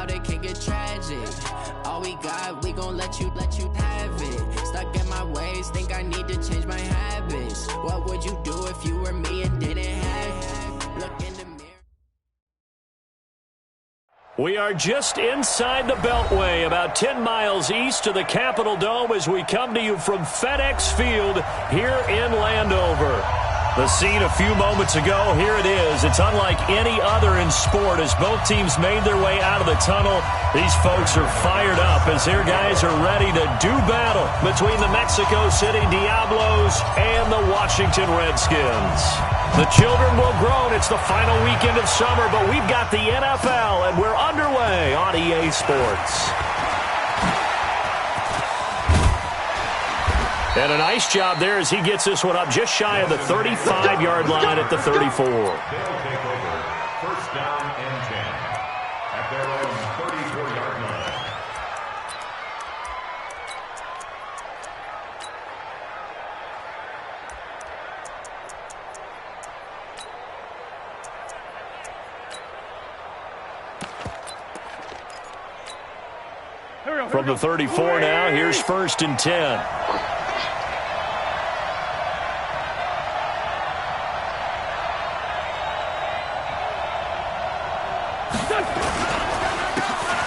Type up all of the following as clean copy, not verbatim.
out, it can get tragic. All we got, we gon' let you have it. Stuck in my ways, think I need to change my habits. What would you do if you were me and didn't have it? Look in the mirror. We are just inside the Beltway, about 10 miles east of the Capitol Dome as we come to you from FedEx Field here in Landover. The scene a few moments ago, here it is. It's unlike any other in sport as both teams made their way out of the tunnel. These folks are fired up as their guys are ready to do battle between the Mexico City Diablos and the Washington Redskins. The children will groan. It's the final weekend of summer, but we've got the NFL, and we're underway on EA Sports. And a nice job there as he gets this one up just shy of the 35-yard line at the 34. They'll take over. First down and 10 at their own 34-yard line. From the 34 now, here's first and 10.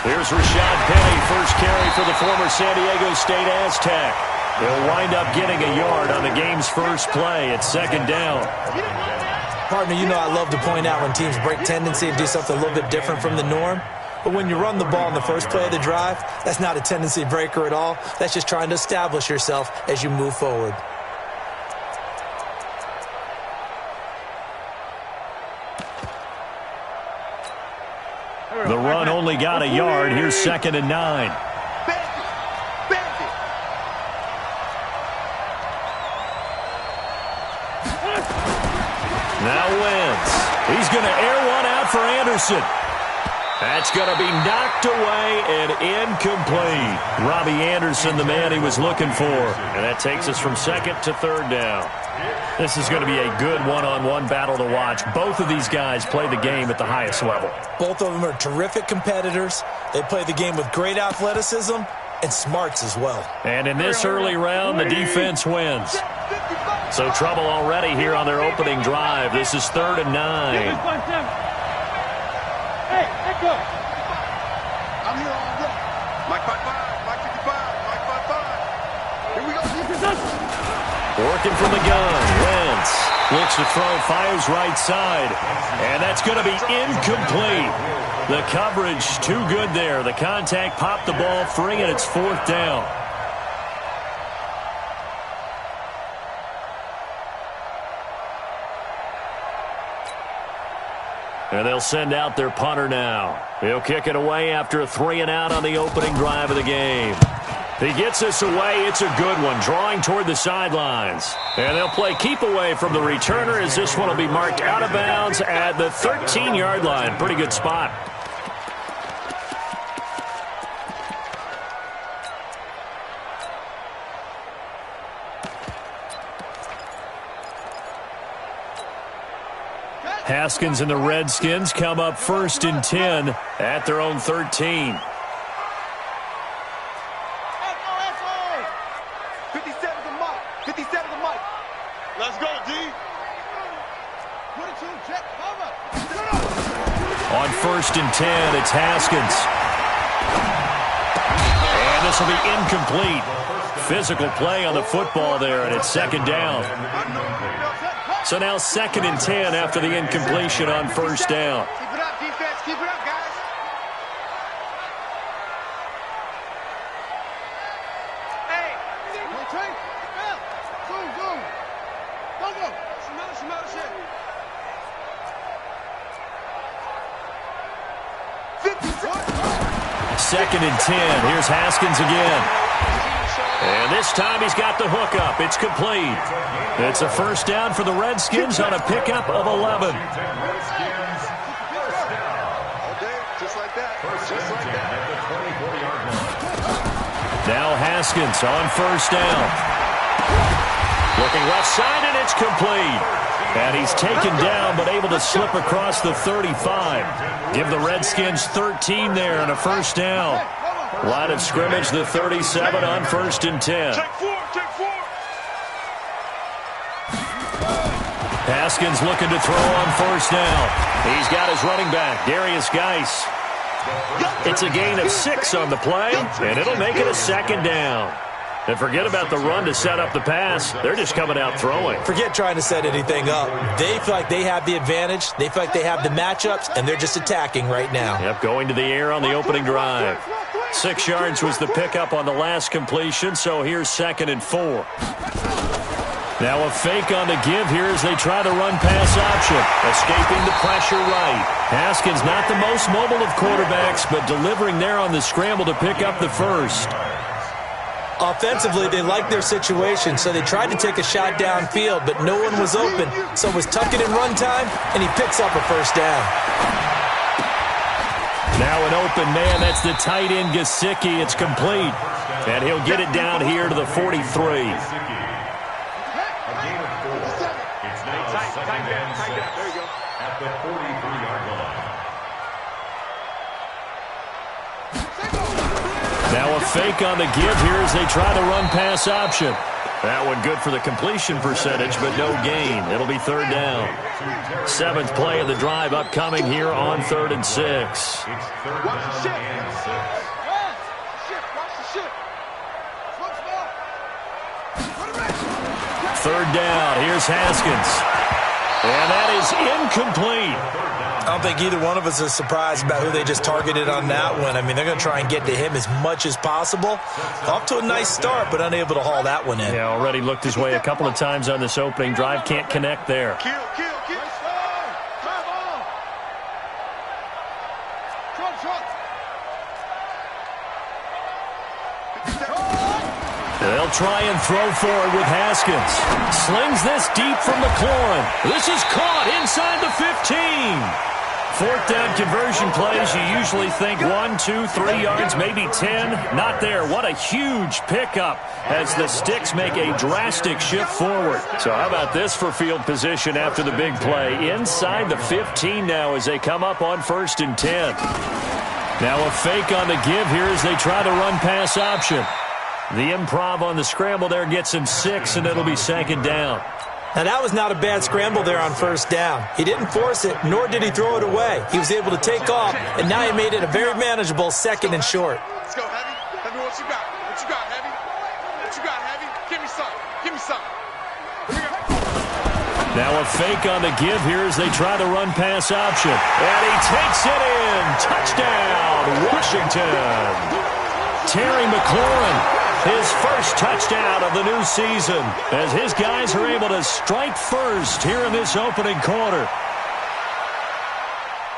Here's Rashad Penny, first carry for the former San Diego State Aztec. He'll wind up getting a yard on the game's first play at second down. Partner, you know I love to point out when teams break tendency and do something a little bit different from the norm. But when you run the ball in the first play of the drive, that's not a tendency breaker at all. That's just trying to establish yourself as you move forward. The run only got a yard. Here's second and 9. Now Wentz. He's going to air one out for Anderson. That's going to be knocked away and incomplete. Robbie Anderson, the man he was looking for. And that takes us from second to third down. This is going to be a good one-on-one battle to watch. Both of these guys play the game at the highest level. Both of them are terrific competitors. They play the game with great athleticism and smarts as well. And in this early round, the defense wins. So trouble already here on their opening drive. This is 3rd and 9. Hey, echo! I'm here all day. Mike 5-5, Mike 55, Mike 5-5. Here we go. Working from the gun. Wentz looks to throw, fires right side. And that's going to be incomplete. The coverage too good there. The contact popped the ball free, and it's 4th down. And they'll send out their punter now. He'll kick it away after a 3-and-out on the opening drive of the game. He gets this away. It's a good one, drawing toward the sidelines. And they'll play keep away from the returner as this one will be marked out of bounds at the 13-yard line. Pretty good spot. Haskins and the Redskins come up 1st and 10 at their own 13. 57 to Mike. 57 to Mike. Let's go, D. 22, check, cover. On 1st and 10, it's Haskins. And this will be incomplete. Physical play on the football there, and it's 2nd down. So now 2nd and 10 after the incompletion on 1st down. Keep it up, defense. Keep it up, guys. Hey. Trey. Zoom, zoom. Go. Shimano, shit. 2nd and 10. Here's Haskins again. And this time he's got the hook up. It's complete. It's a 1st down for the Redskins on a pickup of 11. Now Haskins on 1st down. Looking left side, and it's complete. And he's taken down but able to slip across the 35. Give the Redskins 13 there and a first down. Line of scrimmage, the 37 on 1st and 10. Haskins looking to throw on 1st down. He's got his running back, Darius Geis. It's a gain of 6 on the play, and it'll make it a 2nd down. And forget about the run to set up the pass. They're just coming out throwing. Forget trying to set anything up. They feel like they have the advantage. They feel like they have the matchups, and they're just attacking right now. Yep, going to the air on the opening drive. 6 yards was the pickup on the last completion, so here's 2nd and 4. Now a fake on the give here as they try the run-pass option. Escaping the pressure right. Haskins not the most mobile of quarterbacks, but delivering there on the scramble to pick up the first. Offensively, they liked their situation, so they tried to take a shot downfield, but no one was open. So it was tuck it in run time, and he picks up a first down. Now an open man. That's the tight end, Gesicki. It's complete. And he'll get it down here to the 43. At the 43-yard line. Now a fake on the give here as they try the run-pass option. That one good for the completion percentage, but no gain. It'll be 3rd down. 7th play of the drive upcoming here on 3rd and 6. It's 3rd down and 6. 3rd down. Here's Haskins. And that is incomplete. I don't think either one of us is surprised about who they just targeted on that one. I mean, they're going to try and get to him as much as possible. Off to a nice start, but unable to haul that one in. Yeah, already looked his way a couple of times on this opening drive. Can't connect there. They'll try and throw forward with Haskins. Slings this deep from McLaurin. This is caught inside the 15. 4th down conversion plays, you usually think 1, 2, 3 yards, maybe 10. Not there. What a huge pickup as the Sticks make a drastic shift forward. So how about this for field position after the big play? Inside the 15 now as they come up on 1st and 10. Now a fake on the give here as they try the run-pass option. The improv on the scramble there gets him 6, and it'll be 2nd down. Now, that was not a bad scramble there on 1st down. He didn't force it, nor did he throw it away. He was able to take off, and now he made it a very manageable 2nd and short. Let's go, Heavy. Heavy, what you got? What you got, Heavy? What you got, Heavy? Give me some. Give me some. Now a fake on the give here as they try the run-pass option. And he takes it in. Touchdown, Washington. Terry McLaurin. His first touchdown of the new season as his guys are able to strike first here in this opening quarter.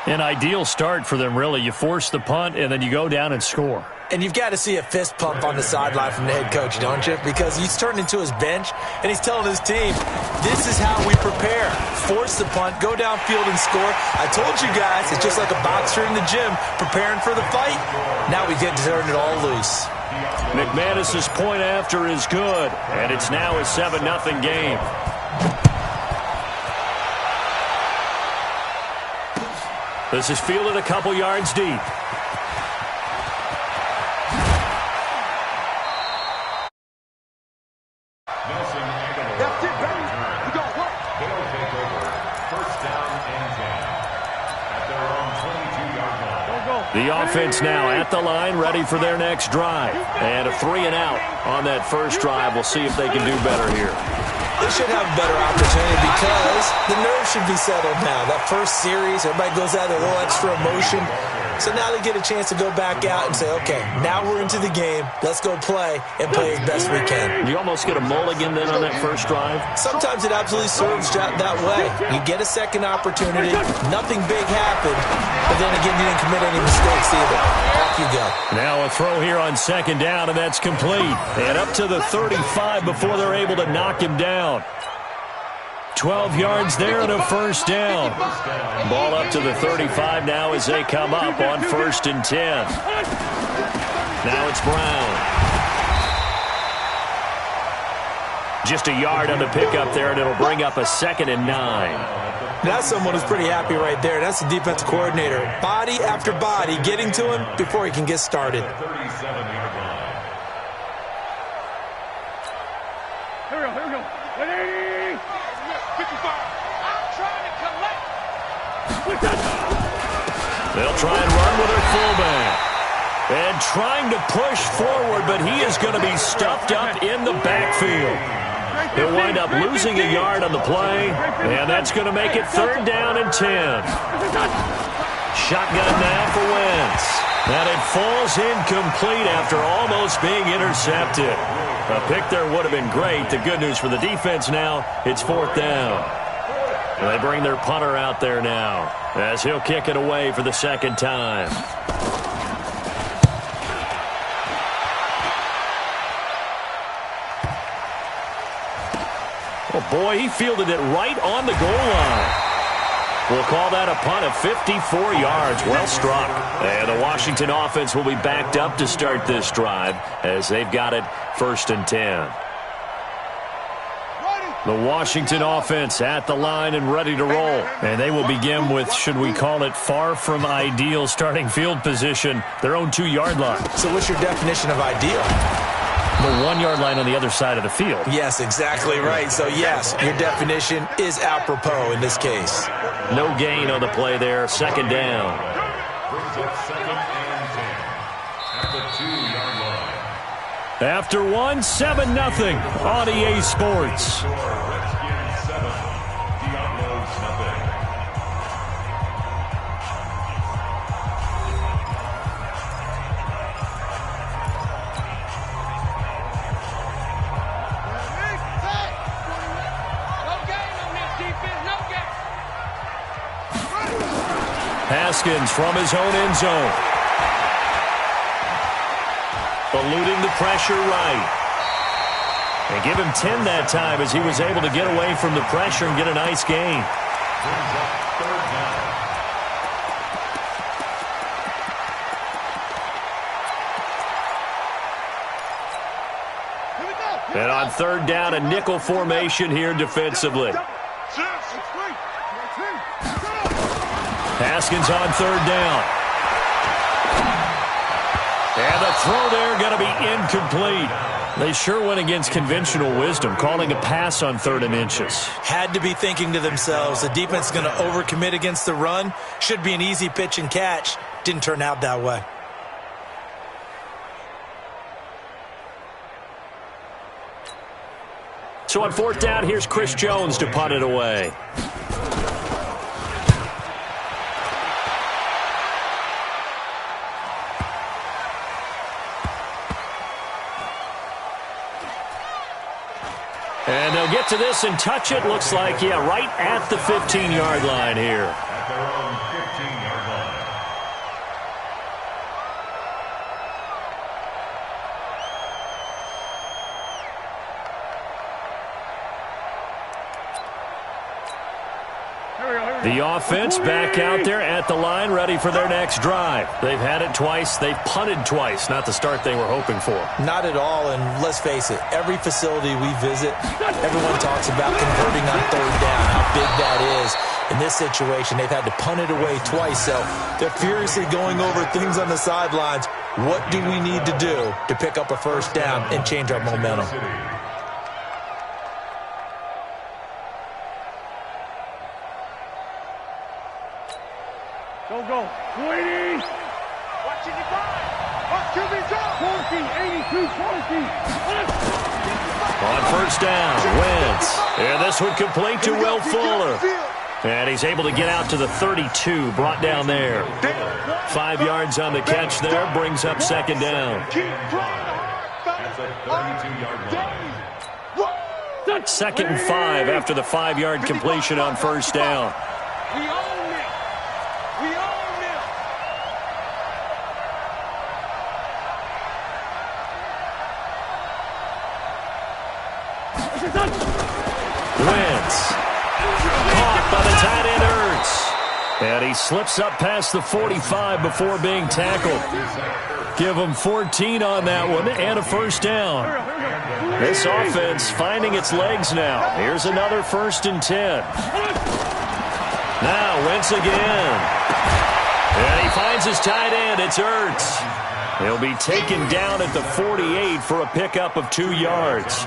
An ideal start for them, really. You force the punt, and then you go down and score. And you've got to see a fist pump on the sideline from the head coach, don't you? Because he's turned into his bench, and he's telling his team, this is how we prepare. Force the punt, go downfield and score. I told you guys, it's just like a boxer in the gym preparing for the fight. Now we get to turn it all loose. McManus's point after is good, and it's now a 7-0 game. This is fielded a couple yards deep. That's it, baby. We got work. They'll take over. 1st down and 10. At their own 22-yard line. The offense now at the line, ready for their next drive. And a 3-and-out on that first drive. We'll see if they can do better here. They should have a better opportunity because the nerves should be settled now. That first series, everybody goes out with a little extra emotion. So now they get a chance to go back out and say, okay, now we're into the game. Let's go play and play as best we can. You almost get a mulligan then on that first drive? Sometimes it absolutely serves that way. You get a second opportunity. Nothing big happened. But then again, you didn't commit any mistakes either. Off you go. Now a throw here on 2nd down, and that's complete. And up to the 35 before they're able to knock him down. 12 yards there and a first down. Ball up to the 35 now as they come up on 1st and 10. Now it's Brown. Just a yard on the pickup there, and it'll bring up a 2nd and 9. That's someone who's pretty happy right there. That's the defensive coordinator. Body after body getting to him before he can get started. 37-yard line. Here we go. 180. 55. I'm trying to collect. They'll try and run with their fullback. And trying to push forward, but he is going to be stuffed up in the backfield. He'll wind up losing a yard on the play, and that's going to make it 3rd down and 10. Shotgun now for Wentz. And it falls incomplete after almost being intercepted. A pick there would have been great. The good news for the defense now, it's 4th down. And they bring their punter out there now as he'll kick it away for the 2nd time. Oh, boy, he fielded it right on the goal line. We'll call that a punt of 54 yards. Well struck. And the Washington offense will be backed up to start this drive as they've got it 1st and 10. The Washington offense at the line and ready to roll. And they will begin with, should we call it, far from ideal starting field position, their own 2-yard line. So what's your definition of ideal? The 1-yard line on the other side of the field. Yes, exactly right. So, yes, your definition is apropos in this case. No gain on the play there. 2nd down. Brings up 2nd and 10 at the 2-yard line. After 7-0 on EA Sports. Redskins 7, Diablos nothing. Haskins from his own end zone. Eluding the pressure right. And give him 10 that time as he was able to get away from the pressure and get a nice gain. Brings up 3rd down. And on 3rd down, a nickel formation here defensively. Haskins on 3rd down. And the throw there going to be incomplete. They sure went against conventional wisdom, calling a pass on 3rd and inches. Had to be thinking to themselves, the defense is going to overcommit against the run. Should be an easy pitch and catch. Didn't turn out that way. So on 4th down, here's Chris Jones to punt it away. And they'll get to this and touch it. Looks like, yeah, right at the 15-yard line here. At their own 15-yard line. The offense back out there at the line, ready for their next drive. They've had it twice. They've punted twice. Not the start they were hoping for. Not at all, and let's face it, every facility we visit, everyone talks about converting on 3rd down, how big that is. In this situation, they've had to punt it away twice, so they're furiously going over things on the sidelines. What do we need to do to pick up a 1st down and change our momentum? Go. 20. Watching you five. Watch QB drop. 14, 82, 14. On 1st down, Wentz. And this one complete to Will Fuller. And he's able to get out to the 32, brought down there. 5 yards on the catch there, brings up 2nd down. That's a 32-yard line. 2nd and 5 after the 5-yard completion on 1st down. We own it. We own it. Wentz. Caught by the tight end Ertz. And he slips up past the 45 before being tackled. Give them 14 on that one and a first down. This offense finding its legs now. Here's another 1st and 10. Now Wentz again. And he finds his tight end. It's Ertz. He'll be taken down at the 48 for a pickup of 2 yards.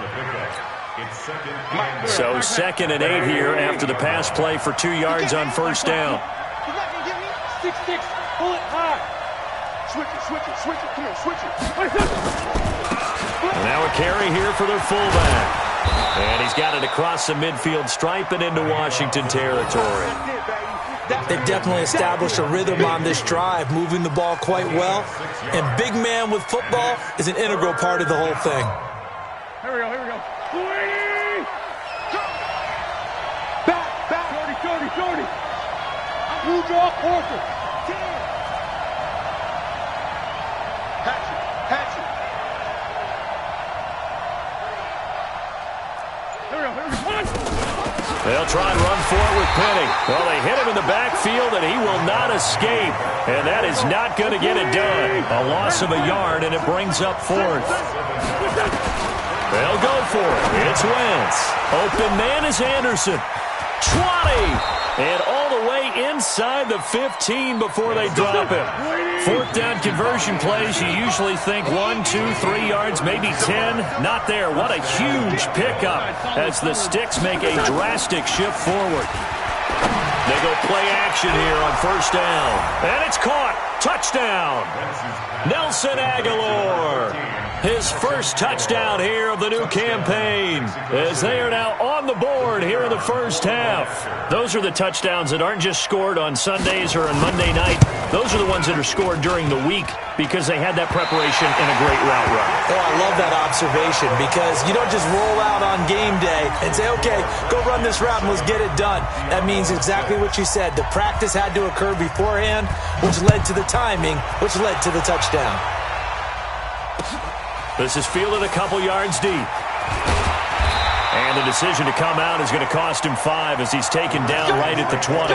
So 2nd and 8 here after the pass play for 2 yards on first down. You're not going to get me? 6-6. Pull it high. Switch it. Come on, switch it. Now a carry here for their fullback. And he's got it across the midfield stripe and into Washington territory. They've definitely established a rhythm on this drive, moving the ball quite well. And big man with football is an integral part of the whole thing. Here we go. Back. 30. Blue draw, quarter. 10. Hatch it. Here we go. They'll try and run for it with Penny. Well, they hit him in the backfield, and he will not escape. And that is not going to get it done. A loss of a yard, and it brings up 4th. They'll go for it. It's Wentz. Open man is Anderson. 20. And all the way inside the 15 before they drop him. 4th down conversion plays, you usually think 1, 2, 3 yards, maybe 10. Not there. What a huge pickup as the Sticks make a drastic shift forward. They go play action here on first down. And it's caught. Touchdown. Nelson Aguilar. His first touchdown here of the new campaign as they are now on the board here in the first half. Those are the touchdowns that aren't just scored on Sundays or on Monday night. Those are the ones that are scored during the week because they had that preparation and a great route run. Oh, I love that observation because you don't just roll out on game day and say, okay, go run this route and let's get it done. That means exactly what you said. The practice had to occur beforehand, which led to the timing, which led to the touchdown. This is fielded a couple yards deep. And the decision to come out is going to cost him 5 as he's taken down right at the 20.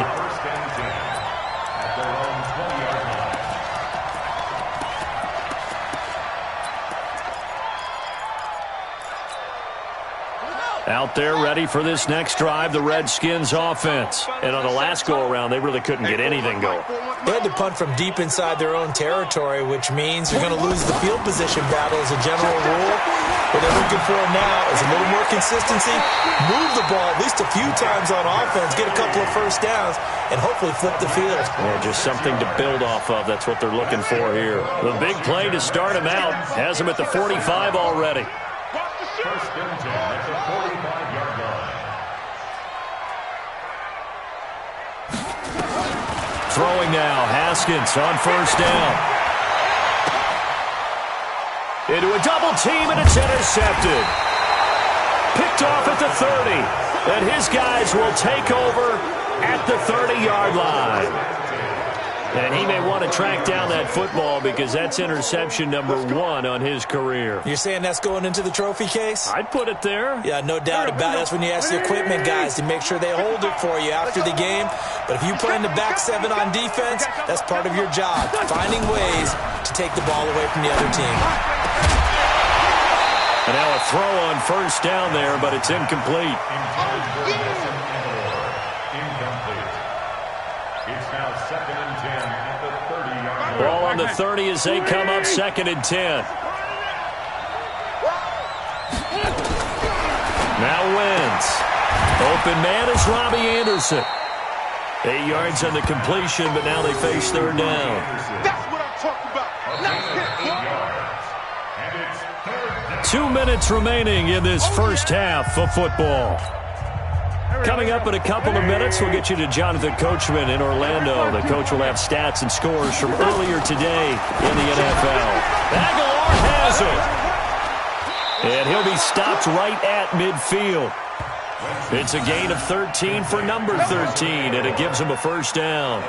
Out there ready for this next drive, the Redskins offense. And on the last go-around, they really couldn't get anything going. They had to punt from deep inside their own territory, which means you're going to lose the field position battle as a general rule. What they're looking for now is a little more consistency, move the ball at least a few times on offense, get a couple of first downs, and hopefully flip the field. Yeah, just something to build off of. That's what they're looking for here. The big play to start him out has him at the 45 already. First and 10 at the 45-yard line. Throwing now, Haskins on first down. Into a double team, and it's intercepted. Picked off at the 30. And his guys will take over at the 30-yard line. And he may want to track down that football because that's interception number 1 on his career. You're saying that's going into the trophy case? I'd put it there. Yeah, no doubt about it. That's when you ask the equipment guys to make sure they hold it for you after the game. But if you play in the back 7 on defense, that's part of your job, finding ways to take the ball away from the other team. And now a throw on first down there, but it's incomplete. It's now 2nd and 10 at the 30-yard line. Ball on the 30 as they come up 2nd and 10. Now Wentz. Open man is Robbie Anderson. 8 yards on the completion, but now they face 3rd down. That's what I'm talking about. Nice hit, 8 yards. And it's 3rd down. 2 minutes remaining in this first half of football. Coming up in a couple of minutes, we'll get you to Jonathan Coachman in Orlando. The coach will have stats and scores from earlier today in the NFL. Aguilar has it. And he'll be stopped right at midfield. It's a gain of 13 for number 13, and it gives him a first down.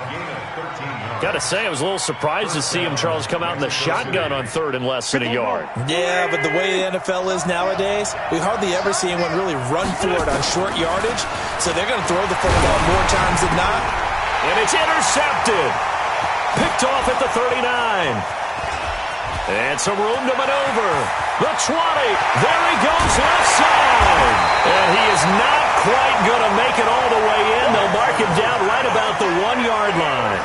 Got to say, I was a little surprised to see him, Charles, come out in the shotgun on 3rd and less than a yard. Yeah, but the way the NFL is nowadays, we hardly ever see anyone really run for it on short yardage. So they're going to throw the football more times than not. And it's intercepted. Picked off at the 39. And some room to maneuver. The 20. There he goes left side. And he is not quite going to make it all the way in. They'll mark him down right about the 1-yard line.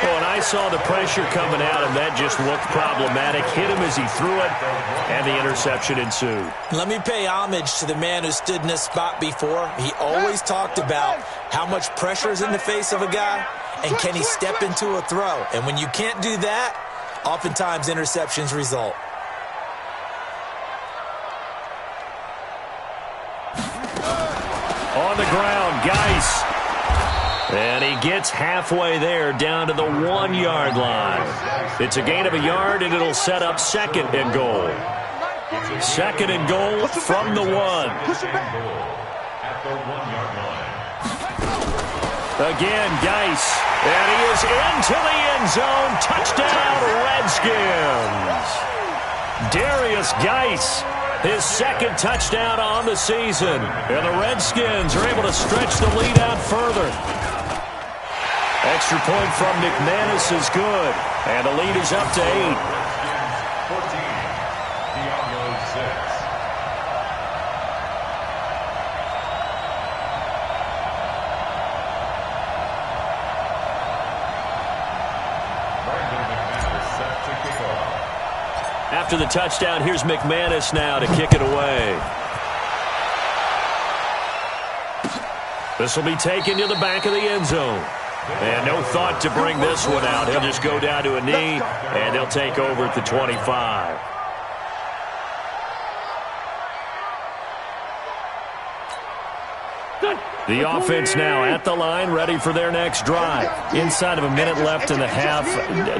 Oh, and I saw the pressure coming at him. That just looked problematic. Hit him as he threw it, and the interception ensued. Let me pay homage to the man who stood in this spot before. He always talked about how much pressure is in the face of a guy, and can he step into a throw. And when you can't do that, oftentimes interceptions result. On the ground, Geis. And he gets halfway there down to the 1-yard line. It's a gain of a yard, and it'll set up 2nd and goal. 2nd and goal from the 1. At the 1-yard line. Again, Geis. And he is into the end zone. Touchdown, Redskins. Darius Geis, his 2nd touchdown on the season. And the Redskins are able to stretch the lead out further. Extra point from McManus is good. And the lead is up to 8. 14. Diablo 6. After the touchdown, here's McManus now to kick it away. This will be taken to the back of the end zone. And no thought to bring this one out. He'll just go down to a knee, and they'll take over at the 25. The offense now at the line, ready for their next drive. Inside of a minute left in the half.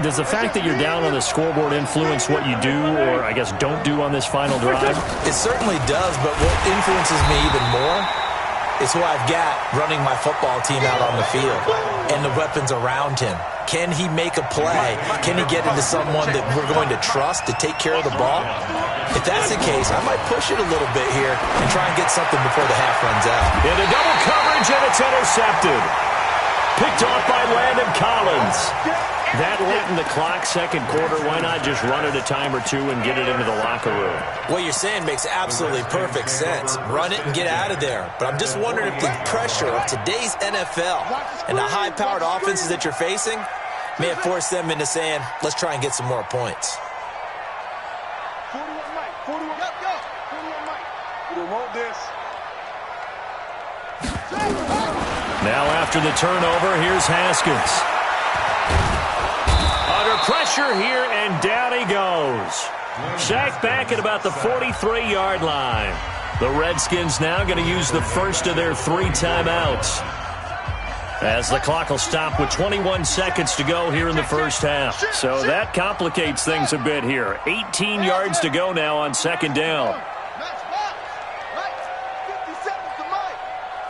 Does the fact that you're down on the scoreboard influence what you do, or I guess don't do on this final drive? It certainly does, but what influences me even more is who I've got running my football team out on the field and the weapons around him. Can he make a play? Can he get into someone that we're going to trust to take care of the ball? If that's the case, I might push it a little bit here and try and get something before the half runs out. Into double coverage, and it's intercepted. Picked off by Landon Collins. That late in the clock, 2nd quarter, why not just run it a time or two and get it into the locker room? What you're saying makes absolutely perfect sense. Run it and get out of there. But I'm just wondering if the pressure of today's NFL and the high-powered offenses that you're facing may have forced them into saying, let's try and get some more points. 41 Mike. 41 Mike. We don't want this. Now after the turnover, here's Haskins. Under pressure here, and down he goes. Sacked back at about the 43-yard line. The Redskins now going to use the first of their 3 timeouts, as the clock will stop with 21 seconds to go here in the first half. So that complicates things a bit here. 18 yards to go now on 2nd down.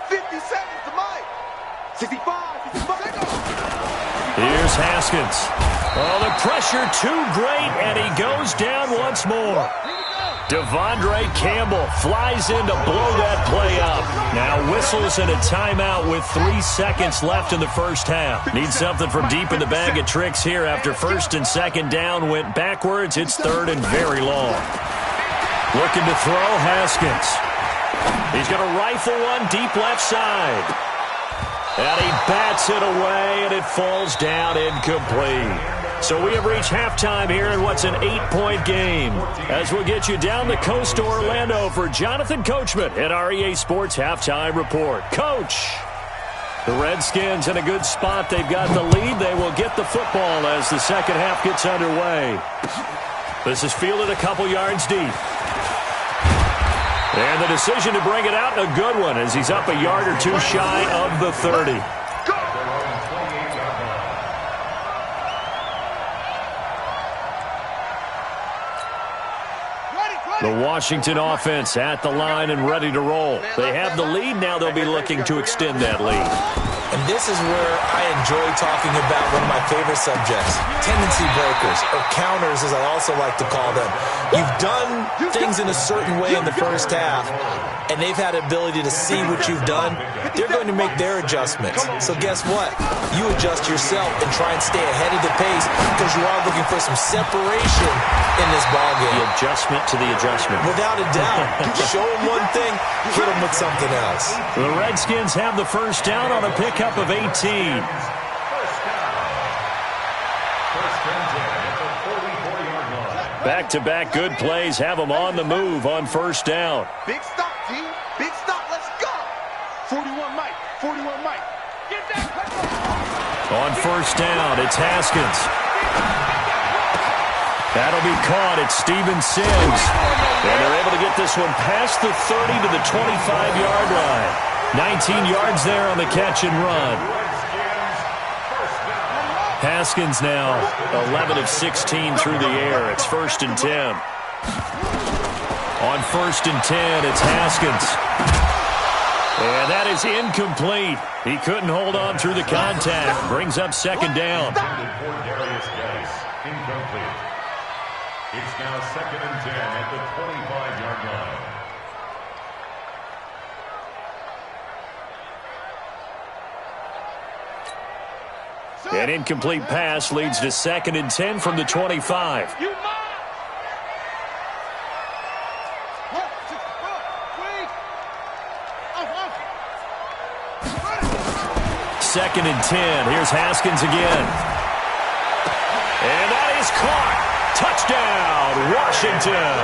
50 seconds to Mike. 65. Here's Haskins. Oh, the pressure too great, and he goes down once more. Devondre Campbell flies in to blow that play up. Now whistles in a timeout with 3 seconds left in the first half. Need something from deep in the bag of tricks here after 1st and 2nd down went backwards. It's 3rd and very long. Looking to throw, Haskins. He's going to rifle one deep left side. And he bats it away, and it falls down incomplete. So we have reached halftime here in what's an 8-point game. As we'll get you down the coast to Orlando for Jonathan Coachman at our EA Sports Halftime Report. Coach, the Redskins in a good spot. They've got the lead. They will get the football as the second half gets underway. This is fielded a couple yards deep. And the decision to bring it out, a good one, as he's up a yard or two shy of the 30. The Washington offense at the line and ready to roll. They have the lead. Now they'll be looking to extend that lead. And this is where I enjoy talking about one of my favorite subjects, tendency breakers, or counters as I also like to call them. You've done things in a certain way in the first half, and they've had the ability to see what you've done. They're going to make their adjustments. So guess what? You adjust yourself and try and stay ahead of the pace because you are looking for some separation in this ballgame. The adjustment to the adjustment. Without a doubt. Show them one thing, hit them with something else. The Redskins have the first down on a pickup of 18. First and 10 at the 44-yard line. Back-to-back good plays have them on the move on first down. Big stop, team. Big stop. Let's go. 41 Mike. 41 Mike. Get that. On first down, it's Haskins. That'll be caught. It's Steven Sims. And they're able to get this one past the 30 to the 25-yard line. 19 yards there on the catch and run. Haskins now 11 of 16 through the air. It's first and 10. On first and 10, it's Haskins. And that is incomplete. He couldn't hold on through the contact. Brings up second down. Incomplete. It's now second and 10 at the 25-yard line. An incomplete pass leads to second and 10 from the 25. Second and 10. Here's Haskins again. And that is caught. Touchdown, Washington.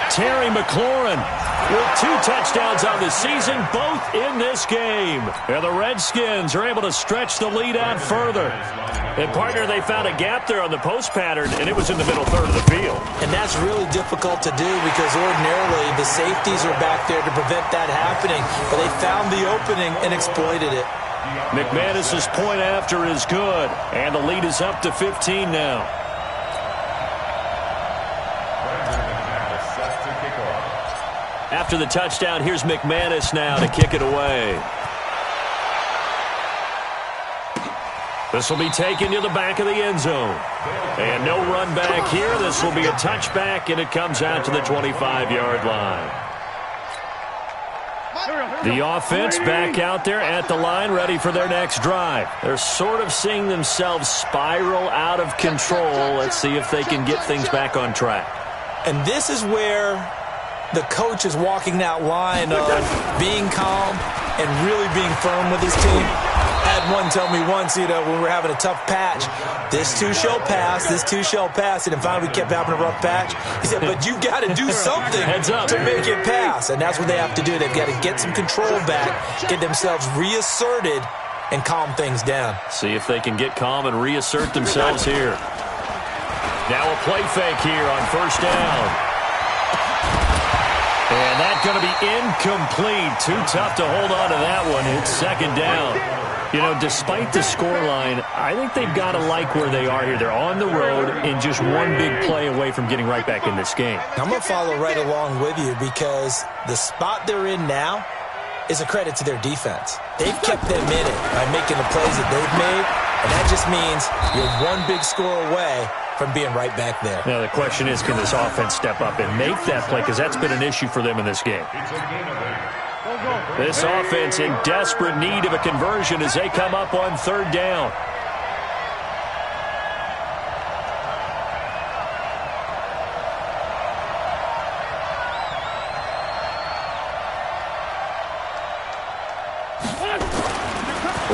Terry McLaurin with 2 touchdowns on the season, both in this game. And the Redskins are able to stretch the lead out further. And, partner, they found a gap there on the post pattern, and it was in the middle third of the field. And that's really difficult to do because ordinarily the safeties are back there to prevent that happening. But they found the opening and exploited it. McManus's point after is good, and the lead is up to 15 now. After the touchdown, here's McManus now to kick it away. This will be taken to the back of the end zone. And no run back here. This will be a touchback, and it comes out to the 25-yard line. The offense back out there at the line, ready for their next drive. They're sort of seeing themselves spiral out of control. Let's see if they can get things back on track. And this is where the coach is walking that line of being calm and really being firm with his team. I had one tell me once, when we were having a tough patch, this too shall pass, this too shall pass, and finally we kept having a rough patch. He said, but you got to do something to make it pass, and that's what they have to do. They've got to get some control back, get themselves reasserted, and calm things down. See if they can get calm and reassert themselves here. Now a play fake here on first down. And that's going to be incomplete. Too tough to hold on to that one. It's second down. Despite the scoreline, I think they've got to like where they are here. They're on the road and just one big play away from getting right back in this game. I'm going to follow right along with you because the spot they're in now is a credit to their defense. They've kept them in it by making the plays that they've made, and that just means you're one big score away from being right back there. Now, the question is, can this offense step up and make that play? Because that's been an issue for them in this game. This offense in desperate need of a conversion as they come up on third down.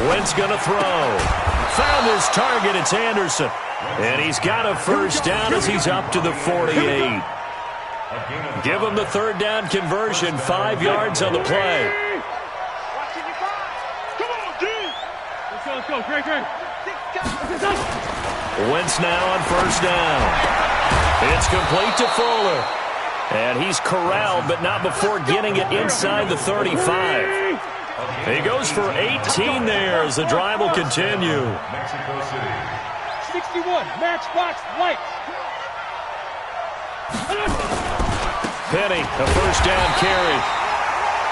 Wentz going to throw. Found his target. It's Anderson. And he's got a first down as he's up to the 48. Give him the third down conversion. 5 yards on the play. Let's go. Great. Wentz now on first down. It's complete to Fuller. And he's corralled, but not before getting it inside the 35. He goes for 18 there as the drive will continue. Mexico City. 61, matchbox light. Penny, a first down carry.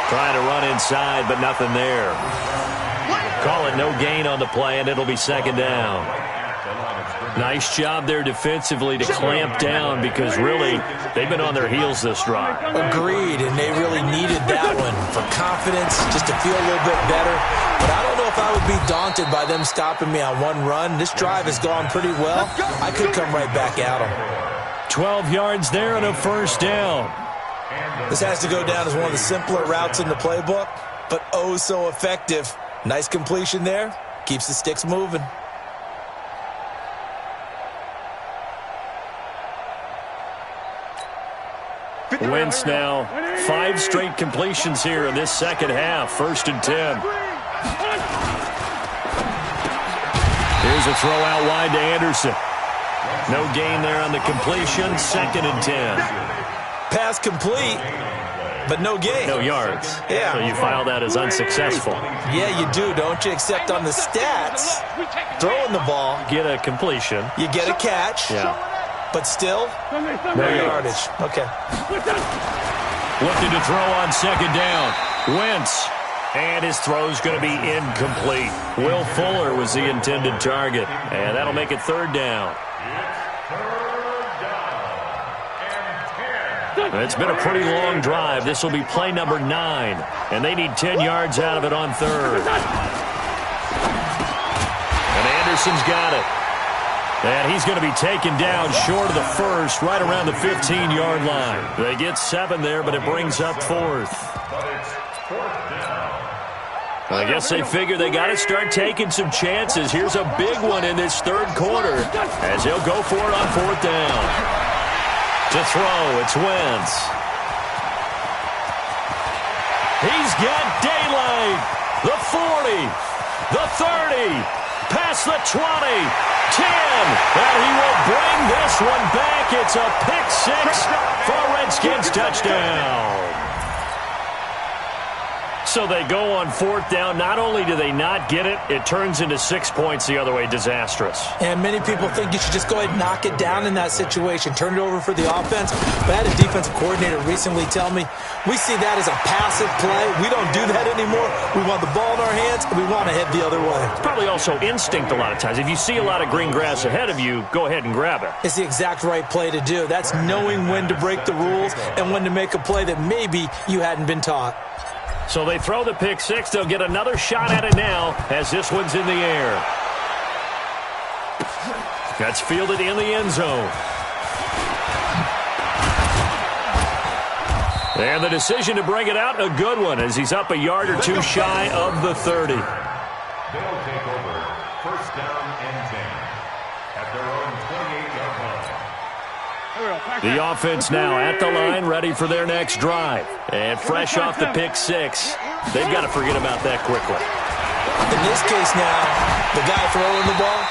Trying to run inside, but nothing there. Call it no gain on the play, and it'll be second down. Nice job there defensively to clamp down because, really, they've been on their heels this drive. Agreed, and they really needed that one for confidence, just to feel a little bit better. But I don't know if I would be daunted by them stopping me on one run. This drive has gone pretty well. I could come right back at them. 12 yards there and a first down. This has to go down as one of the simpler routes in the playbook, but oh so effective. Nice completion there. Keeps the sticks moving. Wentz now, 5 straight completions here in this second half. 1st and 10. Here's a throw out wide to Anderson. No gain there on the completion. 2nd and 10. Pass complete, but no gain. No yards. Yeah. So you file that as unsuccessful. Yeah, you do, don't you? Except on the stats, throwing the ball. Get a completion. You get a catch. Yeah. But still, no yardage. Okay. Looking to throw on 2nd down. Wentz. And his throw's going to be incomplete. Will Fuller was the intended target. And that'll make it 3rd down. It's been a pretty long drive. This will be play number 9. And they need 10 yards out of it on 3rd. And Anderson's got it. And he's going to be taken down short of the 1st, right around the 15-yard line. They get 7 there, but it brings up 4th. I guess they figure they got to start taking some chances. Here's a big one in this 3rd quarter as he'll go for it on 4th down. To throw, it's Wentz. He's got daylight. The 40, the 30, past the 20. 10, and he will bring this one back. It's a pick-6 for Redskins touchdown. So they go on 4th down. Not only do they not get it, it turns into 6 points the other way. Disastrous. And many people think you should just go ahead and knock it down in that situation. Turn it over for the offense. But I had a defensive coordinator recently tell me, we see that as a passive play. We don't do that anymore. We want the ball in our hands, and we want to head the other way. It's probably also instinct a lot of times. If you see a lot of green grass ahead of you, go ahead and grab it. It's the exact right play to do. That's knowing when to break the rules and when to make a play that maybe you hadn't been taught. So they throw the pick-6. They'll get another shot at it now as this one's in the air. That's fielded in the end zone. And the decision to bring it out, a good one, as he's up a yard or 2 shy of the 30. They'll take over 1st down and 10 at their own 28-yard line. The offense now at the line, ready for their next drive. And fresh off the pick-6, they've got to forget about that quickly. In this case now, the guy throwing the ball,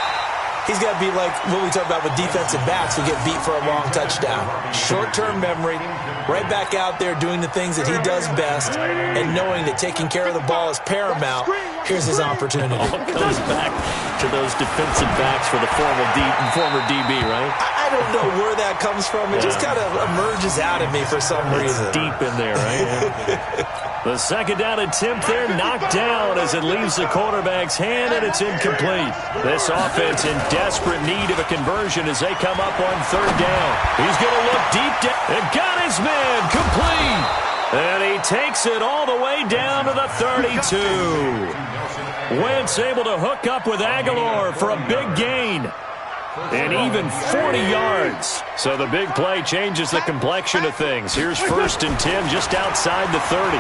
he's got to be like what we talk about with defensive backs who get beat for a long touchdown. Short-term memory, right back out there doing the things that he does best, and knowing that taking care of the ball is paramount. Here's his opportunity. All comes back to those defensive backs for the former DB, right? I don't know where that comes from. It just kind of emerges out of me for some reason. It's deep in there, right? The 2nd down attempt there knocked down as it leaves the quarterback's hand, and it's incomplete. This offense in desperate need of a conversion as they come up on 3rd down. He's going to look deep down and got his man complete. And he takes it all the way down to the 32. Wentz able to hook up with Aguilar for a big gain. And even 40 yards. So the big play changes the complexion of things. Here's 1st and 10 just outside the 30.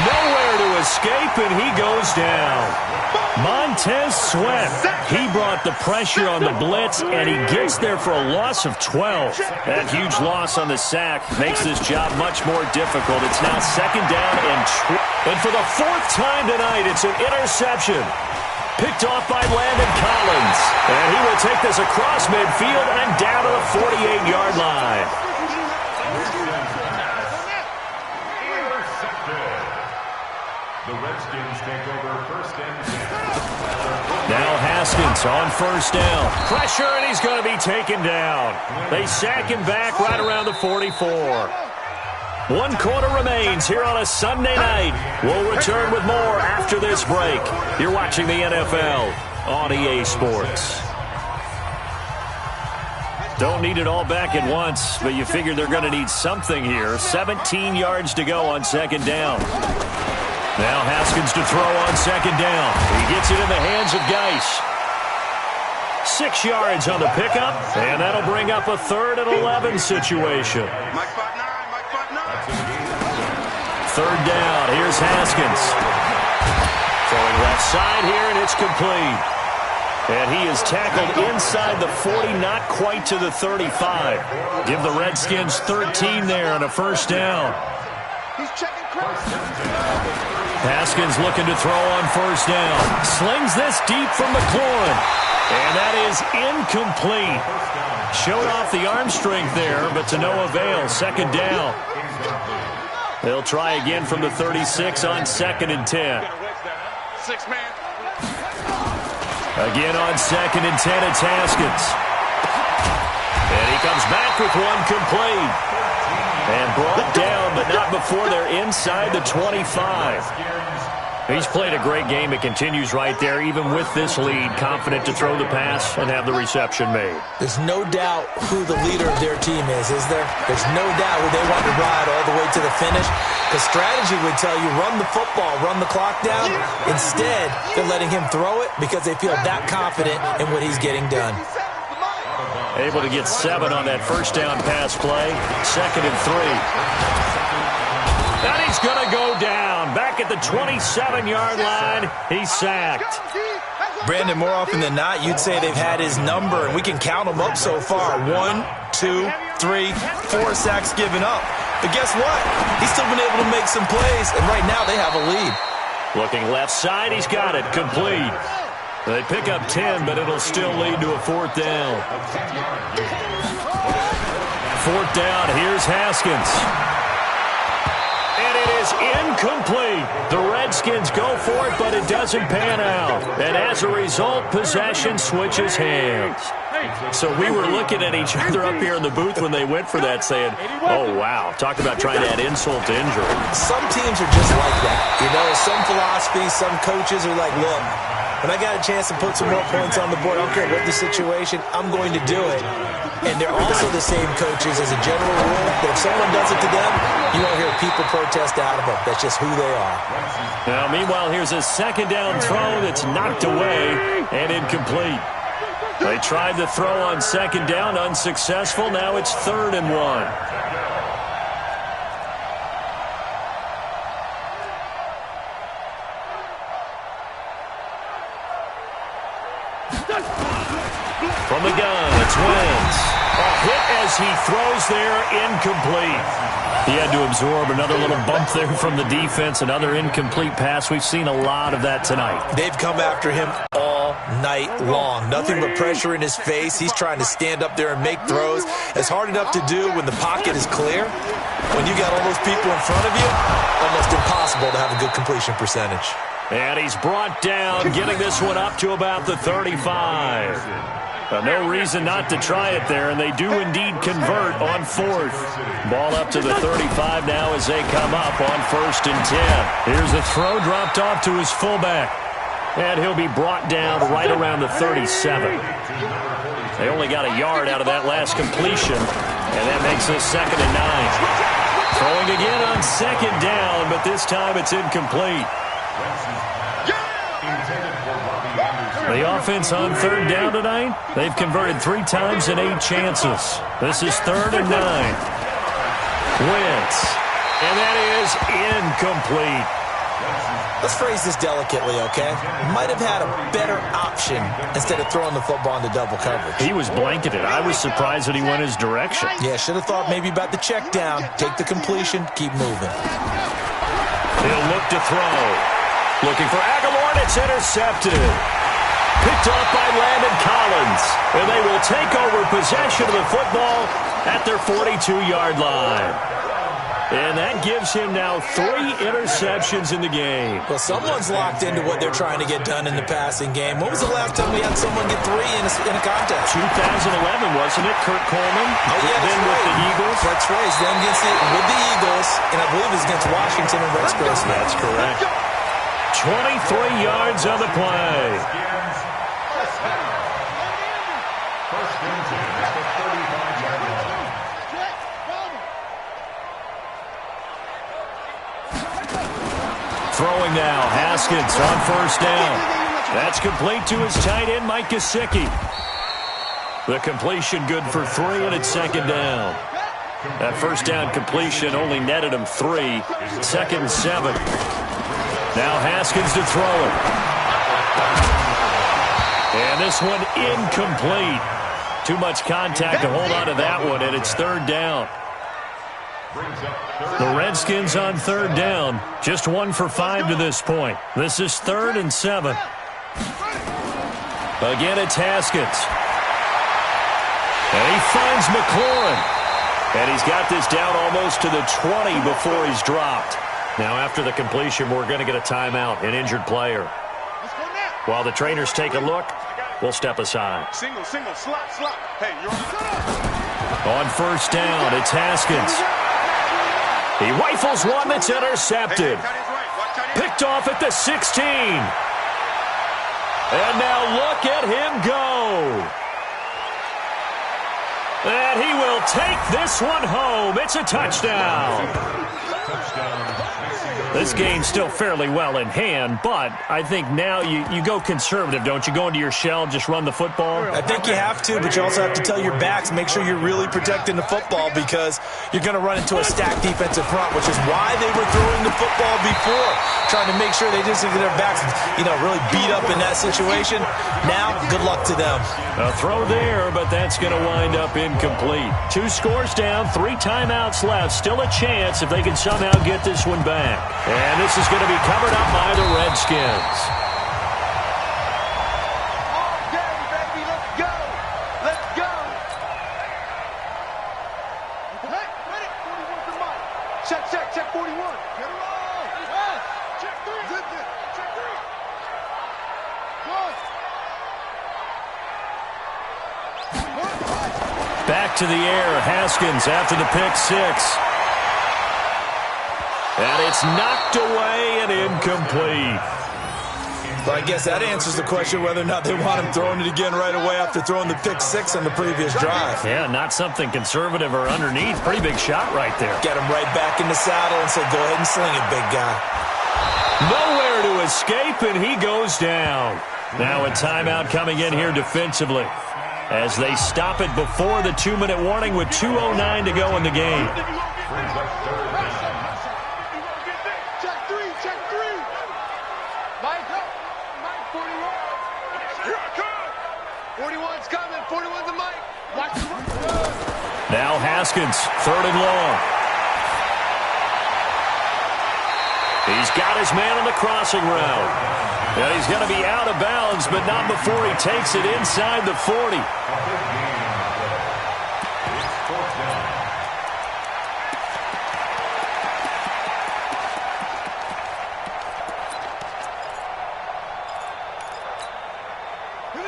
Nowhere to escape, and he goes down. Montez Sweat, he brought the pressure on the blitz, and he gets there for a loss of 12. That huge loss on the sack makes this job much more difficult. It's now 2nd down and for the 4th time tonight, it's an interception. Picked off by Landon Collins. And he will take this across midfield and down to the 48-yard line. The Redskins take over 1st and 10. Now Haskins on 1st down. Pressure, and he's going to be taken down. They sack him back right around the 44. 1 quarter remains here on a Sunday night. We'll return with more after this break. You're watching the NFL on EA Sports. Don't need it all back at once, but you figure they're going to need something here. 17 yards to go on second down. Now Haskins to throw on second down. He gets it in the hands of Geis. 6 yards on the pickup, and that'll bring up a 3rd and 11 situation. Third down, here's Haskins. Throwing left side here, and it's complete. And he is tackled inside the 40, not quite to the 35. Give the Redskins 13 there and a first down. Haskins looking to throw on first down. Slings this deep from McLaurin. And that is incomplete. Showed off the arm strength there, but to no avail. Second down. They'll try again from the 36 on 2nd and 10. Again on 2nd and 10, it's Haskins. And he comes back with one complete. And brought down, but not before they're inside the 25. He's played a great game. It continues right there, even with this lead, confident to throw the pass and have the reception made. There's no doubt who the leader of their team is there? There's no doubt who they want to ride all the way to the finish. Because strategy would tell you, run the football, run the clock down. Instead, they're letting him throw it because they feel that confident in what he's getting done. Able to get 7 on that first down pass play. 2nd and 3. And he's going to go down. Back at the 27-yard line, he's sacked. Brandon, more often than not, you'd say they've had his number, and we can count them up so far. 1, 2, 3, 4 sacks given up. But guess what? He's still been able to make some plays, and right now they have a lead. Looking left side, he's got it. Complete. They pick up 10, but it'll still lead to a 4th down. 4th down, here's Haskins. And it is incomplete. The Redskins go for it, but it doesn't pan out. And as a result, possession switches hands. So we were looking at each other up here in the booth when they went for that, saying, oh, wow, talk about trying to add insult to injury. Some teams are just like that. You know, some philosophies, some coaches are like, look, when I got a chance to put some more points on the board, I don't care what the situation, I'm going to do it. And they're also the same coaches as a general rule, that if someone does it to them, you won't hear people protest out of them. That's just who they are. Now, meanwhile, here's a second down throw that's knocked away and incomplete. They tried the throw on second down, unsuccessful. Now it's 3rd and 1. From the gun, it's Wentz. A hit as he throws there, incomplete. He had to absorb another little bump there from the defense, another incomplete pass. We've seen a lot of that tonight. They've come after him all night long. Nothing but pressure in his face. He's trying to stand up there and make throws. It's hard enough to do when the pocket is clear. When you got all those people in front of you, almost impossible to have a good completion percentage. And he's brought down, getting this one up to about the 35. No reason not to try it there, and they do indeed convert on 4th. Ball up to the 35 now as they come up on 1st and 10. Here's a throw dropped off to his fullback, and he'll be brought down right around the 37. They only got a yard out of that last completion, and that makes this 2nd and 9. Throwing again on 2nd down, but this time it's incomplete. The offense on 3rd down tonight, they've converted 3 times in 8 chances. This is 3rd and 9. Wentz. And that is incomplete. Let's phrase this delicately, okay? Might have had a better option instead of throwing the football into double coverage. He was blanketed. I was surprised that he went his direction. Yeah, should have thought maybe about the check down. Take the completion, keep moving. He'll look to throw. Looking for Aguilar, and it's intercepted. Picked off by Landon Collins. And they will take over possession of the football at their 42-yard line. And that gives him now 3 interceptions in the game. Well, someone's locked into what they're trying to get done in the passing game. When was the last time we had someone get 3 in a contest? 2011, wasn't it? Kurt Coleman. Oh, yeah, then with the Eagles. Rex Grace, then with the Eagles, and I believe it was against Washington and Rex Grace. That's correct. 23 yards on the play. First and 10 at the 35-yard line. Throwing now, Haskins on first down. That's complete to his tight end, Mike Gesicki. The completion good for 3, and it's second down. That first down completion only netted him 3. Second and 7. Now Haskins to throw it. And this one incomplete. Too much contact to hold on to that one, and it's third down. The Redskins on third down. Just 1 for 5 to this point. This is 3rd and 7. Again, it's Haskins. And he finds McLaurin. And he's got this down almost to the 20 before he's dropped. Now, after the completion, we're going to get a timeout, an injured player. While the trainers take a look, we'll step aside. Single, slot. Hey, you're on first down, it's Haskins. He rifles one that's intercepted. Picked off at the 16. And now look at him go. And he will take this one home. It's a touchdown. This game's still fairly well in hand, but I think now you go conservative, don't you? Go into your shell, just run the football? I think you have to, but you also have to tell your backs, make sure you're really protecting the football because you're going to run into a stacked defensive front, which is why they were throwing the football before, trying to make sure they just get their backs, really beat up in that situation. Now, good luck to them. A throw there, but that's going to wind up incomplete. 2 scores down, 3 timeouts left. Still a chance if they can somehow get this one back. And this is going to be covered up by the Redskins. okay, baby, let's go. Ready? 41 to Mike. Check 41. Get it on. Yes. Check 3. Zip it. Check 3. Good. Back to the air, Haskins after the pick 6. And it's knocked away and incomplete. But I guess that answers the question whether or not they want him throwing it again right away after throwing the pick 6 on the previous drive. Yeah, not something conservative or underneath. Pretty big shot right there. Get him right back in the saddle and say, go ahead and sling it, big guy. Nowhere to escape, and he goes down. Now a timeout coming in here defensively as they stop it before the 2-minute warning with 2:09 to go in the game. Check 3. Mike, 41. Here I come. 41's coming. 41 to Mike. Now Haskins, 3rd and long. He's got his man on the crossing route. And he's going to be out of bounds, but not before he takes it inside the 40.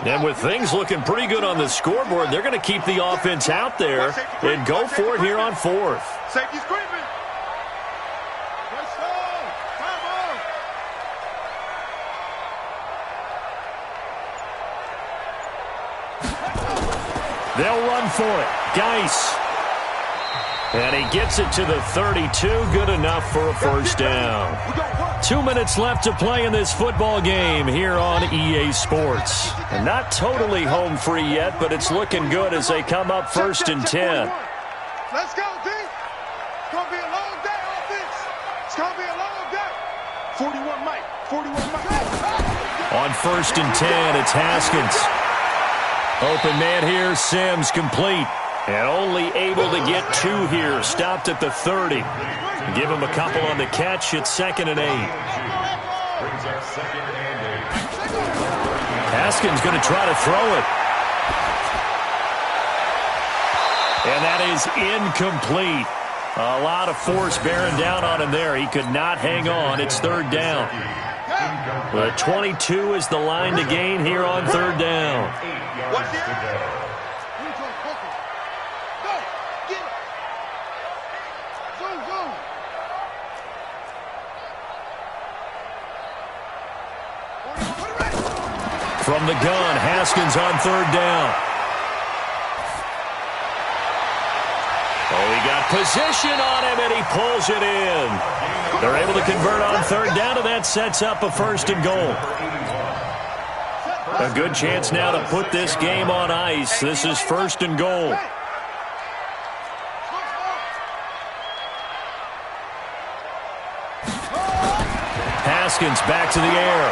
And with things looking pretty good on the scoreboard, they're going to keep the offense out there and go for it here on 4th. Safety's creeping. They'll run for it. Geis. And he gets it to the 32. Good enough for a first down. 2 minutes left to play in this football game here on EA Sports. And not totally home free yet, but it's looking good as they come up 1st and 10. Let's go, D. It's going to be a long day on this. It's going to be a long day. 41 Mike. 41 Mike. On 1st and 10, it's Haskins. Open man here, Sims complete. And only able to get 2 here. Stopped at the 30. Give him a couple on the catch. It's 2nd and 8. Haskins going to try to throw it. And that is incomplete. A lot of force bearing down on him there. He could not hang on. It's third down. The 22 is the line to gain here on third down. From the gun, Haskins on third down. Oh, he got position on him, and he pulls it in. They're able to convert on third down, and that sets up a first and goal. A good chance now to put this game on ice. This is first and goal. Haskins back to the air.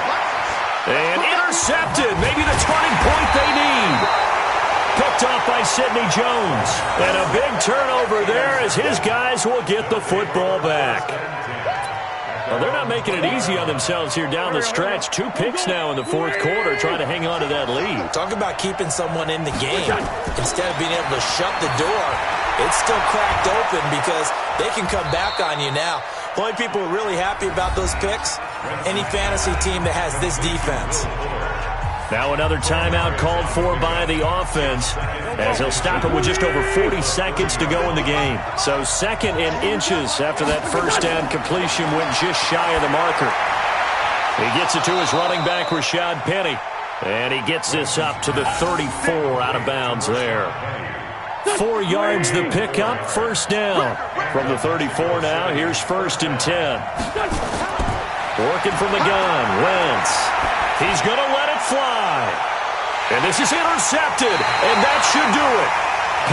And intercepted. Maybe the turning point they need. Picked off by Sidney Jones. And a big turnover there as his guys will get the football back. Well, they're not making it easy on themselves here down the stretch. 2 picks now in the fourth quarter trying to hang on to that lead. Talk about keeping someone in the game. Instead of being able to shut the door, it's still cracked open because they can come back on you now. The only people who are really happy about those picks, any fantasy team that has this defense. Now another timeout called for by the offense as he'll stop it with just over 40 seconds to go in the game. So second and inches after that first down completion went just shy of the marker. He gets it to his running back, Rashad Penny. And he gets this up to the 34 out of bounds there. 4 yards the pickup, first down. From the 34 now, here's first and 10. Working from the gun, Wentz. He's going to let it fly. And this is intercepted, and that should do it.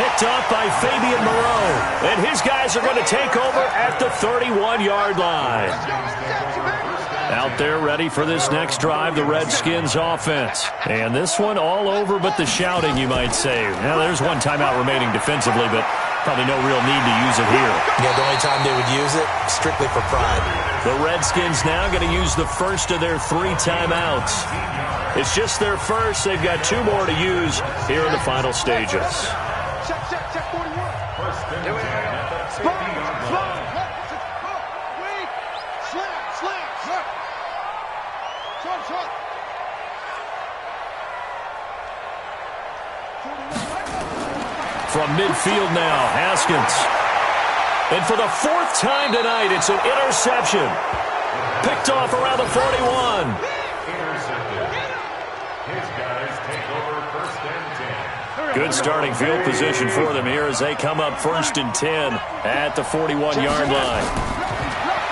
Picked off by Fabian Moreau. And his guys are going to take over at the 31-yard line. Out there ready for this next drive, the Redskins offense. And this one all over but the shouting, you might say. Now, there's one timeout remaining defensively, but probably no real need to use it here. Yeah, the only time they would use it, strictly for pride. The Redskins now going to use the first of their 3 timeouts. It's just their first. They've got 2 more to use here in the final stages. Check 41. Here we are. Spot. Slam. Short. From midfield now, Haskins. And for the 4th time tonight, it's an interception. Picked off around the 41. Intercepted. His guys take over first and 10. Good starting field position for them here as they come up first and 10 at the 41-yard line.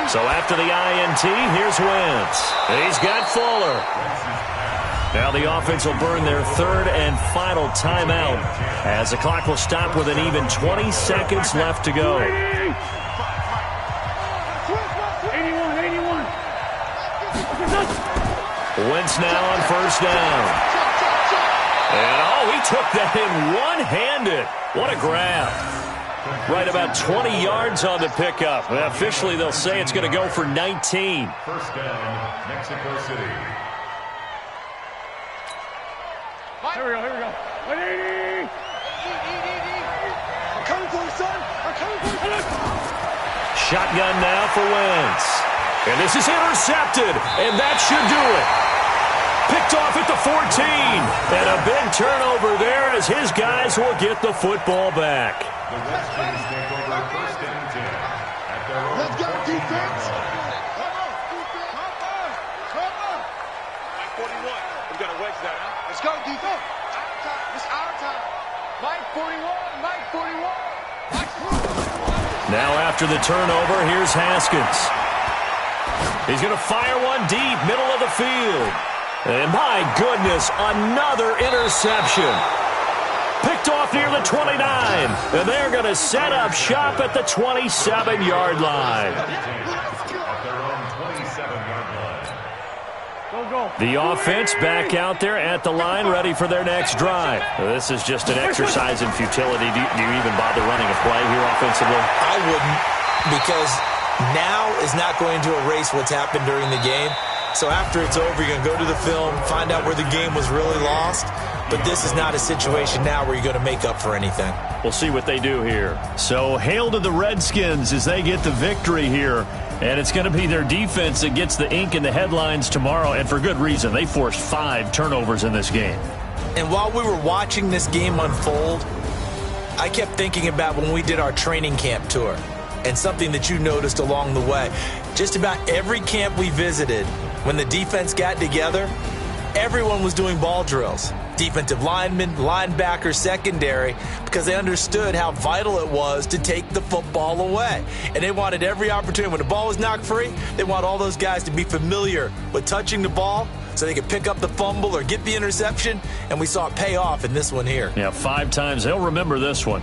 So after the INT, here's Wentz. He's got Fuller. Now the offense will burn their 3rd and final timeout as the clock will stop with an even 20 seconds left to go. 81. Wentz now on first down. And, he took that in one-handed. What a grab. Right about 20 yards on the pickup. Officially, they'll say it's going to go for 19. First down, Mexico City. Here we go. 180. I'm coming for you, son. Shotgun now for Wentz. And this is intercepted, and that should do it. Picked off at the 14. And a big turnover there as his guys will get the football back. The Redskins take over first and 10 at their own. Let's go, defense. 41. We got to wedge that, huh? Let's go, defense. It's our time. Mike 41. Now after the turnover, here's Haskins. He's going to fire one deep, middle of the field. And my goodness, another interception. Picked off near the 29. And they're going to set up shop at the 27-yard line. The offense back out there at the line, ready for their next drive. This is just an exercise in futility. Do you even bother running a play here offensively? I wouldn't, because now is not going to erase what's happened during the game. So after it's over, you're going to go to the film, find out where the game was really lost. But this is not a situation now where you're going to make up for anything. We'll see what they do here. So hail to the Redskins as they get the victory here. And it's going to be their defense that gets the ink in the headlines tomorrow, and for good reason. They forced 5 turnovers in this game. And while we were watching this game unfold, I kept thinking about when we did our training camp tour and something that you noticed along the way. Just about every camp we visited, when the defense got together, everyone was doing ball drills. Defensive linemen, linebackers, secondary, because they understood how vital it was to take the football away. And they wanted every opportunity. When the ball was knocked free, they want all those guys to be familiar with touching the ball so they could pick up the fumble or get the interception. And we saw it pay off in this one here. Yeah, 5 times. They'll remember this one.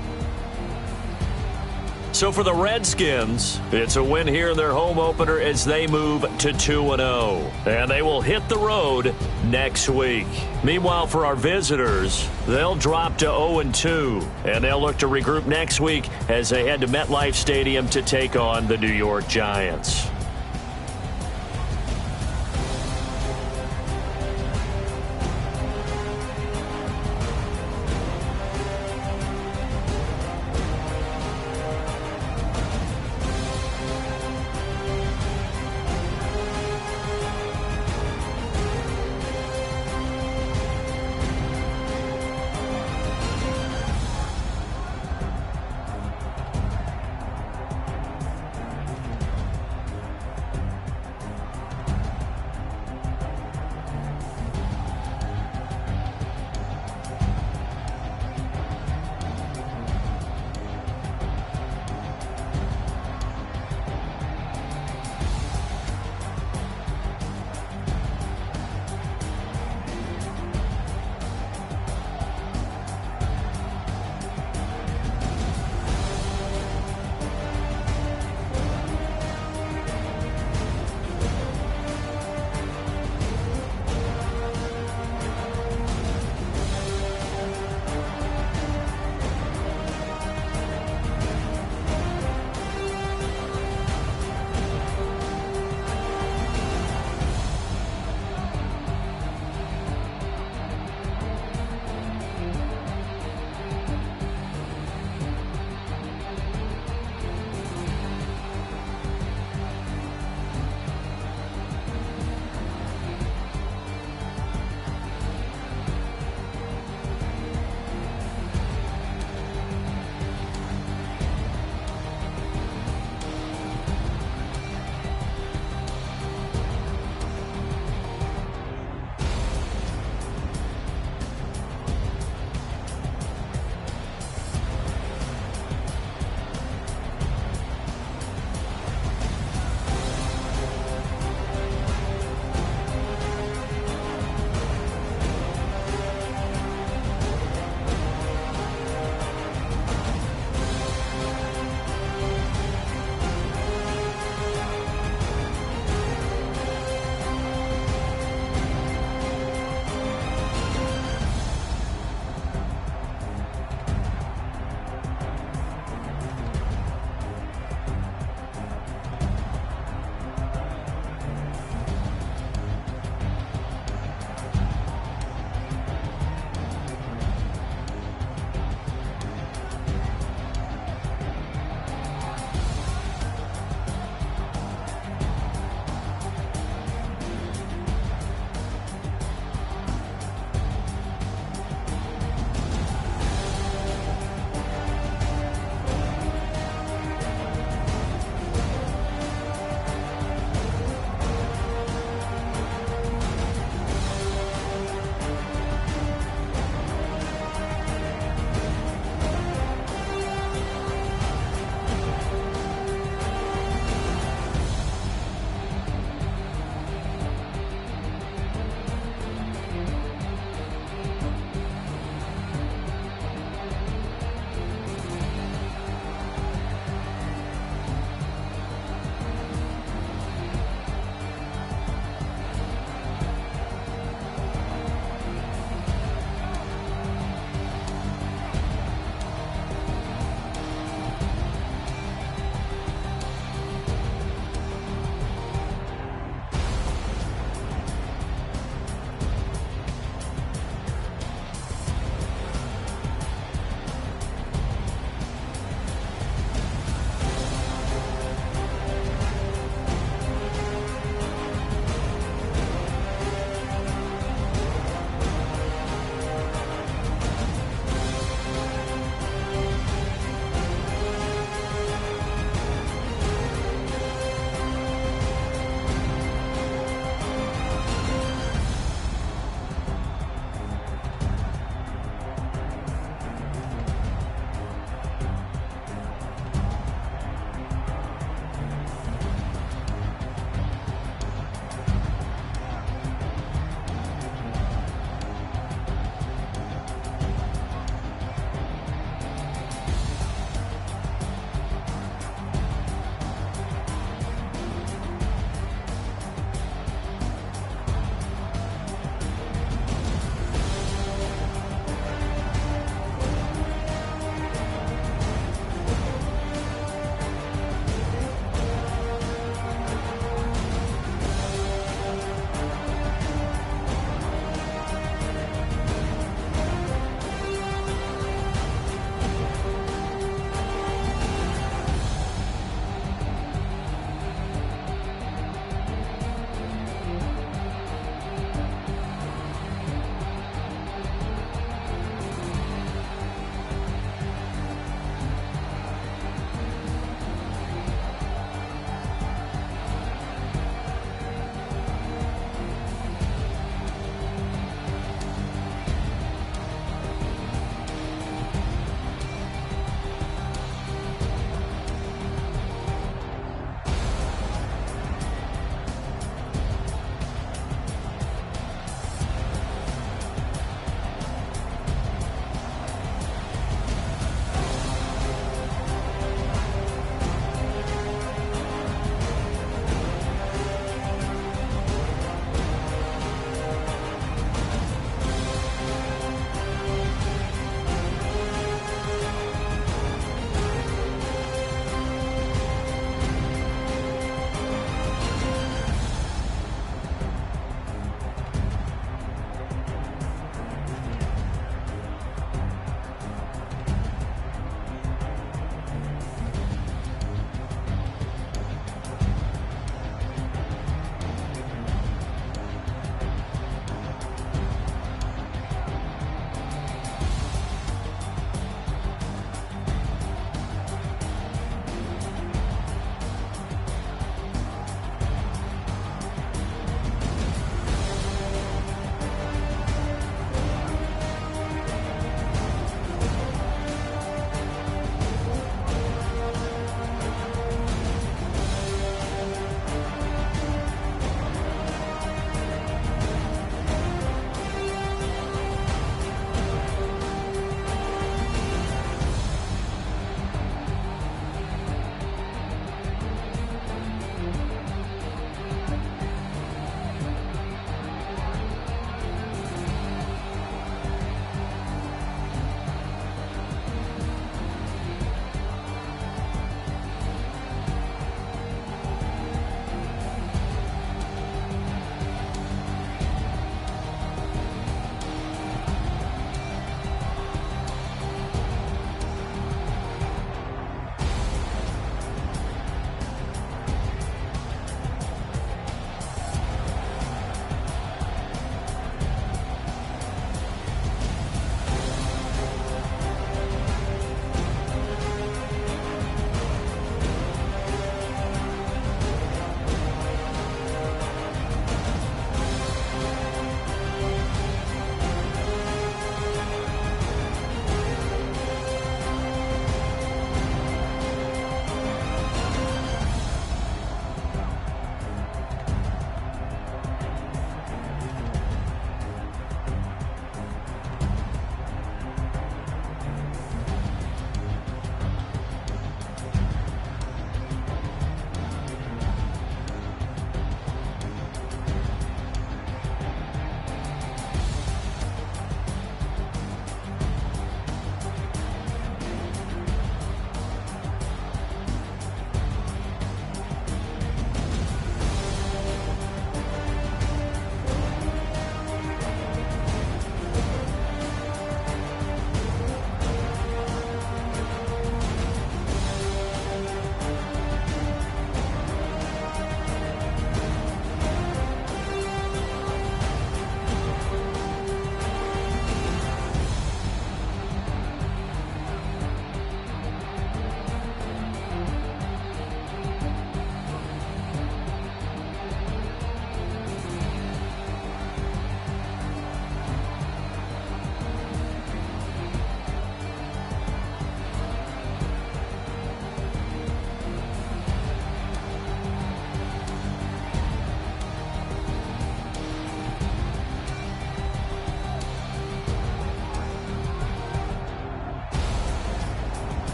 So for the Redskins, it's a win here in their home opener as they move to 2-0. And they will hit the road next week. Meanwhile, for our visitors, they'll drop to 0-2. And they'll look to regroup next week as they head to MetLife Stadium to take on the New York Giants.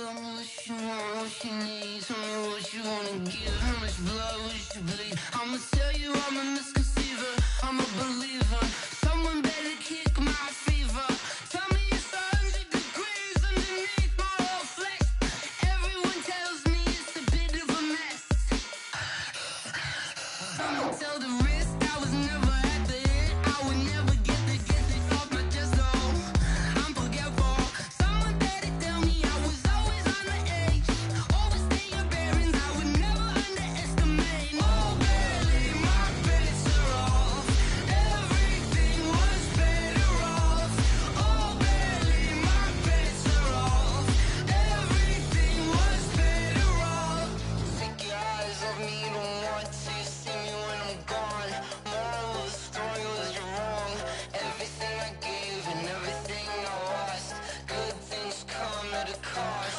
Tell me what you want, what you need. Tell me what you wanna give. How much blood would you bleed? I'ma tell you I'm a misconceiver. I'm a believer. Someone better kick my fever. Tell me it's 100 degrees underneath my whole flesh. Everyone tells me it's a bit of a mess. I'ma tell the risk I was never at the hit. I would never get this off my chest. Oh, I'm forgetful. Someone better tell me I was always on the edge. Overstay your bearings, I would never underestimate. Oh, barely, my bets are off. Everything was better off. Oh, barely, my bets are off. Everything was better off. Take your eyes off me, you don't want to see me when I'm gone. Moral of the story was you're wrong. Everything I gave and everything I lost. Good things come at a cost.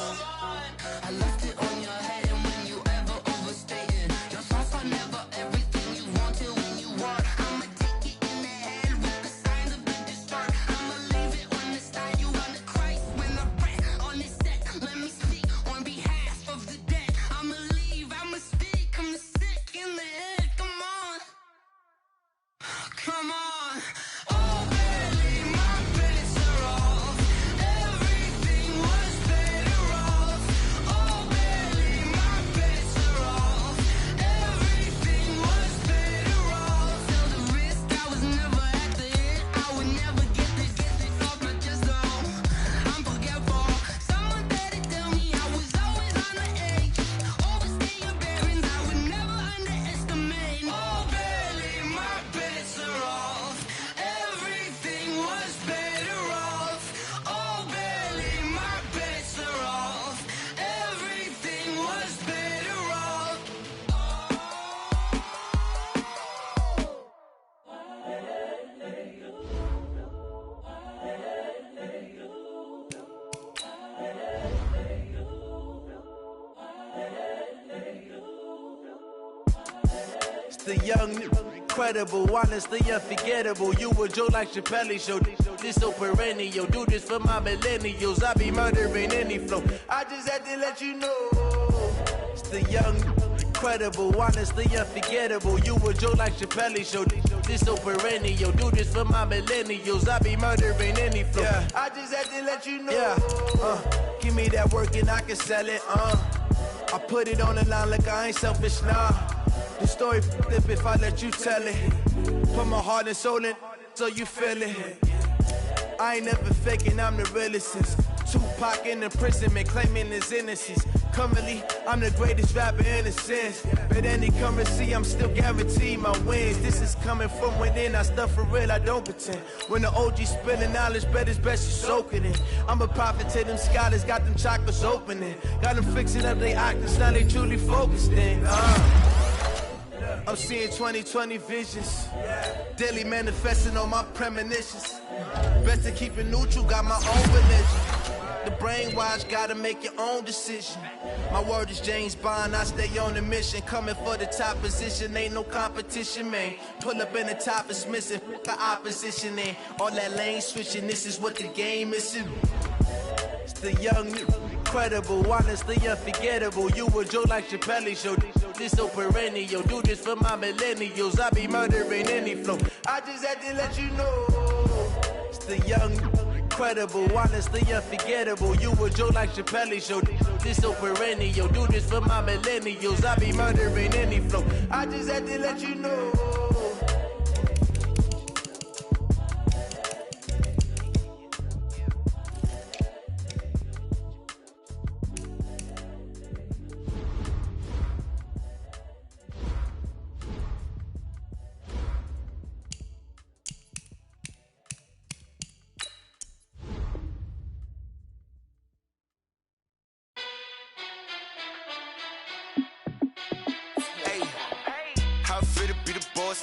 I left it on your head, and when you ever overstated, your thoughts are never everything you wanted when you want. I'ma take it in the head with the signs of the distort. I'ma leave it on the side. You on the Christ when I press on this set. Let me speak on behalf of the dead. I'ma leave, I'ma speak. I'm sick in the head. Come on, come on. Oh, barely, my bets are off. Everything was better off. Oh, barely, my bets are off. Everything was better off. Tell the risk I was never at the hit. I would never get this off my chest. Oh, I'm forgetful. Someone better tell me I was always on the edge. Overstay your bearings, I would never underestimate. Oh, barely, my bets are off. Everything was better off. Oh, barely, my bets are off. Everything was better off. It's the young, incredible, honestly unforgettable. You a Joe like Chappelle show. This so perennial. Do this for my millennials. I be murdering any flow. I just had to let you know. It's the young, incredible, honestly unforgettable. You a Joe like Chappelle show. This so perennial. Do this for my millennials. I be murdering any flow. Yeah. I just had to let you know. Yeah. Give me that work and I can sell it. I put it on the line like I ain't selfish, nah. The story flip if I let you tell it. Put my heart and soul in so you feel it. I ain't never faking, I'm the realest since Tupac in imprisonment, claiming his innocence. Currently, I'm the greatest rapper in a sense. But any currency, I'm still guaranteed my wins. This is coming from within, I stuff for real, I don't pretend. When the OG spilling knowledge, bet it's best you soak it in. I'm a prophet to them scholars, got them chakras opening. Got them fixing up they octaves, now they truly focused in. I'm seeing 2020 visions. Daily manifesting on my premonitions. Best to keep it neutral, got my own religion. The brainwash, gotta make your own decision. My word is James Bond, I stay on the mission. Coming for the top position, ain't no competition, man. Pull up in the top, it's missing, the opposition in. All that lane switching, this is what the game is. It's the young, incredible, honestly unforgettable. You a Joe like Chappelle show. This so perennial. Do this for my millennials. I be murdering any flow. I just had to let you know. It's the young, incredible, honestly unforgettable. You a Joe like Chappelle show. This so perennial. Do this for my millennials. I be murdering any flow. I just had to let you know.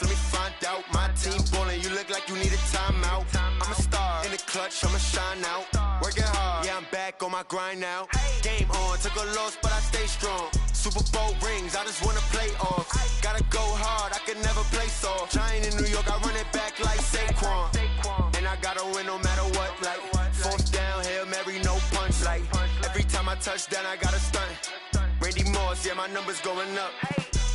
Let me find out. My team ballin', you look like you need a timeout. I'm a star in the clutch, I'ma shine out. Working hard, yeah, I'm back on my grind now. Game on, took a loss, but I stay strong. Super Bowl rings, I just wanna play off. Gotta go hard, I can never play soft. Giant in New York, I run it back like Saquon. And I gotta win no matter what, like fourth down, Hail Mary, no punch. Like every time I touchdown, I got a stunt. Randy Moss, yeah, my number's going up.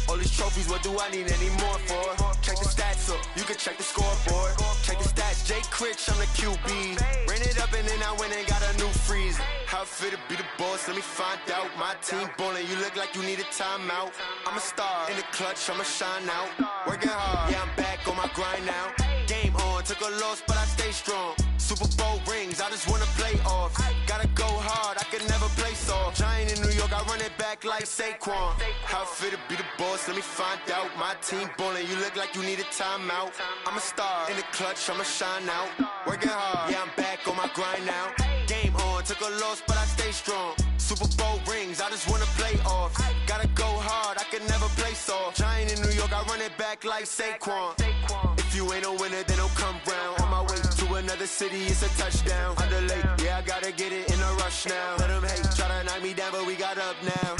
All these trophies, what do I need any more for? Check the stats up, you can check the scoreboard. Check the stats, Jay Critch, I'm the QB. Ran it up and then I went and got a new freeze. How it fit to be the boss, let me find out. My team ballin', you look like you need a timeout. I'm a star, in the clutch, I'ma shine out. Working hard, yeah, I'm back on my grind now. Game on, took a loss, but I stay strong. Super Bowl rings, I just wanna play off. Gotta go hard, I can never play soft. Giant in New York, I run it back like Saquon. How it fit to be the boss, let me find out. My team ballin', you look like you need a timeout. I'm a star, in the clutch, I'ma shine out. Working hard, yeah, I'm back on my grind now. Game on, took a loss, but I stay strong. Super Bowl rings, I just wanna play off. Gotta go hard, I can never play soft. Giant in New York, I run it back like Saquon. If you ain't a winner, then don't come round. On my way to another city, it's a touchdown. Under late, yeah, I gotta get it in a rush now. Let them hate, try to knock me down, but we got up now.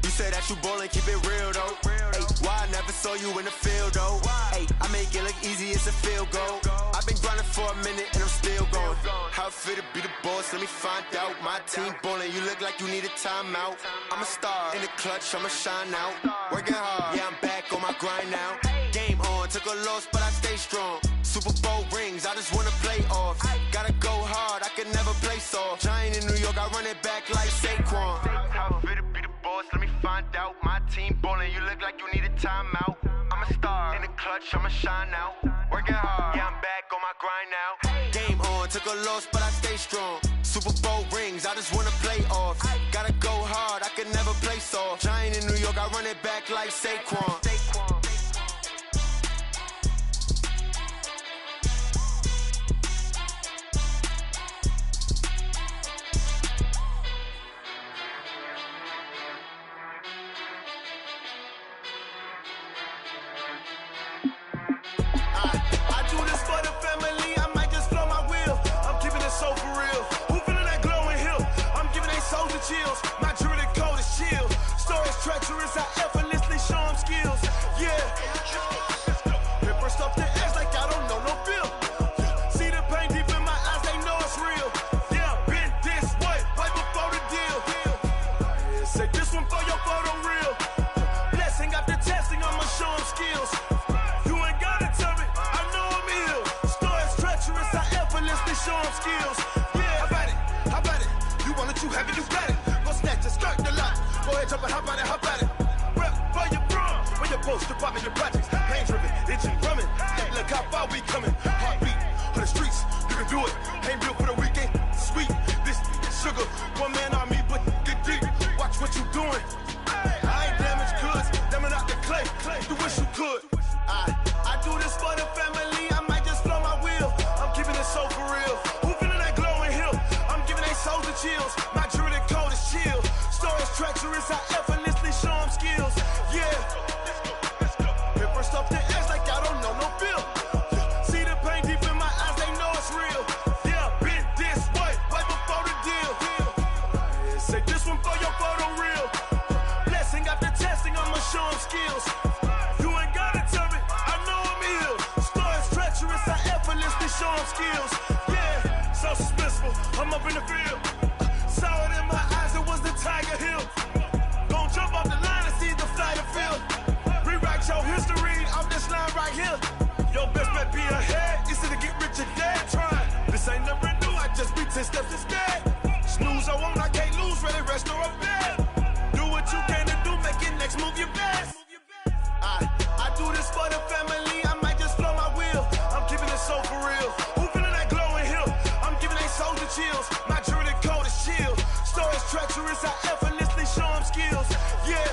You said that you ballin', keep it real though. Hey, why I never saw you in the field though? Hey, I make it look easy, it's a field goal. I've been grinding for a minute and I'm still going. How it fit to be the boss, let me find out. My team ballin', you look like you need a timeout. I'm a star, in the clutch, I'ma shine out. Working hard, yeah, I'm back on my grind now. Game on, took a loss, but I stay strong. Super Bowl rings, I just wanna play off. Gotta go hard, I can never play soft. Giant in New York, I run it back like Saquon. How it fit to be the boss, let me find out. My team ballin', you look like you need a timeout. I'm a star, in the clutch, I'ma shine out. Working hard, yeah, I'm back on my grind now. Game on, took a loss, but I stay strong. Super Bowl rings, I just wanna play off. Gotta go hard, I can never play soft. Giant in New York, I run it back like Saquon. Chills. My jewelry code is chill. Stories treacherous, I effortlessly show them skills. Yeah. Paper stuff the edge like I don't know no feel. See the pain deep in my eyes, they know it's real. Yeah, been this way, right before the deal. Say this one for your photo real. Blessing after testing, I'ma show them skills. You ain't gotta tell me, I know I'm ill. Stories treacherous, I effortlessly show them skills. Yeah, how about it? You want it, you have it, you got it. Skirt the lot. Go ahead, jump and hop at it. Rep for your bro. When you're post, department, your projects. Pain driven, itching, drumming. Hey, look how far we coming. Heartbeat on the streets. You can do it. Ain't built for the weekend. Sweet, this sugar. One man army, but get deep. Watch what you doing. I ain't damaged goods. Damn it out the clay. You wish you could. I do this for the family. I might just blow my wheel. I'm keeping it so for real. Who feeling that glowing hill? I'm giving they souls the chills. My jewelry code is chill. Stories treacherous, I effortlessly show them skills. Yeah. Paper stuff the edge like I don't know no feel. See the pain deep in my eyes, they know it's real. Yeah, been this way, right before the deal. Say this one for your photo real. Blessing after testing, I'ma show them skills. You ain't gotta tell me, I know I'm ill. Stories treacherous, I effortlessly show them skills. Yeah, so suspenseful, I'm up in the field. Saw it in my eyes, it was the Tiger Hill. Gon' jump off the line and see the flight of field. Rewrite your history off this line right here. Your best bet be ahead, easy to get rich or dead. Try, this ain't never new, I just be 10 steps instead. Snooze I won't, I can't lose, ready, rest or a bed. Do what you can to do, make it next move your best. I do this for the family, I might just blow my wheel. I'm keeping it so for real. Who feeling that glowing hill? I'm giving they souls the chills. My jewelry code is chill. Stories treacherous, I effortlessly show them skills. Yeah.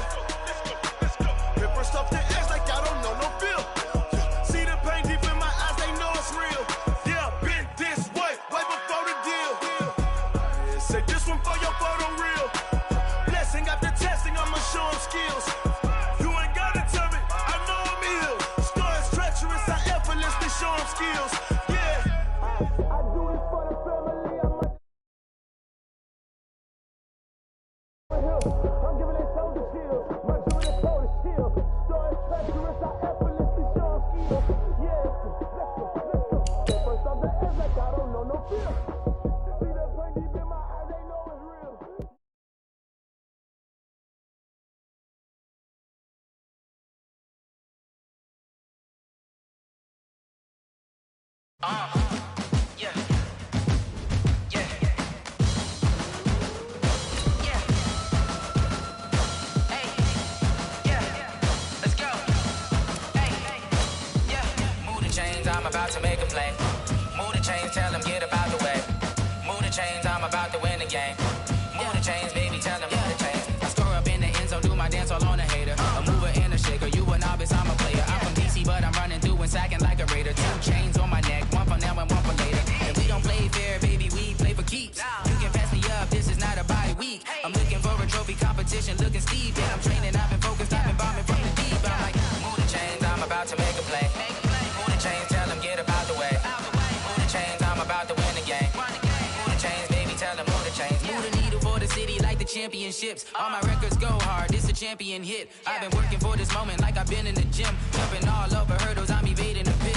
Paper stuff the edge like I don't know no feel. See the pain deep in my eyes, they know it's real. Yeah, been this way, right before the deal. Say this one for your photo real. Blessing after testing, I'ma show them skills. You ain't gotta tell me, I know I'm ill. Stories treacherous, I effortlessly show them skills. Yeah. I do this for the family, I might. I'm giving they soul the chills. My jewelry code is chill. Stories treacherous, I effortlessly show them skills. Yeah, let's go. First off the edge like I don't know no fear. I'm about to make a play. Move the chains, tell them get about the way. Move the chains, I'm about to win the game. Move the chains, baby, tell them move the chains. I score up in the end zone, do my dance all on a hater. A mover and a shaker, you a novice, I'm a player. I'm from DC, but I'm running through and sacking like a raider. 2 chains on my neck, one for now and one for later. And we don't play fair, baby, we play for keeps. You can pass me up, this is not a bye week. I'm looking for a trophy competition, looking steep. And I'm training, I've been focused, I've been bombing from the deep. I'm like, move the chains, I'm about to make a play. Move the chains, tell them get about the way. Move the chains, I'm about to win the game. Move the chains, baby, tell them move the chains. Move the needle for the city like the championships. All my records go hard, this a champion hit. I've been working for this moment like I've been in the gym. Jumping all over hurdles, I'm evading the pit.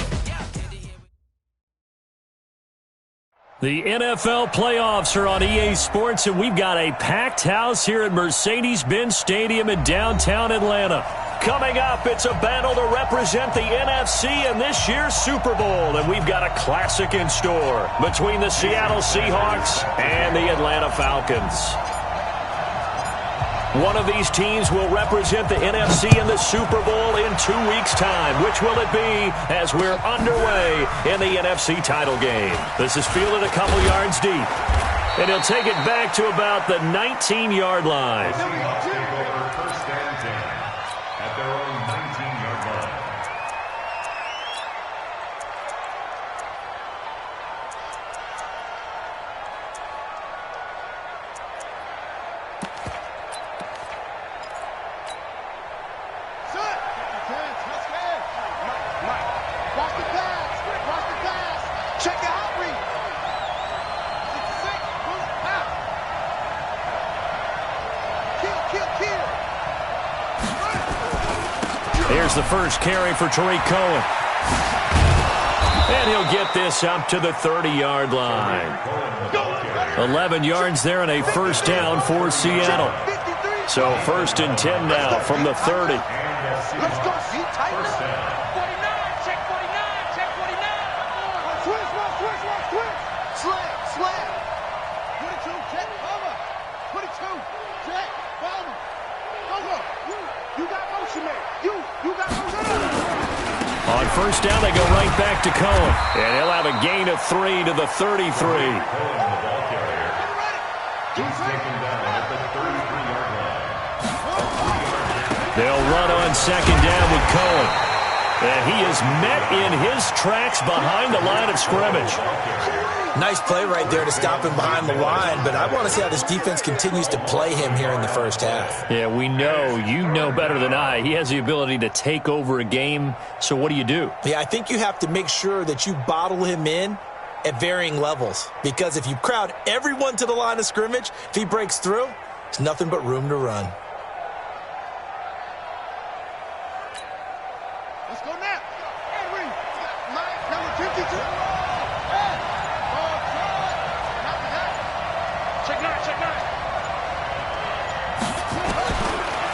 The NFL playoffs are on EA Sports, and we've got a packed house here at Mercedes-Benz Stadium in downtown Atlanta. Coming up, it's a battle to represent the NFC in this year's Super Bowl, and we've got a classic in store between the Seattle Seahawks and the Atlanta Falcons. One of these teams will represent the NFC in the Super Bowl in 2 weeks' time. Which will it be as we're underway in the NFC title game? This is fielded a couple yards deep, and he'll take it back to about the 19-yard line. Seahawks take over first and 10 at their own 19-yard line. Here's the first carry for Tariq Cohen. And he'll get this up to the 30-yard line. 11 yards there and a first down for Seattle. So first and 10 now from the 30. Let's go. First down. 49, check 49, check 49. Switch. Slam. 22, check, cover. 22, check, cover. Go. You got motion there. You got motion. On first down, they go right back to Cohen. And he'll have a gain of 3 to the 33. Cohen, the ball carrier. He's taken down at the 33-yard line. They'll run on second down with Cohen. And he is met in his tracks behind the line of scrimmage. Nice play right there to stop him behind the line, but I want to see how this defense continues to play him here in the first half. Yeah, we know. You know better than I. He has the ability to take over a game, so what do you do? Yeah, I think you have to make sure that you bottle him in at varying levels, because if you crowd everyone to the line of scrimmage, if he breaks through, there's nothing but room to run. Let's go now. Henry, number 52.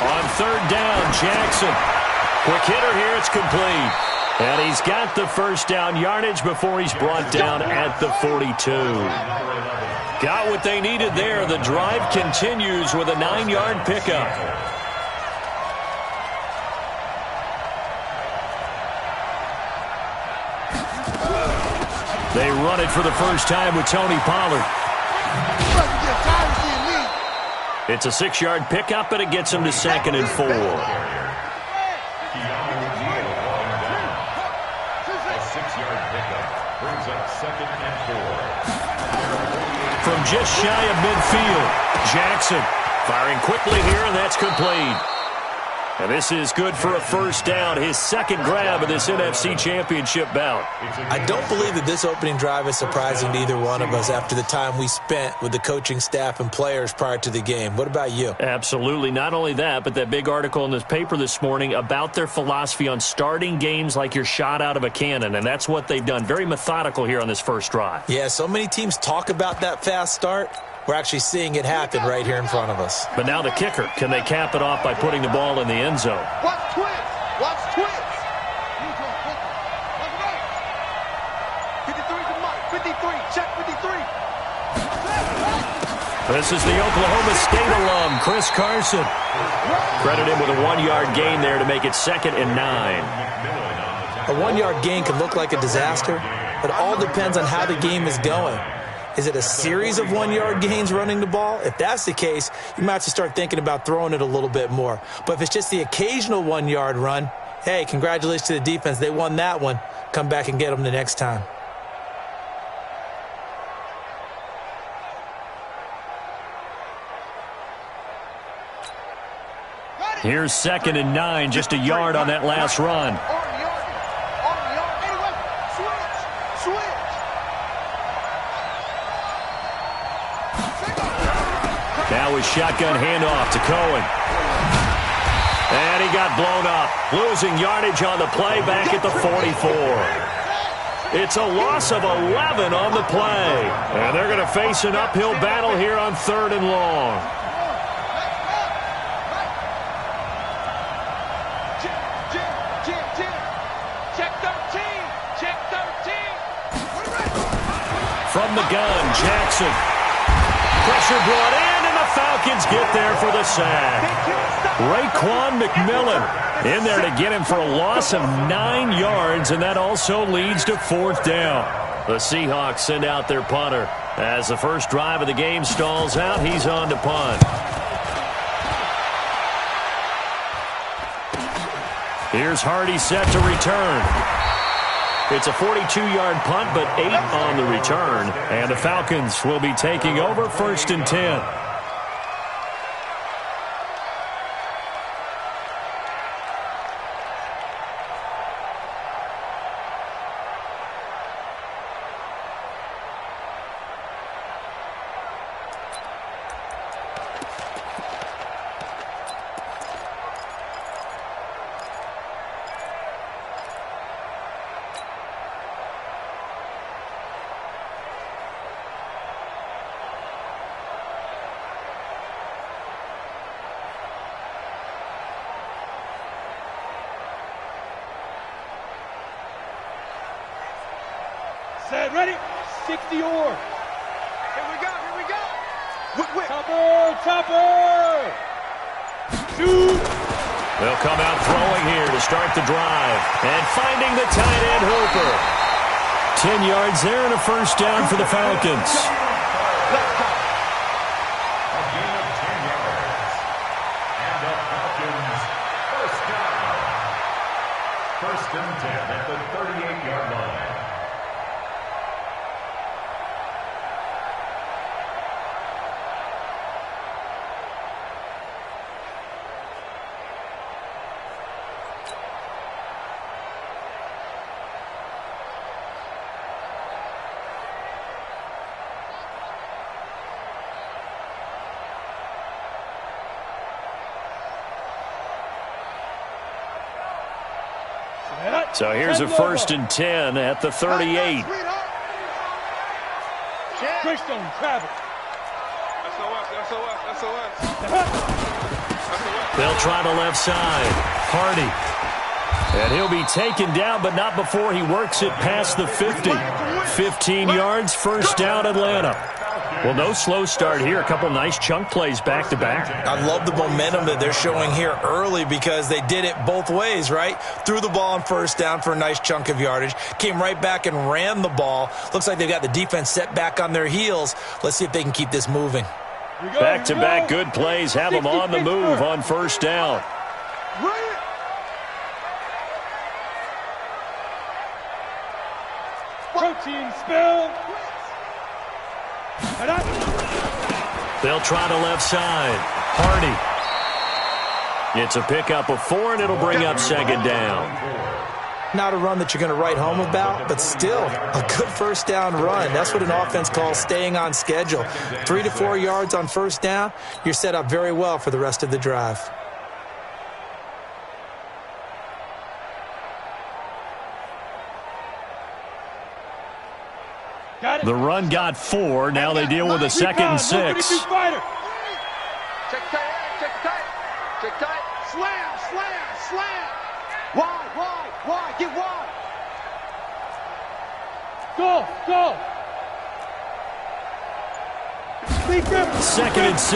On third down, Jackson. Quick hitter here, it's complete. And he's got the first down yardage before he's brought down at the 42. Got what they needed there. The drive continues with a 9-yard pickup. They run it for the first time with Tony Pollard. It's a 6-yard pickup, and it gets him to 2nd and 4. A 6-yard pickup brings up 2nd and 4. From just shy of midfield, Jackson firing quickly here, and that's complete. And this is good for a first down, his second grab of this NFC Championship bout. I don't believe that this opening drive is surprising to either one of us after the time we spent with the coaching staff and players prior to the game. What about you? Absolutely. Not only that, but that big article in this paper this morning about their philosophy on starting games like you're shot out of a cannon, and that's what they've done. Very methodical here on this first drive. Yeah, so many teams talk about that fast start. We're actually seeing it happen right here in front of us. But now the kicker. Can they cap it off by putting the ball in the end zone? Watch twins. 52. 53. Check 53. This is the Oklahoma State alum, Chris Carson. Credit him with a 1-yard gain there to make it 2nd and 9. A 1-yard gain can look like a disaster, but it all depends on how the game is going. Is it a series of 1-yard gains running the ball? If that's the case, you might have to start thinking about throwing it a little bit more. But if it's just the occasional 1-yard run, hey, congratulations to the defense. They won that one. Come back and get them the next time. Here's 2nd and 9, just a yard on that last run. Now with shotgun handoff to Cohen. And he got blown up, losing yardage on the play back at the 44. It's a loss of 11 on the play. And they're going to face an uphill battle here on 3rd and long. From the gun, Jackson. Pressure brought in, and the Falcons get there for the sack. Raekwon McMillan in there to get him for a loss of 9 yards, and that also leads to 4th down. The Seahawks send out their punter. As the first drive of the game stalls out, he's on to punt. Here's Hardy set to return. It's a 42-yard punt, but 8 on the return. And the Falcons will be taking over 1st and 10. Set, ready, 60 or. Here we go, here we go. Whip. Topper. Shoot. They'll come out throwing here to start the drive. And finding the tight end, Hooper. 10 yards there and a 1st down for the Falcons. A gain of 10 yards. And the Falcons, 1st down. 1st and 10 at the 38-yard line. So here's a 1st and 10 at the 38. Greystone, travel. They'll try the left side. Hardy. And he'll be taken down, but not before he works it past the 50. 15 yards, 1st down, Atlanta. Well, no slow start here. A couple nice chunk plays back-to-back. I love the momentum that they're showing here early because they did it both ways, right? Threw the ball on 1st down for a nice chunk of yardage. Came right back and ran the ball. Looks like they've got the defense set back on their heels. Let's see if they can keep this moving. Back-to-back good plays have them on the move on 1st down. Protein spill. They'll try the left side. Hardy. It's a pickup of 4, and it'll bring up 2nd down. Not a run that you're going to write home about, but still a good 1st down run. That's what an offense calls staying on schedule. 3 to 4 yards on 1st down, you're set up very well for the rest of the drive. The run got 4. Now they deal with a 2nd and 6. Check tight, check tight. Slam. Wide, get wide. Go. 2nd and 6.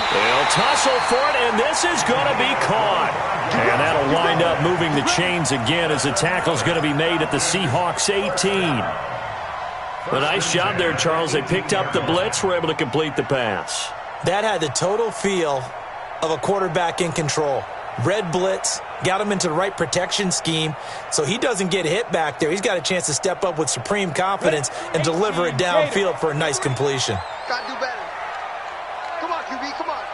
They'll tussle for it, and this is going to be caught. And that'll wind up moving the chains again as the tackle's going to be made at the Seahawks 18. A nice job there, Charles. They picked up the blitz, were able to complete the pass. That had the total feel of a quarterback in control. Red blitz, got him into the right protection scheme, so he doesn't get hit back there. He's got a chance to step up with supreme confidence and deliver it downfield for a nice completion. Got to do better. Come on, QB, come on.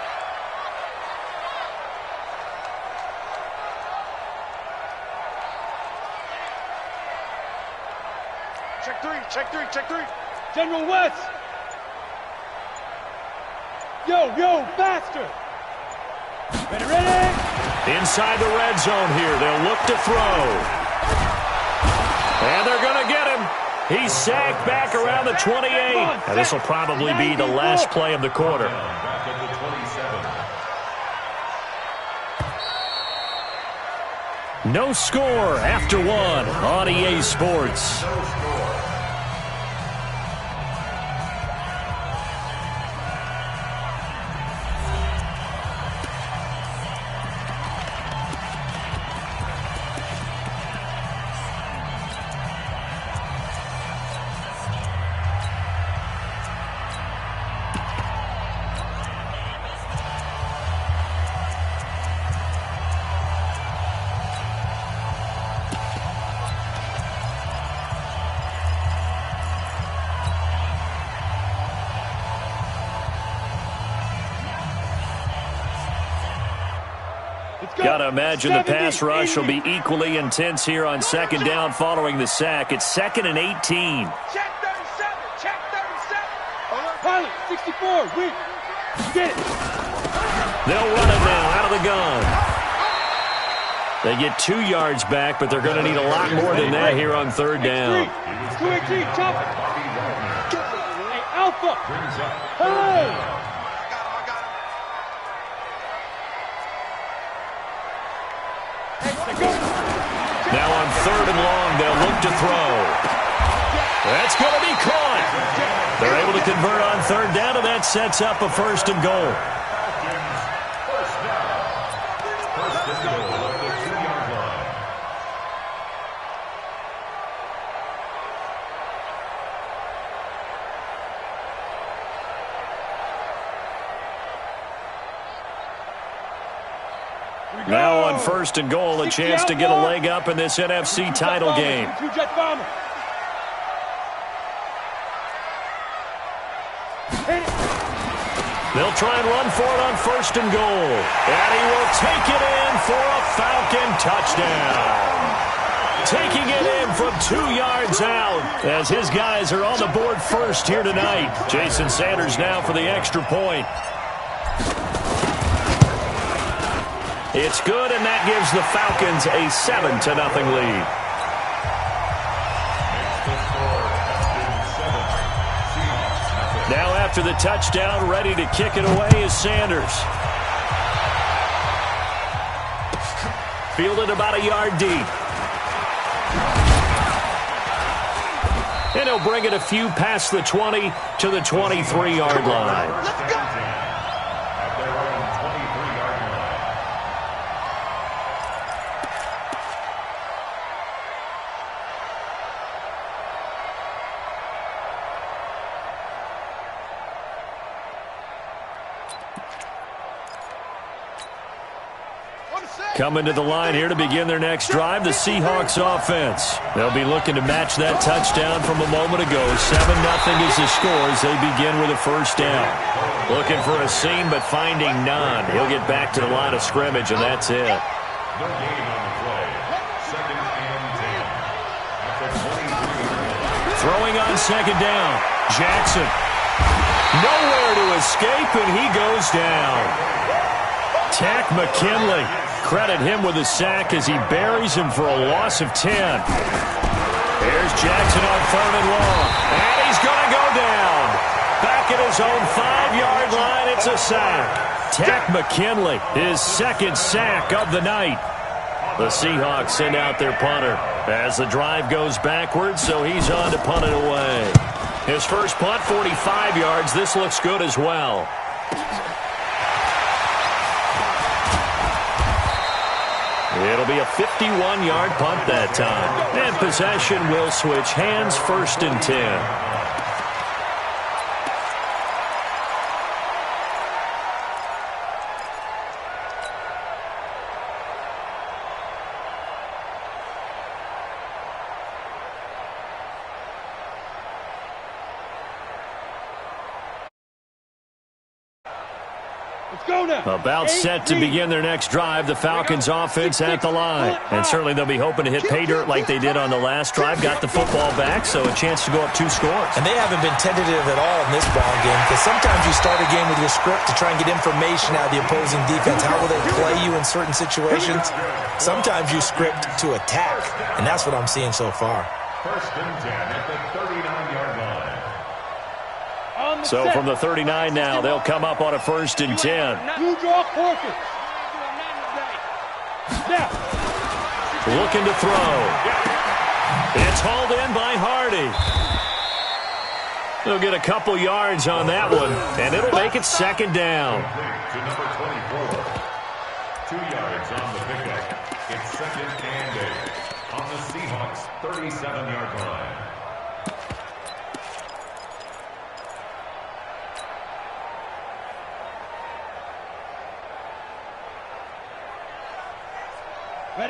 Check three, check three, check three. General West. Yo, faster. Ready. Inside the red zone here. They'll look to throw. And they're going to get him. He's sacked back around the 28. And this will probably be the last play of the quarter. Back at the 27. No score after one on EA Sports. No score. Got to imagine the pass rush will be equally intense here on 2nd down following the sack. It's 2nd and 18. Check 37. Check 37. Pilot 64. Wait. Get it. They'll run it now out of the gun. They get 2 yards back, but they're going to need a lot more than that here on 3rd down. 218. Chop it. Hey, Alpha. Hey. Now on 3rd and long, they'll look to throw. That's going to be caught. They're able to convert on 3rd down, and that sets up a 1st and goal. First down. First and goal at the 2-yard line. Now on 1st and goal, a chance to get a leg up in this NFC title game. They'll try and run for it on 1st and goal. And he will take it in for a Falcon touchdown. Taking it in from 2 yards out as his guys are on the board first here tonight. Jason Sanders now for the extra point. It's good, and that gives the Falcons a 7-0 lead. Now after the touchdown, ready to kick it away is Sanders. Fielded about a yard deep. And he'll bring it a few past the 20 to the 23-yard line. Let's go. At their own 23-yard line. Coming to the line here to begin their next drive, the Seahawks offense. They'll be looking to match that touchdown from a moment ago. 7-0 is the score as they begin with a 1st down. Looking for a seam, but finding none. He'll get back to the line of scrimmage, and that's it. No gain on the play. 2nd and 10. At the 23. Throwing on 2nd down. Jackson. Nowhere to escape, and he goes down. Tack McKinley. Credit him with a sack as he buries him for a loss of 10. Here's Jackson on 3rd and long. And he's going to go down. Back at his own 5-yard line, it's a sack. Tack McKinley, his 2nd sack of the night. The Seahawks send out their punter as the drive goes backwards, so he's on to punt it away. His first punt, 45 yards. This looks good as well. It'll be a 51-yard punt that time. And possession will switch hands, 1st and 10. About set to begin their next drive, the Falcons offense at the line. And certainly they'll be hoping to hit pay dirt like they did on the last drive. Got the football back, so a chance to go up 2 scores. And they haven't been tentative at all in this ball game, because sometimes you start a game with your script to try and get information out of the opposing defense. How will they play you in certain situations? Sometimes you script to attack, and that's what I'm seeing so far. 1st and 10 at the 39-yard line. So from the 39 now, they'll come up on a 1st and 10. You draw forfeit. Now. Looking to throw. It's hauled in by Hardy. They'll get a couple yards on that one, and it'll make it 2nd down. To number 24. 2 yards on the pickup. It's 2nd and 8 on the Seahawks' 37-yard line.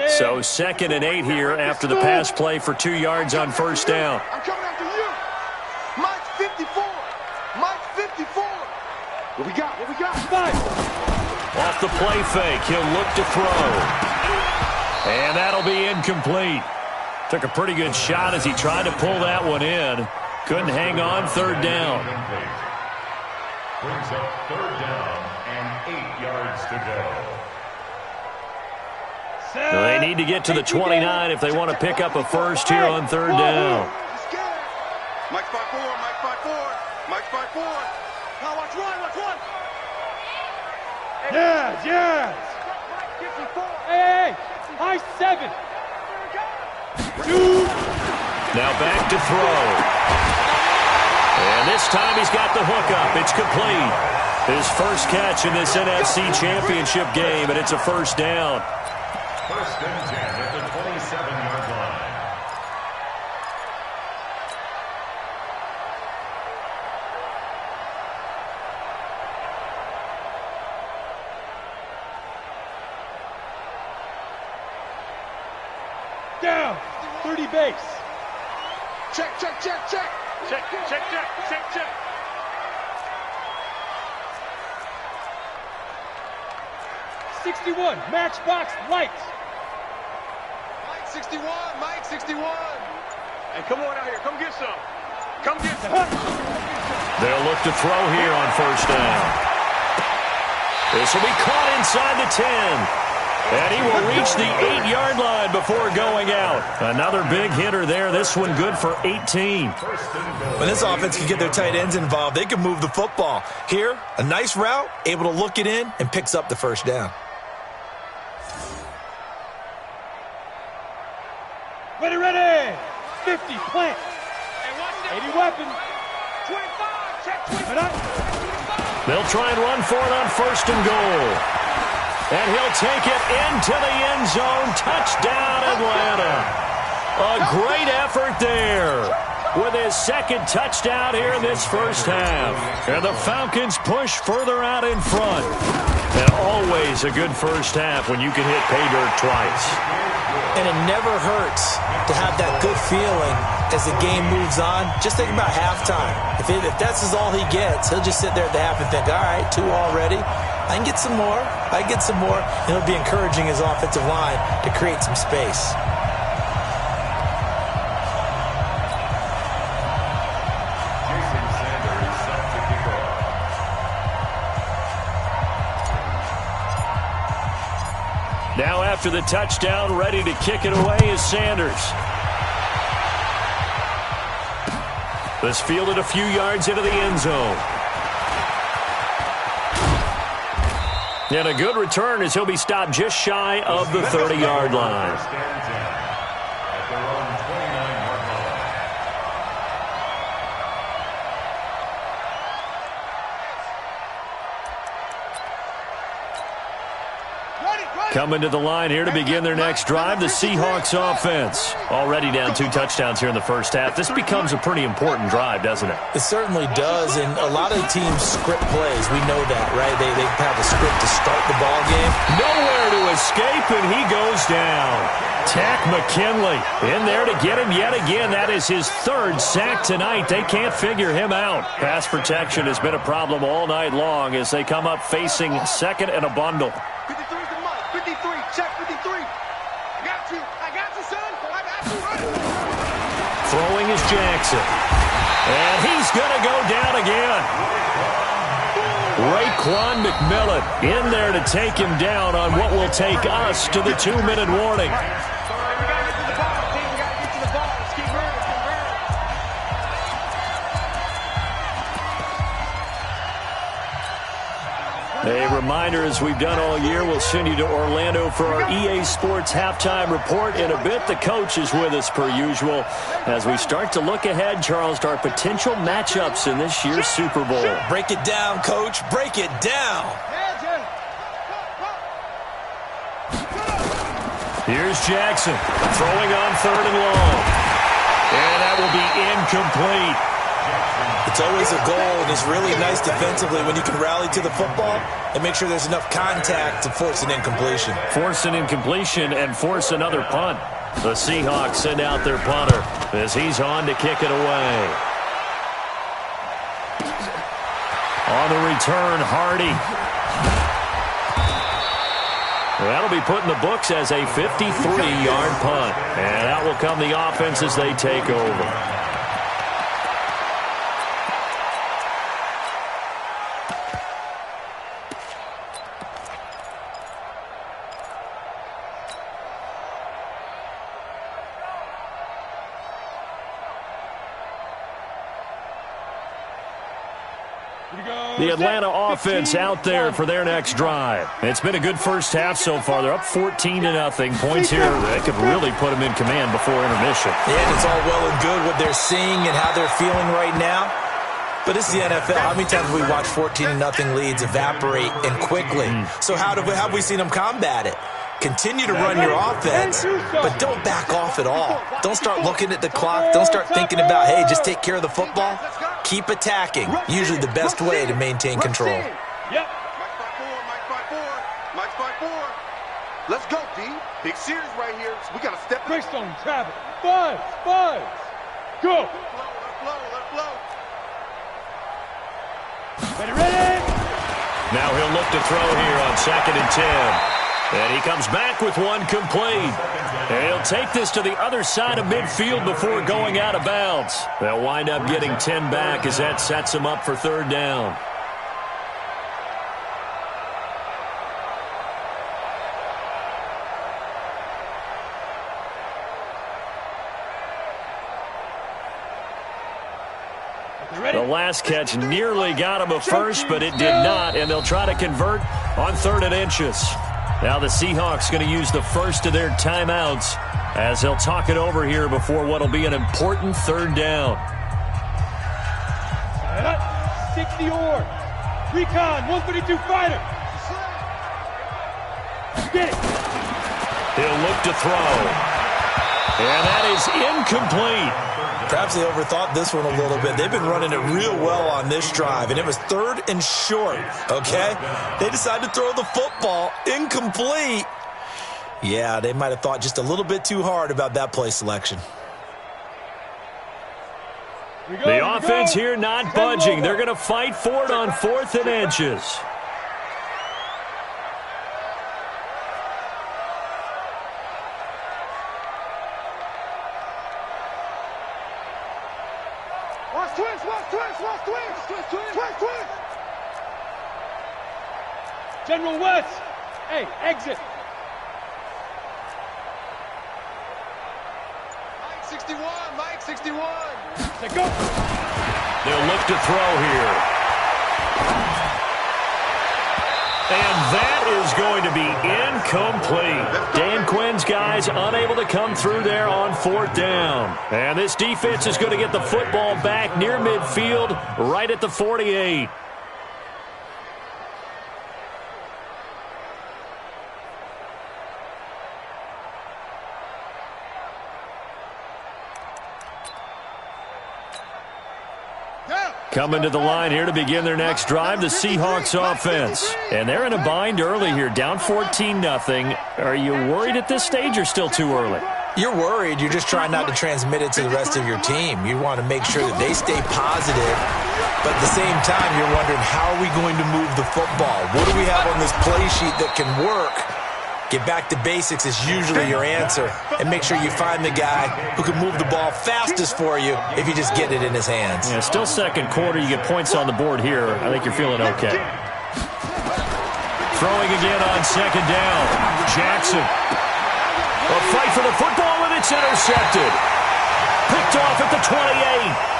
So 2nd and 8 here after the pass play for 2 yards on 1st down. I'm coming after you. Mike's 54. Mike's 54. What we got? What we got? Off the play fake, he'll look to throw. And that'll be incomplete. Took a pretty good shot as he tried to pull that one in. Couldn't hang on, 3rd down. Brings up 3rd down and 8 yards to go. They need to get to the 29 if they want to pick up a first here on 3rd down. Mike's 5-4, Mike's 5-4, Mike's 5-4. Now watch one. Yes. Hey, high 7. 2. Now back to throw. And this time he's got the hook up. It's complete. His first catch in this NFC Championship game, and it's a 1st down. 1st and 10 at the 27-yard line. Down. 30 base. Check. 61. Matchbox lights. Mike 61. Mike 61. Hey, come on out here. Come get some. They'll look to throw here on 1st down. This will be caught inside the 10. And he will reach the 8-yard line before going out. Another big hitter there. This one good for 18. When this offense can get their tight ends involved, they can move the football. Here, a nice route, able to look it in, and picks up the 1st down. Ready. 50, plant. 80 weapon. 25, check 25. They'll try and run for it on 1st and goal. And he'll take it into the end zone. Touchdown, Atlanta. A great effort there with his 2nd touchdown here in this 1st half. And the Falcons push further out in front. And always a good 1st half when you can hit pay dirt twice. And it never hurts to have that good feeling as the game moves on. Just think about halftime. If that's all he gets, he'll just sit there at the half and think, all right, 2 already. I can get some more. And he'll be encouraging his offensive line to create some space. Now after the touchdown, ready to kick it away is Sanders. This fielded a few yards into the end zone. And a good return as he'll be stopped just shy of the 30-yard line. Coming to the line here to begin their next drive, the Seahawks offense. Already down 2 touchdowns here in the first half. This becomes a pretty important drive, doesn't it? It certainly does, and a lot of teams script plays. We know that, right? They have a script to start the ball game. Nowhere to escape, and he goes down. Tack McKinley in there to get him yet again. That is his 3rd sack tonight. They can't figure him out. Pass protection has been a problem all night long as they come up facing 2nd and a bundle. 53 to Mike. 53. Check 53. I got you, son. I got you. Throwing is Jackson. And he's going to go down again. Raekwon McMillan in there to take him down on what will take us to the 2-minute warning. A reminder, as we've done all year, we'll send you to Orlando for our EA Sports halftime report in a bit. The coach is with us per usual as we start to look ahead, Charles, to our potential matchups in this year's Super Bowl. Break it down, Coach. Break it down. Here's Jackson throwing on 3rd and long. And that will be incomplete. It's always a goal, and it's really nice defensively when you can rally to the football and make sure there's enough contact to force an incompletion. Force an incompletion and force another punt. The Seahawks send out their punter as he's on to kick it away. On the return, Hardy. That'll be put in the books as a 53-yard punt. And out will come the offense as they take over. The Atlanta offense out there for their next drive. It's been a good first half so far. They're up 14-0. Points here that could really put them in command before intermission. Yeah, and it's all well and good what they're seeing and how they're feeling right now. But it's the NFL. How many times have we watched 14-0 leads evaporate and quickly? So how have we seen them combat it? Continue to run your offense, but don't back off at all. Don't start looking at the clock. Don't start thinking about, hey, just take care of the football. Keep attacking. Usually the best way to maintain control. Yep. Mike's 5-4. Let's go, D. Big series right here. So we got to step. Greystone, Travis. Buzz. Go. Let it flow. Ready. Now he'll look to throw here on 2nd and 10. And he comes back with one complete. And he'll take this to the other side of midfield before going out of bounds. They'll wind up getting 10 back as that sets him up for 3rd down. The last catch nearly got him a first, but it did not, and they'll try to convert on 3rd and inches. Now the Seahawks going to use the first of their timeouts as they'll talk it over here before what will be an important 3rd down. 60 or recon 132 fighter. Get it. He'll look to throw. And that is incomplete. Perhaps they overthought this one a little bit. They've been running it real well on this drive, and it was 3rd and short, okay? They decided to throw the football incomplete. Yeah, they might have thought just a little bit too hard about that play selection. The offense here not budging. They're going to fight for it on 4th and inches. Twins. General West. Hey, exit. Mike 61. Let's go. They'll look to throw here. And that is going to be incomplete. Dan Quinn's guys unable to come through there on 4th down. And this defense is going to get the football back near midfield, right at the 48. Coming to the line here to begin their next drive, the Seahawks offense. And they're in a bind early here, down 14-0. Are you worried at this stage or still too early? You're worried. You're just trying not to transmit it to the rest of your team. You want to make sure that they stay positive. But at the same time, you're wondering, how are we going to move the football? What do we have on this play sheet that can work? Get back to basics is usually your answer. And make sure you find the guy who can move the ball fastest for you if you just get it in his hands. Yeah, still second quarter. You get points on the board here. I think you're feeling okay. Throwing again on second down. Jackson. A fight for the football, and it's intercepted. Picked off at the 28.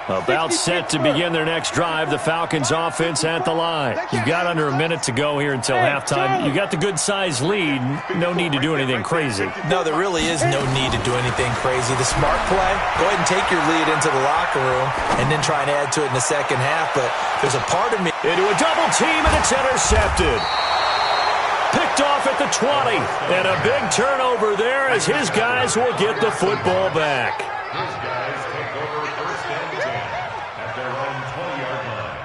About set to begin their next drive, the Falcons offense at the line. You've got under a minute to go here until halftime. You got the good-sized lead. No need to do anything crazy. No, there really is no need to do anything crazy. The smart play, go ahead and take your lead into the locker room and then try and add to it in the second half. But there's a part of me. Into a double team, and it's intercepted. Picked off at the 20. And a big turnover there as his guys will get the football back. His guys take over first and 10 at their own 20-yard line.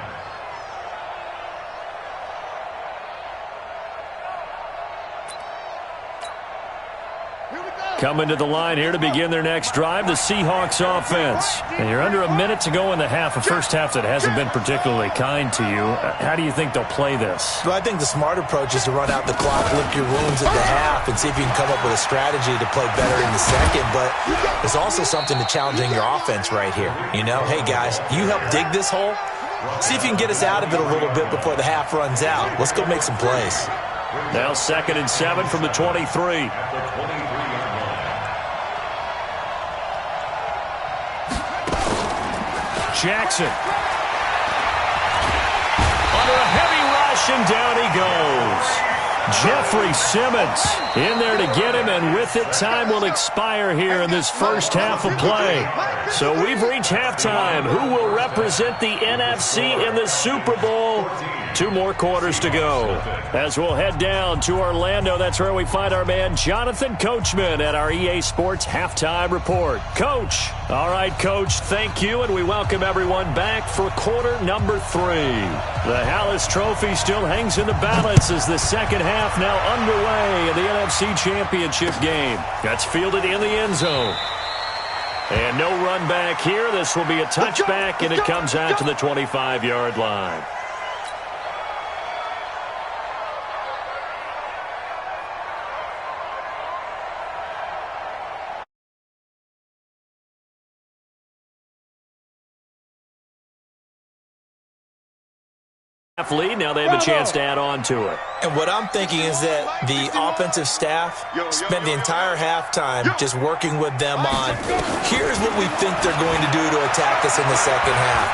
Coming to the line here to begin their next drive, the Seahawks offense. And you're under a minute to go in the half, a first half that hasn't been particularly kind to you. How do you think they'll play this? Well, I think the smart approach is to run out the clock, lick your wounds at the half, and see if you can come up with a strategy to play better in the second. But there's also something to challenging your offense right here. You know, hey, guys, you help dig this hole. See if you can get us out of it a little bit before the half runs out. Let's go make some plays. Now 2nd and 7 from the 23. Jackson. Under a heavy rush, and down he goes. Jeffrey Simmons in there to get him, and with it, time will expire here in this first half of play. So we've reached halftime. Who will represent the NFC in the Super Bowl? 2 more quarters to go. As we'll head down to Orlando, that's where we find our man Jonathan Coachman at our EA Sports Halftime Report. Coach. All right, Coach, thank you, and we welcome everyone back for quarter number 3. The Hallis Trophy still hangs in the balance as the second half now underway in the NFC Championship game. That's fielded in the end zone. And no run back here. This will be a touchback, and it comes out to the 25-yard line. Lead. Now they have a chance to add on to it. And what I'm thinking is that the offensive staff spent the entire halftime just working with them on, here's what we think they're going to do to attack us in the second half.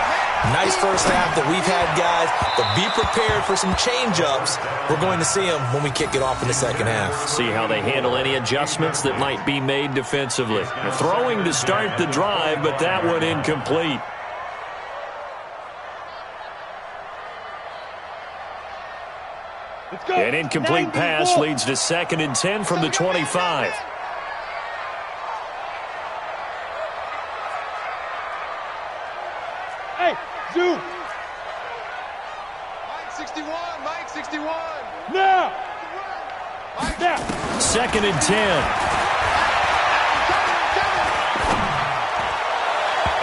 Nice first half that we've had, guys, but be prepared for some change-ups. We're going to see them when we kick it off in the second half. See how they handle any adjustments that might be made defensively. Throwing to start the drive, but that one incomplete. An incomplete pass leads to 2nd and 10 from the 25. Hey, Zoo! Mike 61! Now! Now! 2nd and 10.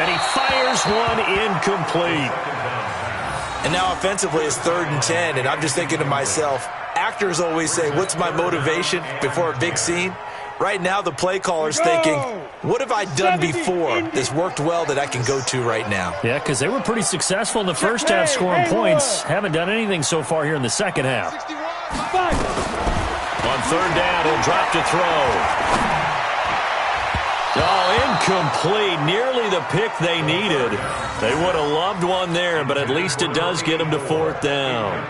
And he fires one incomplete. And now offensively it's 3rd and 10, and I'm just thinking to myself, actors always say, what's my motivation before a big scene? Right now the play caller's thinking, what have I done before that's worked well that I can go to right now? Yeah, because they were pretty successful in the first half scoring points. Haven't done anything so far here in the second half. On 3rd down, he'll drop to throw. Oh, incomplete. Nearly the pick they needed. They would have loved one there, but at least it does get them to 4th down.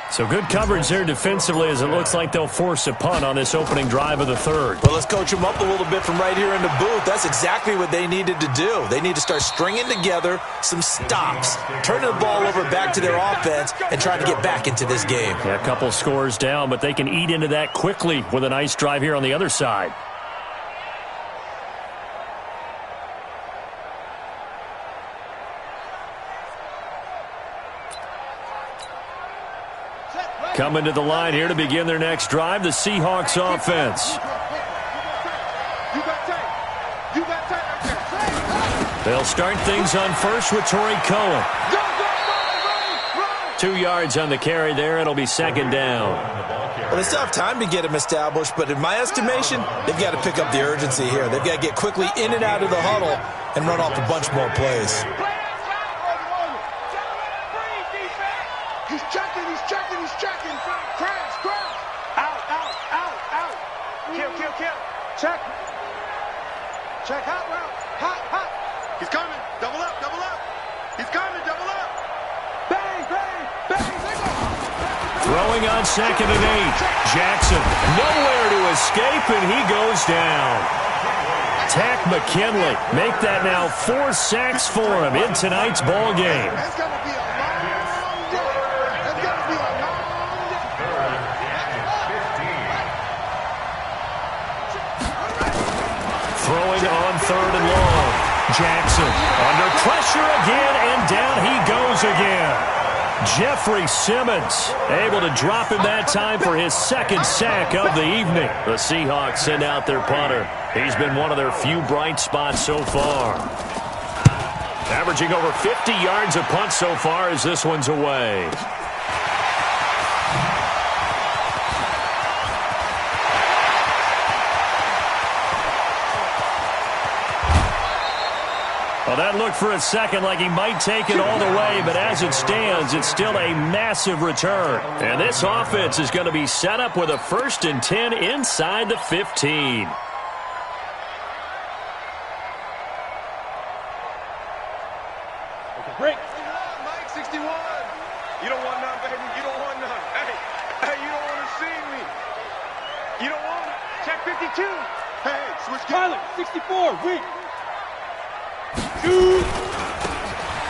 So good coverage there defensively as it looks like they'll force a punt on this opening drive of the third. Well, let's coach them up a little bit from right here in the booth. That's exactly what they needed to do. They need to start stringing together some stops, turning the ball over back to their offense, and trying to get back into this game. Yeah, a couple scores down, but they can eat into that quickly with a nice drive here on the other side. Coming to the line here to begin their next drive, the Seahawks offense. They'll start things on first with Torrey Cohen. 2 yards on the carry there. It'll be second down. Well, they still have time to get him established, but in my estimation, they've got to pick up the urgency here. They've got to get quickly in and out of the huddle and run off a bunch more plays. He's checking. Crash. Out. Kill. Check. Hot route. Hot. He's coming. Double up. He's coming. Double up. Bang. Throwing on 2nd and 8. Jackson nowhere to escape, and he goes down. Tack McKinley make that now 4 sacks for him in tonight's ball game. It's going to be a long day. Throwing on 3rd and long. Jackson under pressure again, and down he goes again. Jeffrey Simmons able to drop him that time for his 2nd sack of the evening. The Seahawks send out their punter. He's been one of their few bright spots so far. Averaging over 50 yards a punt so far as this one's away. Well, that looked for a second like he might take it all the way, but as it stands, it's still a massive return. And this offense is going to be set up with a 1st and 10 inside the 15. Break. Mike, 61. You don't want none, baby. You don't want none. Hey, you don't want to see me. You don't want it. Check 52. Hey, switch Pilot, 64. Weak.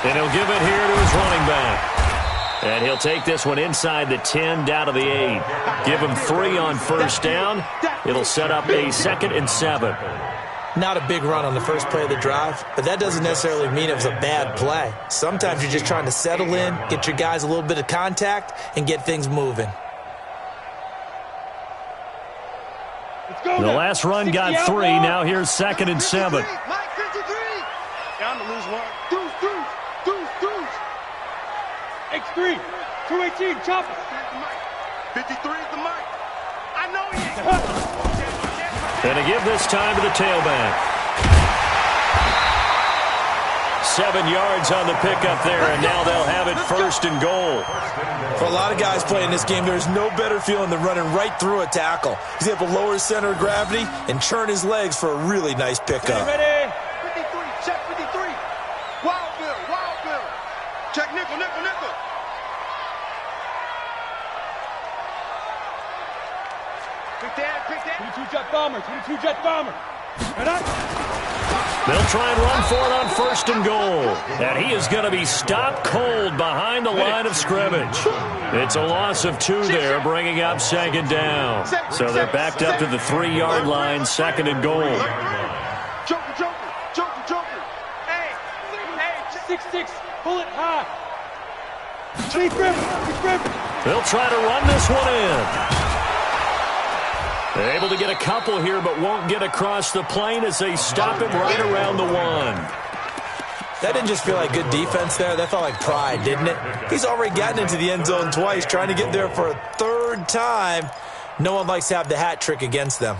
And he'll give it here to his running back. And he'll take this one inside the 10 down to the 8. Give him 3 on 1st down. It'll set up a 2nd and 7. Not a big run on the first play of the drive, but that doesn't necessarily mean it was a bad play. Sometimes you're just trying to settle in, get your guys a little bit of contact, and get things moving. The last run got 3. Now here's 2nd and 7. Mike, 53. Down to lose 1. Deuce. X3. 218. Chopper. 53 is the Mike. I know he is. And to give this time to the tailback. 7 yards on the pickup there, and now they'll have it 1st and goal. For a lot of guys playing this game, there's no better feeling than running right through a tackle. He's able to lower his center of gravity and churn his legs for a really nice pickup. Ready? 53. Check 53. Wild Bill. Check nickel. Pick that. 22 jet bomber. Right up. They'll try and run for it on 1st and goal. And he is going to be stopped cold behind the line of scrimmage. It's a loss of 2 there, bringing up 2nd down. So they're backed up to the 3-yard line, 2nd and goal. Joker. Hey. 6'6". Pull it high. Chief River. They'll try to run this one in. They're able to get a couple here, but won't get across the plane as they stop him right around the 1. That didn't just feel like good defense there. That felt like pride, didn't it? He's already gotten into the end zone twice, trying to get there for a 3rd time. No one likes to have the hat trick against them.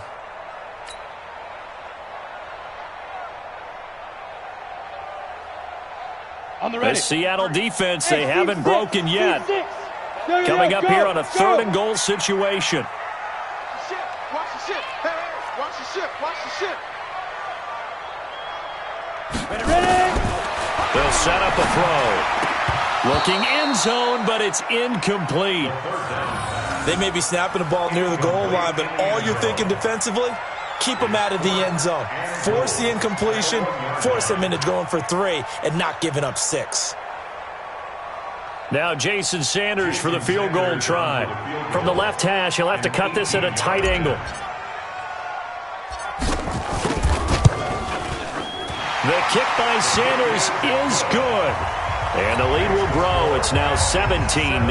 On the ready. The Seattle defense, they haven't broken yet. Coming up here on a 3rd and goal situation. Watch the ship. Hey, watch the ship. Ready. They'll set up a throw. Looking end zone, but it's incomplete. They may be snapping the ball near the goal line, but all you're thinking defensively, keep them out of the end zone. Force the incompletion, force them into going for 3, and not giving up 6. Now Jason Sanders for the field goal try. From the left hash, he'll have to cut this at a tight angle. The kick by Sanders is good. And the lead will grow. It's now 17-0.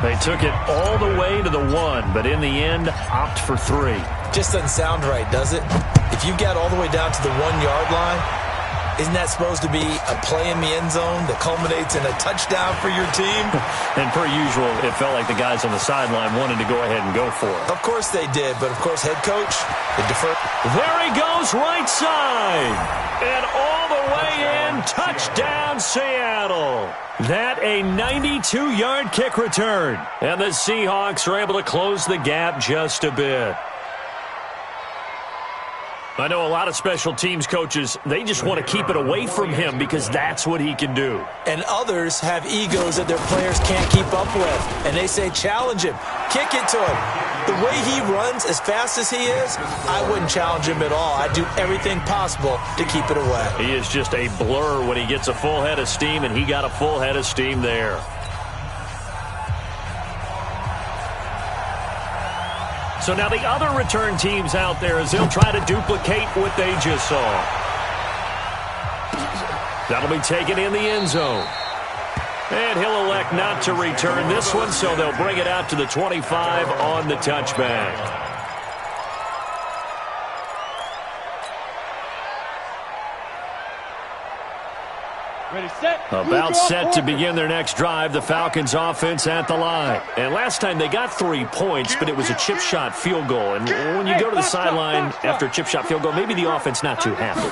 They took it all the way to the 1, but in the end, opt for 3. Just doesn't sound right, does it? If you get all the way down to the 1-yard line, isn't that supposed to be a play in the end zone that culminates in a touchdown for your team? And per usual, it felt like the guys on the sideline wanted to go ahead and go for it. Of course they did, but of course head coach, they defer. There he goes, right side. And all the way in, touchdown Seattle. That a 92-yard kick return. And the Seahawks are able to close the gap just a bit. I know a lot of special teams coaches, they just want to keep it away from him because that's what he can do. And others have egos that their players can't keep up with. And they say, challenge him, kick it to him. The way he runs as fast as he is, I wouldn't challenge him at all. I'd do everything possible to keep it away. He is just a blur when he gets a full head of steam, and he got a full head of steam there. So now the other return teams out there as they'll try to duplicate what they just saw. That'll be taken in the end zone. And he'll elect not to return this one, so they'll bring it out to the 25 on the touchback. Ready, set. About set to begin their next drive, the Falcons offense at the line. And last time they got 3 points, but it was a chip shot field goal. And when you go to the sideline after a chip shot field goal, maybe the offense not too happy.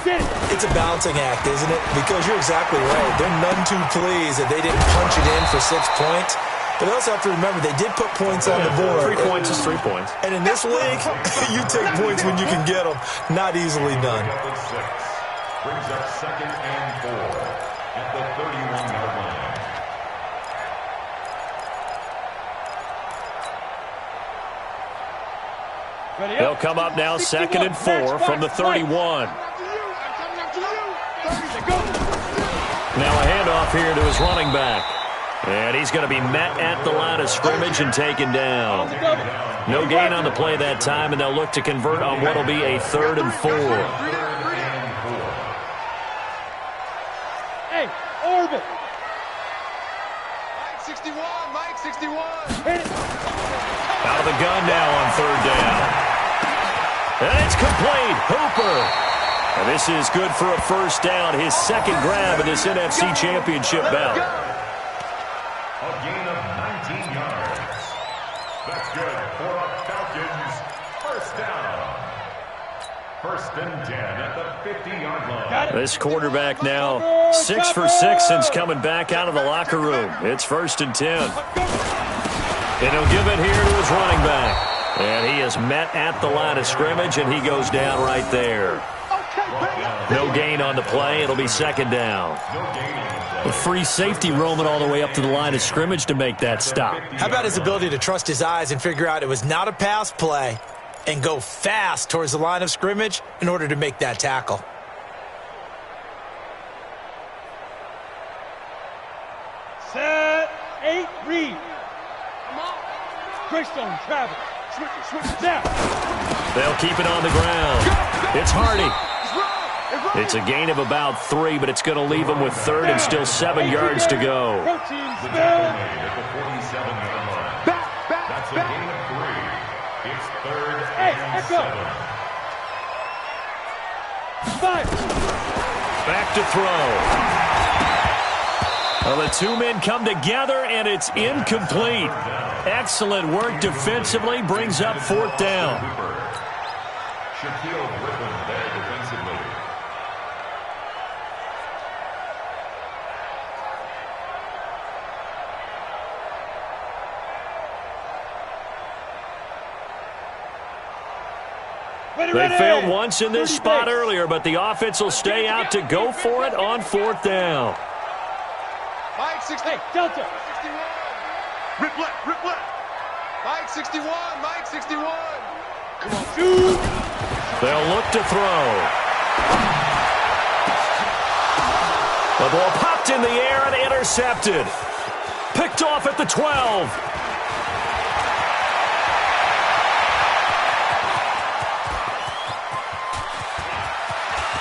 It's a balancing act, isn't it? Because you're exactly right. They're none too pleased that they didn't punch it in for 6 points. But they also have to remember they did put points on the board. 3 points is 3 points. And in this league, you take points when you can get them. Not easily done. Brings up 2nd and 4. At the 31-yard line. They'll come up now 2nd and 4 from the 31. Now a handoff here to his running back. And he's going to be met at the line of scrimmage and taken down. No gain on the play that time, and they'll look to convert on what will be a 3rd and 4. Hey, Orbit. Mike 61, Mike 61. Hit it. Out of the gun now on 3rd down. And it's complete. Hooper. And this is good for a 1st down. His 2nd grab in this NFC Championship bout. A gain of 19 yards. That's good for a Falcons 1st down. 1st and 10 at the 50-yard line. This quarterback now 6 for 6 since coming back out of the locker room. It's 1st and 10. And he'll give it here to his running back. And he is met at the line of scrimmage, and he goes down right there. No gain on the play. It'll be 2nd down. A free safety roaming all the way up to the line of scrimmage to make that stop. How about his ability to trust his eyes and figure out it was not a pass play and go fast towards the line of scrimmage in order to make that tackle? Set. 8, read. Come on. Greystone, travel. Switch it now. They'll keep it on the ground. It's Hardy. It's a gain of about 3, but it's going to leave him with 3rd and still 7 yards to go. The tackle made at the 47-yard line. That's a gain of 3. It's 3rd and 7. 5. Back to throw. Well, the 2 men come together, and it's incomplete. Excellent work defensively. Brings up 4th down. Shaquille Griffin there defensively. They failed once in this spot earlier, but the offense will stay out to go for it on 4th down. Mike 60. Hey, Delta. 61. Rip left, rip left. Mike 61, Mike 61. Come on, shoot. They'll look to throw. The ball popped in the air and intercepted. Picked off at the 12.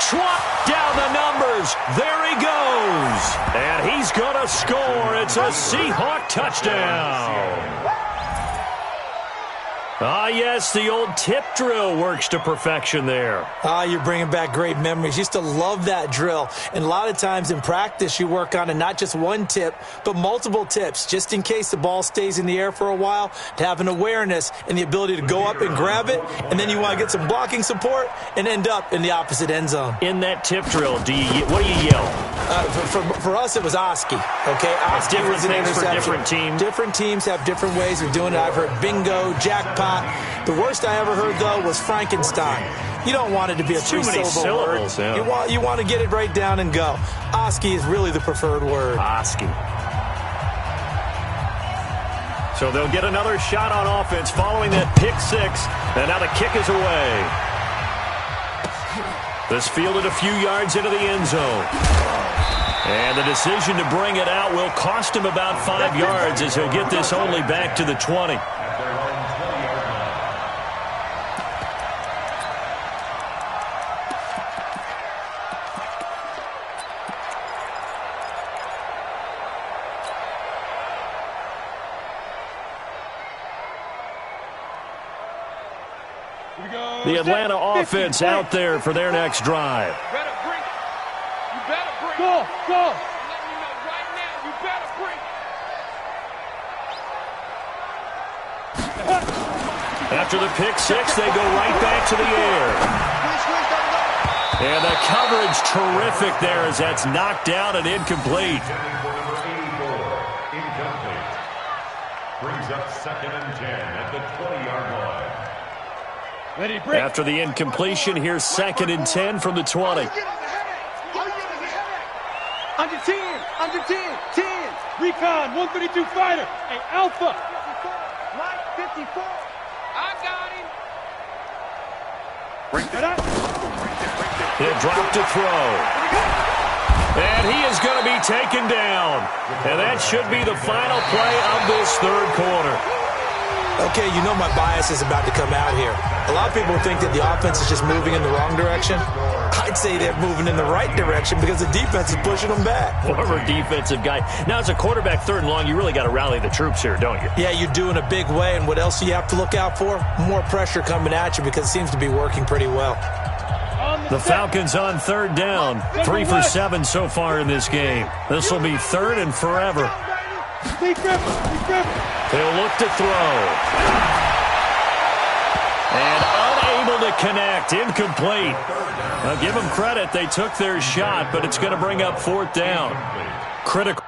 Trot down the numbers. There he goes. And he's going to score. It's a Seahawk touchdown. Yes, the old tip drill works to perfection there. You're bringing back great memories. Used to love that drill. And a lot of times in practice, you work on it, not just one tip, but multiple tips, just in case the ball stays in the air for a while, to have an awareness and the ability to go up and grab it, and then you want to get some blocking support and end up in the opposite end zone. In that tip drill, what do you yell? For us, it was Oski. Okay, Oski was an interception. For different teams. Different teams have different ways of doing it. I've heard bingo, jackpot. The worst I ever heard, though, was Frankenstein. You don't want it to be a three-syllable word. Yeah. You want to get it right down and go. Oski is really the preferred word. Oski. So they'll get another shot on offense following that pick six. And now the kick is away. This fielded a few yards into the end zone. And the decision to bring it out will cost him about 5 yards as he'll get this only back to the 20. The Atlanta offense out there for their next drive. You better bring it. You better bring it. Go. Let me know right now. You better bring it. After the pick six, they go right back to the air. And the coverage terrific there as that's knocked down and incomplete. Incomplete. Brings up 2nd and 10 at the 20-yard line. After the incompletion, here's 2nd and 10 from the 20. Under 10. Recon, 132 fighter. Hey, Alpha. Mike 54. I got him. Bring it up. He'll drop to throw. And he is going to be taken down. And that should be the final play of this third quarter. Okay, you know my bias is about to come out here. A lot of people think that the offense is just moving in the wrong direction. I'd say they're moving in the right direction because the defense is pushing them back. Former defensive guy. Now, as a quarterback, 3rd and long, you really got to rally the troops here, don't you? Yeah, you do in a big way. And what else do you have to look out for? More pressure coming at you because it seems to be working pretty well. The Falcons on 3rd down. 3 for 7 so far in this game. This will be 3rd and forever. They'll look to throw. And unable to connect. Incomplete. Now, give them credit. They took their shot, but it's going to bring up 4th down. Critical.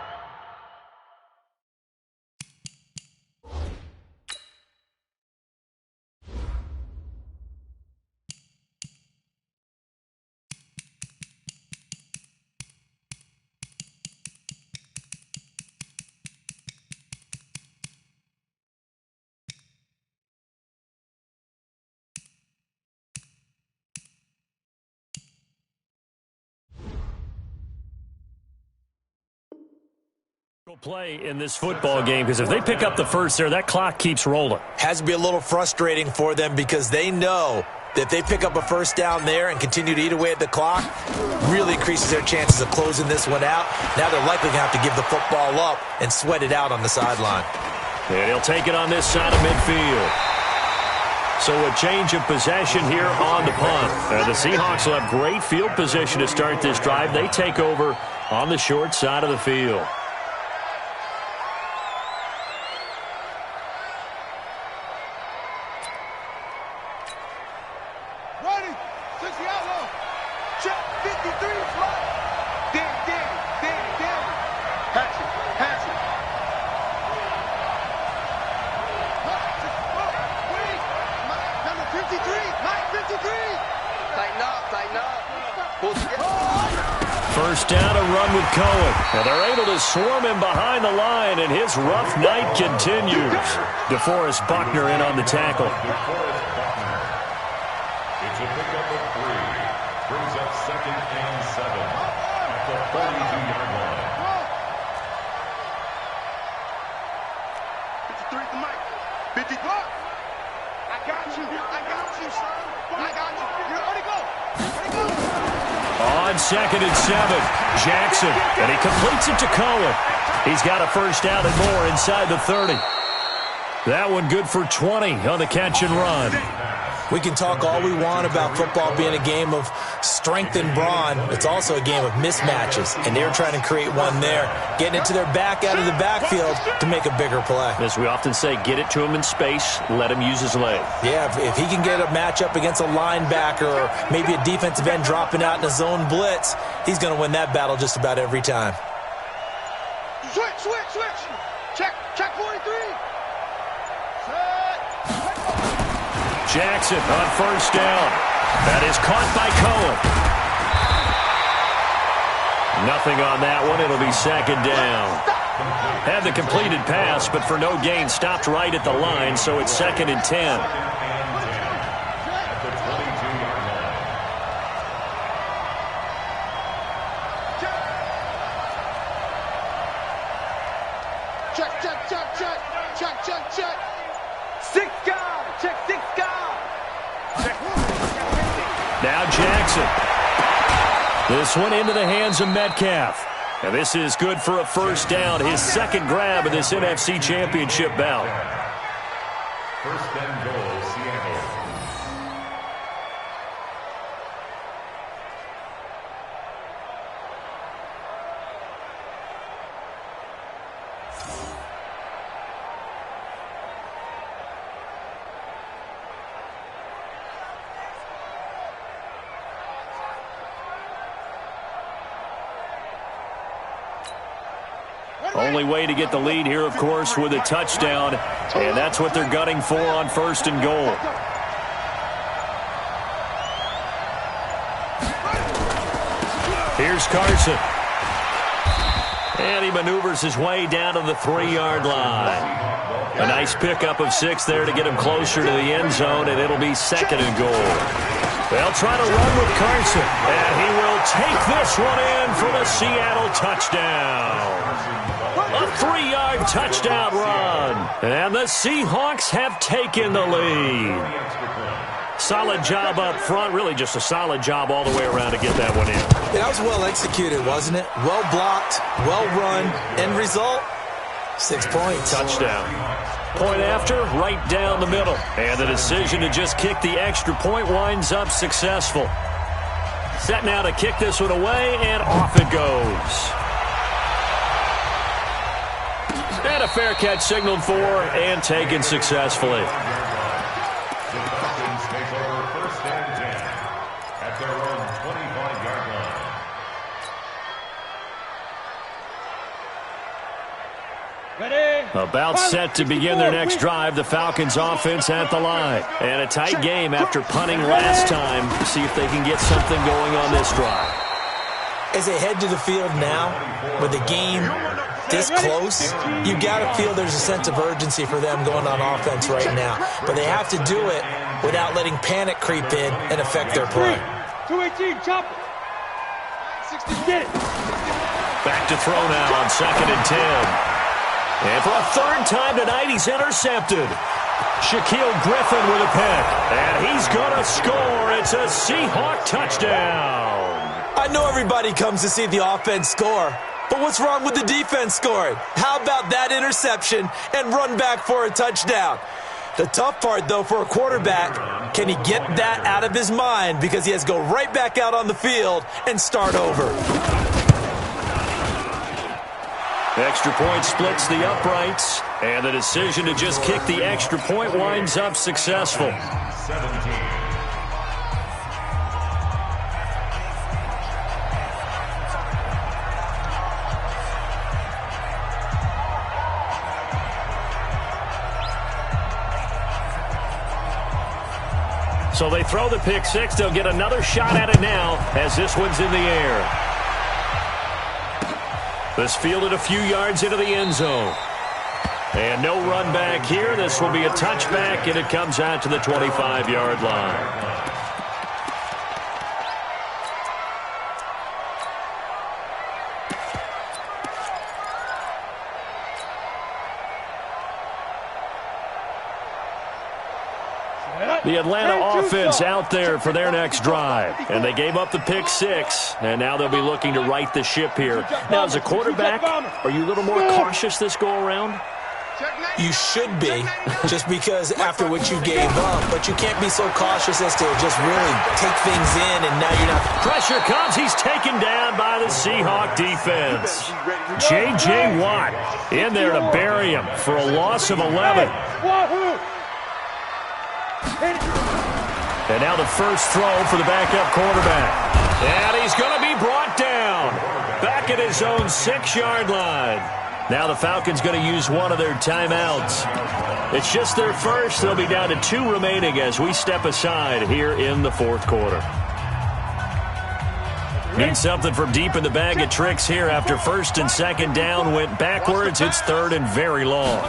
Play in this football game because if they pick up the first there, that clock keeps rolling. Has to be a little frustrating for them because they know that if they pick up a first down there and continue to eat away at the clock, really increases their chances of closing this one out. Now they're likely going to have to give the football up and sweat it out on the sideline. And he'll take it on this side of midfield. So a change of possession here on the punt. The Seahawks will have great field position to start this drive. They take over on the short side of the field. Cohen. And they're able to swarm him behind the line, and his rough night continues. DeForest Buckner in on the tackle. It's a pickup of 3. Brings up 2nd and 7 at the 42-yard line. 53 to Mike. 50. I got you, son. I got you. Ready, go. On 2nd and 7, Jackson, and he completes it to Cohen. He's got a first down and more inside the 30. That one good for 20 on the catch and run. We can talk all we want about football being a game of strength and brawn. It's also a game of mismatches, and they're trying to create one there, getting it to their back out of the backfield to make a bigger play. As we often say, get it to him in space, let him use his leg. Yeah, if he can get a matchup against a linebacker or maybe a defensive end dropping out in a zone blitz, he's going to win that battle just about every time. Switch. Check 43. Jackson on first down. That is caught by Cohen. Nothing on that one. It'll be 2nd down. Had the completed pass, but for no gain, stopped right at the line, so it's 2nd and 10. At the 22-yard line. Check. 6 guys. Check 6 guys. Now Jackson. This one into the hands of Metcalf. And this is good for a first down. His 2nd grab of this NFC Championship bout. 1st and goal, Seattle. Only way to get the lead here, of course, with a touchdown. And that's what they're gunning for on 1st and goal. Here's Carson. And he maneuvers his way down to the 3-yard line. A nice pickup of 6 there to get him closer to the end zone, and it'll be 2nd and goal. They'll try to run with Carson, and he will take this one in for the Seattle touchdown. A 3-yard touchdown run, and the Seahawks have taken the lead. Solid job up front, really just a solid job all the way around to get that one in. Yeah, that was well executed, wasn't it? Well blocked, well run. End result, 6 points. Touchdown. Point after, right down the middle. And the decision to just kick the extra point winds up successful. Set now to kick this one away, and off it goes. And a fair catch signaled for and taken successfully. The Falcons take over 1st and 10 at their own 25-yard line. Ready? About set to begin their next drive, the Falcons offense at the line. And a tight game after punting last time. See if they can get something going on this drive. As they head to the field now, with the game this close, you got to feel there's a sense of urgency for them going on offense right now. But they have to do it without letting panic creep in and affect their play. 218, chop it. 60, get it. Back to throw now on 2nd and 10. And for a 3rd time tonight, he's intercepted. Shaquille Griffin with a pick. And he's going to score. It's a Seahawk touchdown. I know everybody comes to see the offense score, but what's wrong with the defense scoring? How about that interception and run back for a touchdown? The tough part, though, for a quarterback, can he get that out of his mind because he has to go right back out on the field and start over. Extra point splits the uprights, and the decision to just kick the extra point winds up successful. 17. So they throw the pick 6. They'll get another shot at it now as this one's in the air. This fielded a few yards into the end zone. And no run back here. This will be a touchback, and it comes out to the 25-yard line. The Atlanta offense out there for their next drive. And they gave up the pick six, and now they'll be looking to right the ship here. Now, as a quarterback, are you a little more cautious this go-around? You should be, just because after what you gave up. But you can't be so cautious as to just really take things in, and now you're not. Pressure comes. He's taken down by the Seahawk defense. J.J. Watt in there to bury him for a loss of 11. And now the first throw for the backup quarterback. And he's going to be brought down back at his own 6-yard line. Now the Falcons going to use one of their timeouts. It's just their first. They'll be down to 2 remaining as we step aside here in the fourth quarter. Need something from deep in the bag of tricks here after first and second down went backwards. It's third and very long.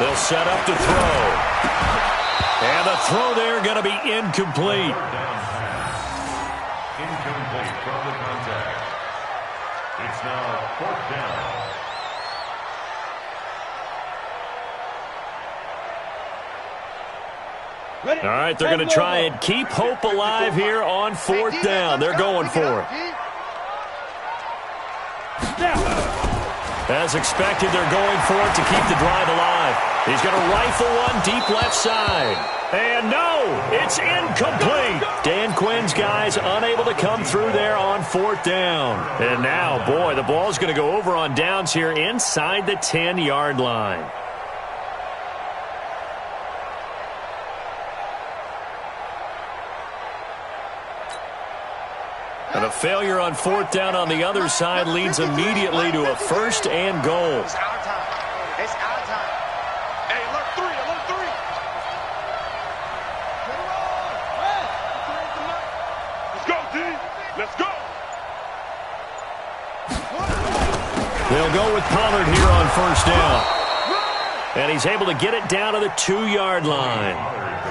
They'll set up to throw. And the throw there going to be incomplete. Incomplete from the contact. It's now fourth down. All right, they're going to try and keep hope alive here on fourth down. They're going for it. As expected, they're going for it to keep the drive alive. He's going to rifle one deep left side. And no, it's incomplete. Dan Quinn's guys unable to come through there on fourth down. And now, boy, the ball's going to go over on downs here inside the 10-yard line. And a failure on fourth down on the other side leads immediately to a first and goal. It's our time. It's our time. Hey, alert 3, alert 3. Let's go, D. Let's go. They'll go with Pollard here on first down. And he's able to get it down to the 2-yard line.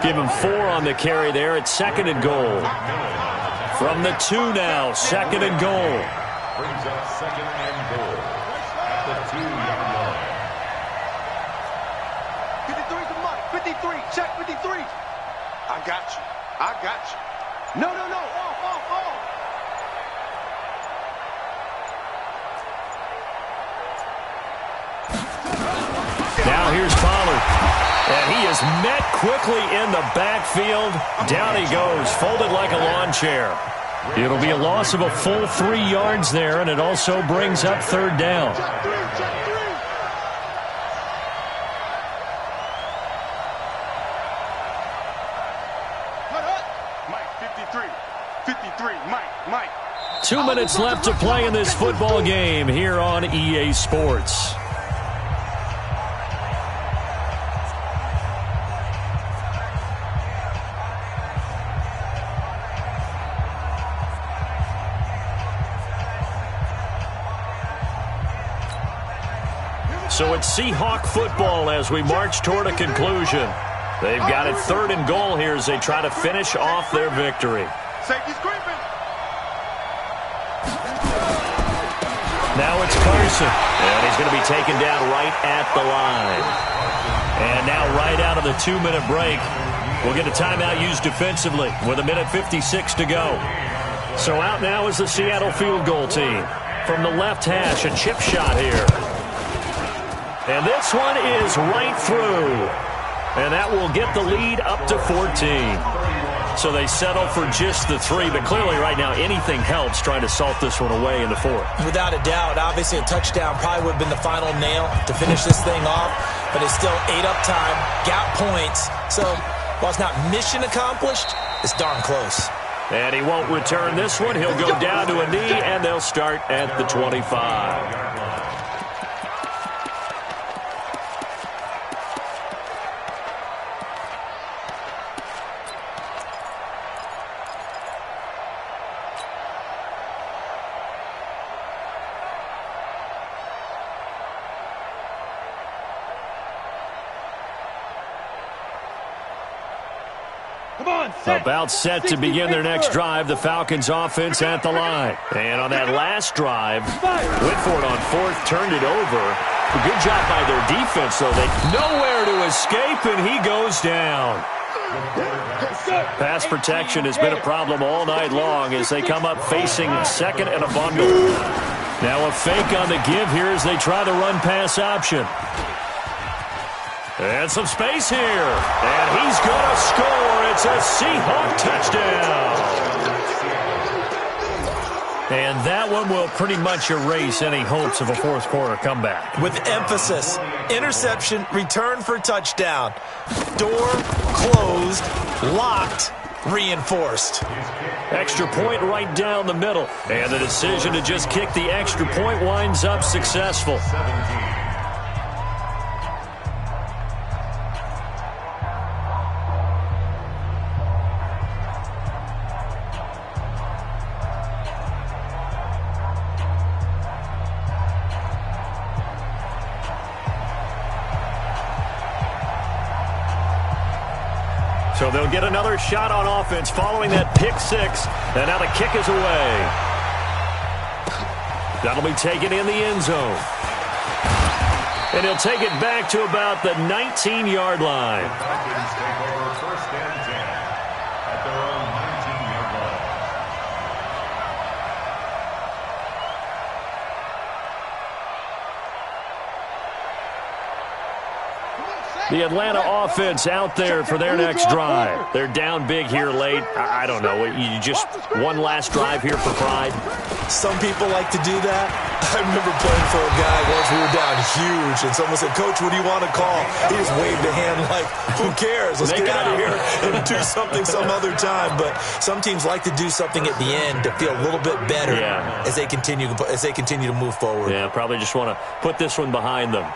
Give him 4 on the carry there at second and goal. From the 2 now, second and goal. Brings up second and goal at the 2-yard line. 53 to Mike. 53. Check 53. I got you. I got you. No, no, no. Off. Now here's Pollard. And he is met quickly in the backfield. Down he goes, folded like a lawn chair. It'll be a loss of a full 3 yards there, and it also brings up third down. Mike, 53, Mike. 2 minutes left to play in this football game here on EA Sports. So it's Seahawk football as we march toward a conclusion. They've got it third and goal here as they try to finish off their victory. Safety's creeping. Now it's Carson, and he's going to be taken down right at the line. And now right out of the 2-minute break, we'll get a timeout used defensively with 1:56 to go. So out now is the Seattle field goal team. From the left hash, a chip shot here. And this one is right through. And that will get the lead up to 14. So they settle for just the 3. But clearly right now anything helps trying to salt this one away in the 4th. Without a doubt, obviously a touchdown probably would have been the final nail to finish this thing off. But it's still 8 up time, got points. So while it's not mission accomplished, it's darn close. And he won't return this one. He'll go down to a knee, and they'll start at the 25. About set to begin their next drive, the Falcons offense at the line. And on that last drive, Whitford on fourth turned it over. A good job by their defense, though. They nowhere to escape, and he goes down. Pass protection has been a problem all night long as they come up facing second and a bundle. Now a fake on the give here as they try the run-pass option. And some space here. And he's going to score. It's a Seahawk touchdown. And that one will pretty much erase any hopes of a fourth quarter comeback. With emphasis, interception, return for touchdown. Door closed, locked, reinforced. Extra point right down the middle. And the decision to just kick the extra point winds up successful. So they'll get another shot on offense following that pick six. And now the kick is away. That'll be taken in the end zone. And he'll take it back to about the 19-yard line. Falcons take over first and 10 at their own 19-yard line. The Atlanta offense out there for their next drive. They're down big here late. I don't know. You just one last drive here for pride. Some people like to do that. I remember playing for a guy once we were down huge, and someone said, "Coach, what do you want to call?" He just waved a hand like, "Who cares? Let's get out of here and do something some other time." But some teams like to do something at the end to feel a little bit better as they continue to move forward. Yeah, probably just want to put this one behind them.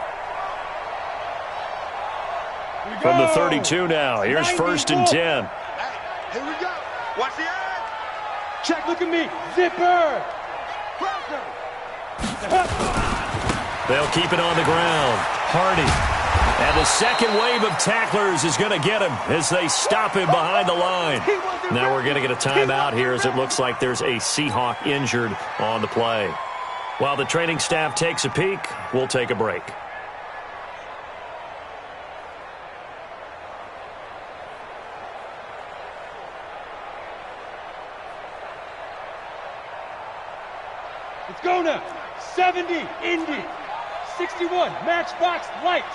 From the 32 now, here's first and 10. Here we go. Watch the eye. Check, look at me. Zipper. They'll keep it on the ground. Hardy. And the second wave of tacklers is going to get him as they stop him behind the line. Now we're going to get a timeout here as it looks like there's a Seahawk injured on the play. While the training staff takes a peek, we'll take a break. Let's go now. 70, Indy. 61, Matchbox Lights.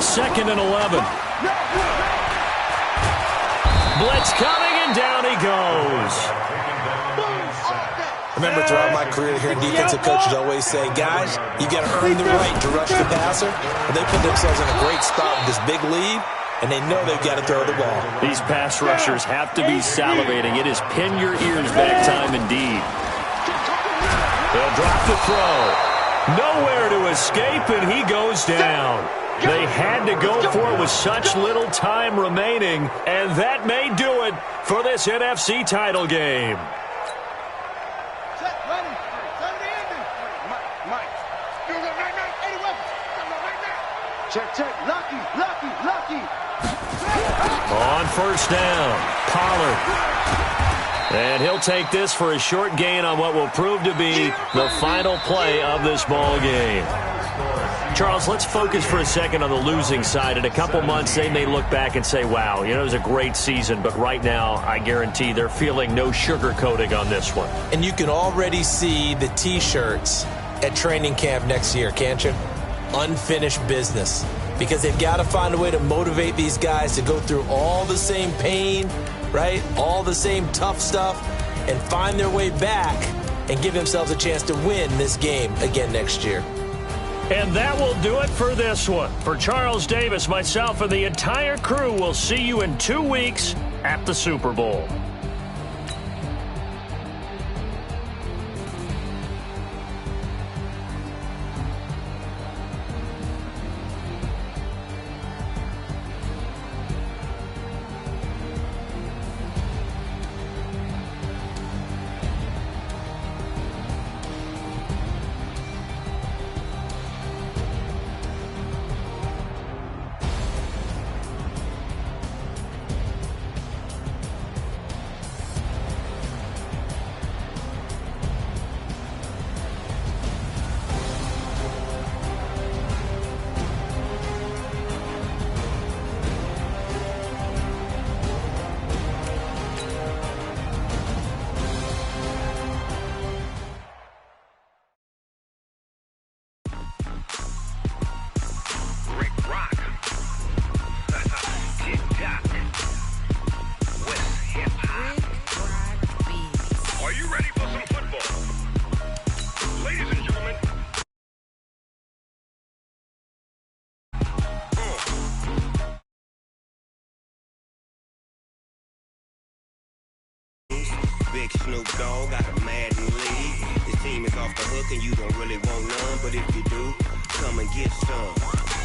Second and 11. Blitz coming, and down he goes. Remember, throughout my career here, defensive coaches always say, guys, you got to earn the right to rush the passer. And they put themselves in a great spot with this big lead, and they know they've got to throw the ball. These pass rushers have to be salivating. It is pin your ears back time indeed. They'll drop the throw. Nowhere to escape, and he goes down. They had to go for it with such little time remaining, and that may do it for this NFC title game. Check. Lucky. On first down, Pollard. And he'll take this for a short gain on what will prove to be the final play of this ball game. Charles, let's focus for a second on the losing side. In a couple months, they may look back and say, wow, it was a great season. But right now, I guarantee they're feeling no sugarcoating on this one. And you can already see the T-shirts at training camp next year, can't you? Unfinished business. Because they've got to find a way to motivate these guys to go through all the same pain, right? All the same tough stuff, and find their way back and give themselves a chance to win this game again next year. And that will do it for this one. For Charles Davis, myself, and the entire crew, we'll see you in 2 weeks at the Super Bowl. Big Snoop Dogg, got a Madden league. This team is off the hook and you don't really want none, but if you do, come and get some.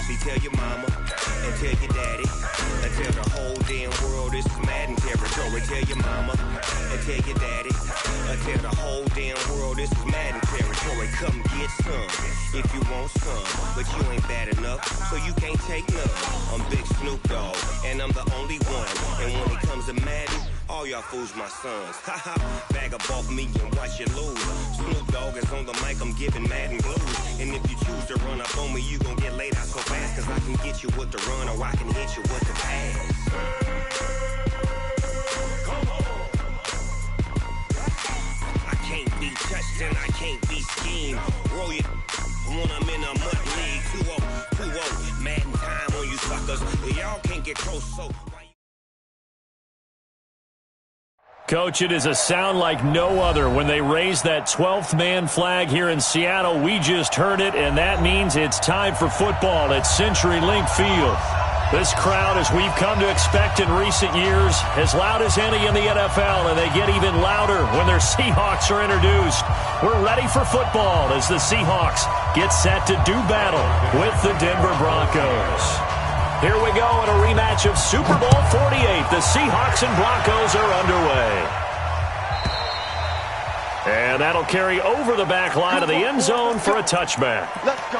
See, tell your mama and tell your daddy and tell the whole damn world this is Madden territory. Tell your mama and tell your daddy and tell the whole damn world this is Madden territory. Come get some if you want some, but you ain't bad enough, so you can't take none. I'm Big Snoop Dogg, and I'm the only one. And when it comes to Madden, all y'all fools my sons. Haha, bag up off me and watch you lose. Snoop Dogg is on the mic, I'm giving Madden blues. And if you choose to run up on me, you gon' get laid out so fast, cause I can get you with the run or I can hit you with the pass. I can't be touched and I can't be schemed. Roll you when I'm in a mud league. 2-0, Madden time on you suckers. Y'all can't get close, so... Coach, it is a sound like no other when they raise that 12th man flag here in Seattle. We just heard it, and that means it's time for football at CenturyLink Field. This crowd, as we've come to expect in recent years, as loud as any in the NFL, and they get even louder when their Seahawks are introduced. We're ready for football as the Seahawks get set to do battle with the Denver Broncos. Here we go in a rematch of Super Bowl 48. The Seahawks and Broncos are underway. And that'll carry over the back line of the end zone for a touchback. Let's go.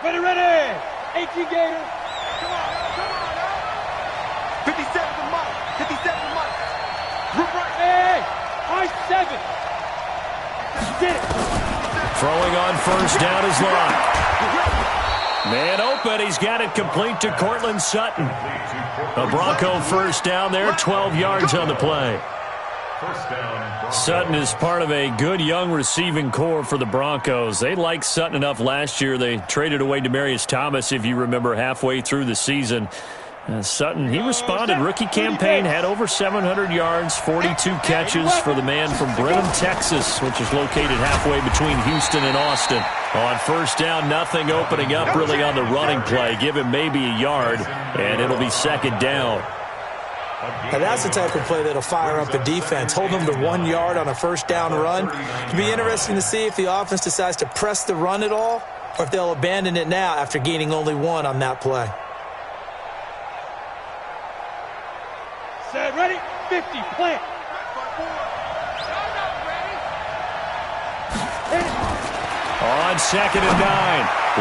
Ready! 18 Gators. Come on. 57 to Mike. 57 to Mike. Group right. Hey! I-7. Get it. Throwing on first down is Locke. Man open. He's got it complete to Cortland Sutton. A Bronco first down there, 12 yards on the play. Sutton is part of a good young receiving core for the Broncos. They liked Sutton enough last year. They traded away Demaryius Thomas, if you remember, halfway through the season. Sutton, he responded. Rookie campaign, had over 700 yards, 42 catches for the man from Brenham, Texas, which is located halfway between Houston and Austin. On first down, nothing opening up really on the running play. Give him maybe a yard, and it'll be second down. Now that's the type of play that'll fire up the defense. Hold them to 1 yard on a first down run. It'll be interesting to see if the offense decides to press the run at all or if they'll abandon it now after gaining only 1 on that play. Set, ready, 50, plant. On second and 9,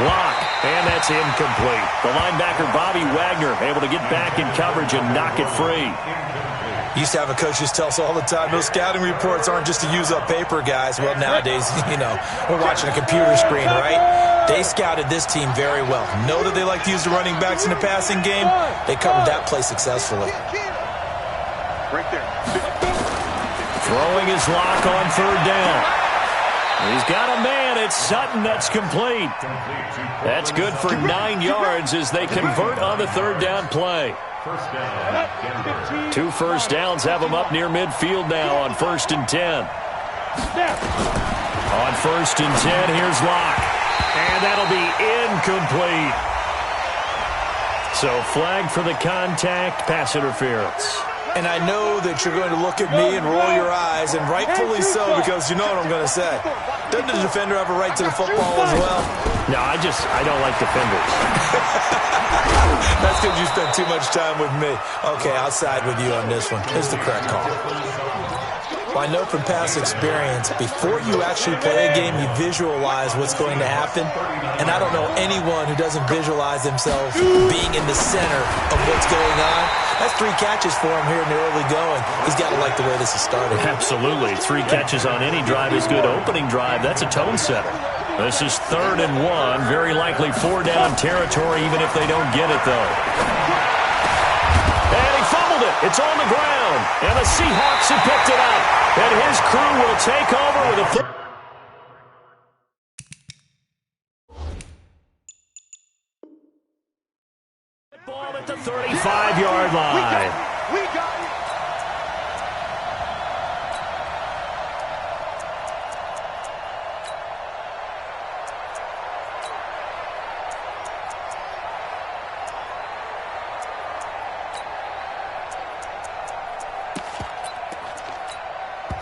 Locke, and that's incomplete. The linebacker, Bobby Wagner, able to get back in coverage and knock it free. Used to have a coach just tell us all the time, those scouting reports aren't just to use up paper, guys. Well, nowadays, we're watching a computer screen, right? They scouted this team very well. Know that they like to use the running backs in the passing game. They covered that play successfully. Right there. Throwing his Locke on third down. He's got a man. It's Sutton. That's complete. That's good for 9 yards as they convert on the third down play. 2 first downs have them up near midfield now on first and 10. On first and 10, here's Locke. And that'll be incomplete. So flag for the contact, pass interference. And I know that you're going to look at me and roll your eyes, and rightfully so, because you know what I'm going to say. Doesn't the defender have a right to the football as well? No, I don't like defenders. That's because you spend too much time with me. Okay, I'll side with you on this one. It's the correct call. Well, I know from past experience, before you actually play a game, you visualize what's going to happen. And I don't know anyone who doesn't visualize themselves being in the center of what's going on. That's 3 catches for him here in the early going. He's got to like the way this is starting. Absolutely. 3 catches on any drive is good. Opening drive, that's a tone setter. This is 3rd and 1. Very likely 4-down territory, even if they don't get it, though. And he fumbled it. It's on the ground, and the Seahawks have picked it up. And his crew will take over with a ball at the 35-yard line. We got it.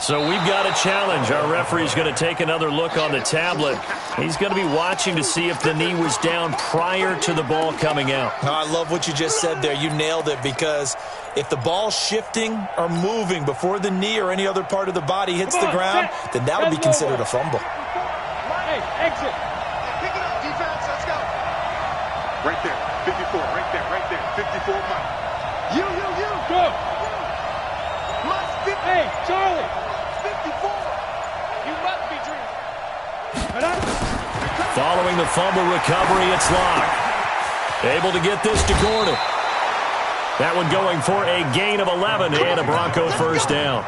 So we've got a challenge. Our referee's going to take another look on the tablet. He's going to be watching to see if the knee was down prior to the ball coming out. Oh, I love what you just said there. You nailed it, because if the ball's shifting or moving before the knee or any other part of the body hits the ground, then that would be considered a fumble. Hey, exit. Pick it up, defense. Let's go. Right there. 54. Right there. Right there. 54 Mike. You. Go. Mike, 50. Hey, Charlie. 54. You must be dreaming. Following the fumble recovery, it's Locke. Able to get this to Gordon. That one going for a gain of 11 and a Bronco first down.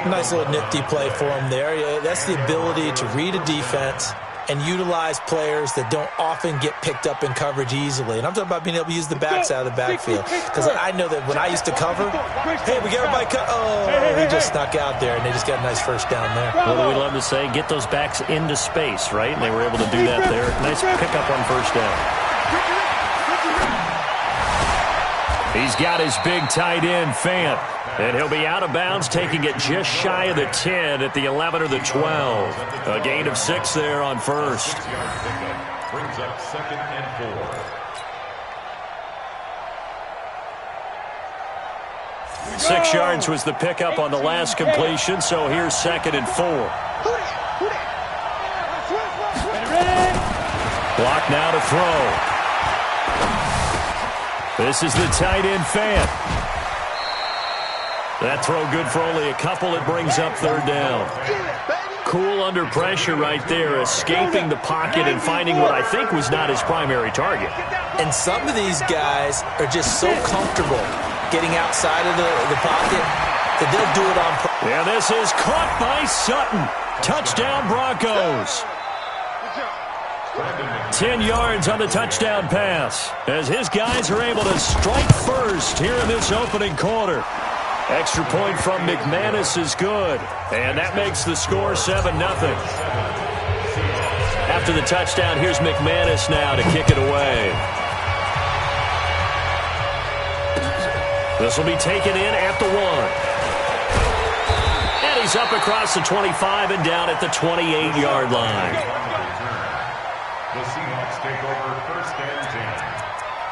Nice little nifty play for him there. Yeah, that's the ability to read a defense and utilize players that don't often get picked up in coverage easily. And I'm talking about being able to use the backs out of the backfield. Because I know that when I used to cover, hey, we got everybody cut. Oh, he just snuck out there, and they just got a nice first down there. What do we love to say? Get those backs into space, right? And they were able to do that there. Nice pickup on first down. He's got his big tight end, Fant. And he'll be out of bounds, taking it just shy of the 10 at the 11 or the 12. A gain of 6 there on first. Brings up 2nd and 4. 6 yards was the pickup on the last completion, so here's 2nd and 4. Block now to throw. This is the tight end, Fant. That throw good for only a couple. It brings up 3rd down. Cool under pressure right there, escaping the pocket and finding what I think was not his primary target. And some of these guys are just so comfortable getting outside of the pocket that they'll do it on purpose. Yeah, this is caught by Sutton. Touchdown, Broncos. 10 yards on the touchdown pass as his guys are able to strike first here in this opening quarter. Extra point from McManus is good, and that makes the score 7-0. After the touchdown, here's McManus now to kick it away. This will be taken in at the 1. And he's up across the 25 and down at the 28-yard line. The Seahawks take over 1st and 10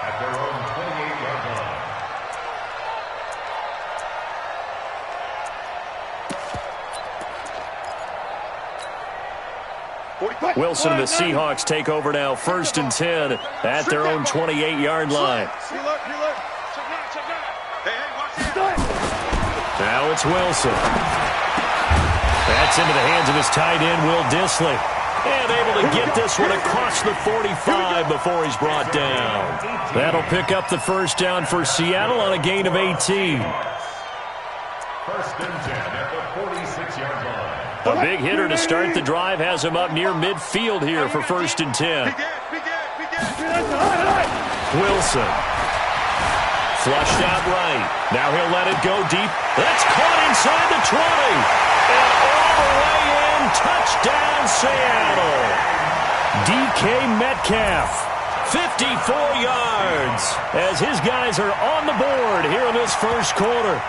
at their own 28-yard line. Wilson and the Seahawks take over now 1st and 10 at their own 28-yard line. Now it's Wilson. That's into the hands of his tight end, Will Dissly. And able to get this one across the 45 before he's brought down. That'll pick up the first down for Seattle on a gain of 18. 1st and 10 at the 46-yard line. A big hitter to start the drive has him up near midfield here for 1st and 10. Wilson. Flushed out right. Now he'll let it go deep. That's caught inside the 20. And all the way in. Touchdown, Seattle. DK Metcalf. 54 yards as his guys are on the board here in this first quarter.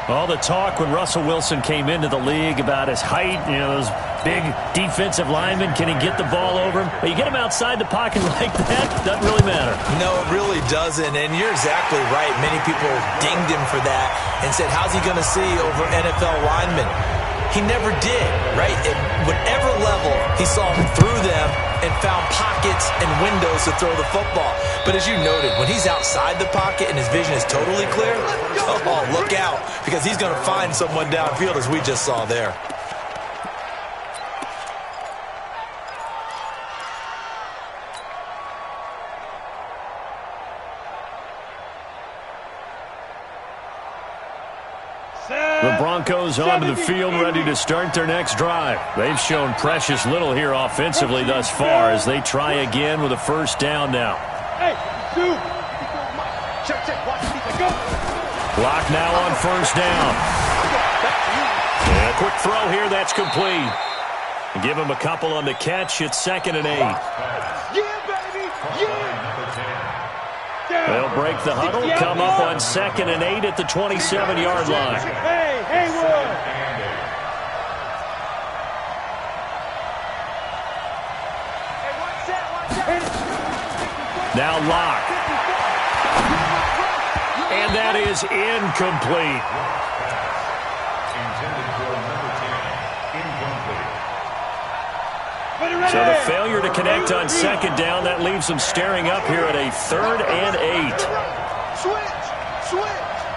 All the talk when Russell Wilson came into the league about his height, you know, those big defensive linemen, can he get the ball over him? But you get him outside the pocket like that, doesn't really matter. No, it really doesn't, and you're exactly right. Many people dinged him for that and said, how's he going to see over NFL linemen? He never did, right? At whatever level, he saw him through them and found pockets and windows to throw the football. But as you noted, when he's outside the pocket and his vision is totally clear, oh, look out, because he's going to find someone downfield, as we just saw there. Broncos onto the field, ready to start their next drive. They've shown precious little here offensively thus far as they try again with a first down now. Hey, two. Check. Watch the defense. Go. Clock now on first down. And a quick throw here, that's complete. Give him a couple on the catch. It's 2nd and 8. Yeah, baby. Yeah. They'll break the huddle, come up on 2nd and 8 at the 27-yard line. Hey, Haywood. Now Locke. And that is incomplete. So the failure to connect on 2nd down, that leaves them staring up here at a 3rd and 8. Switch.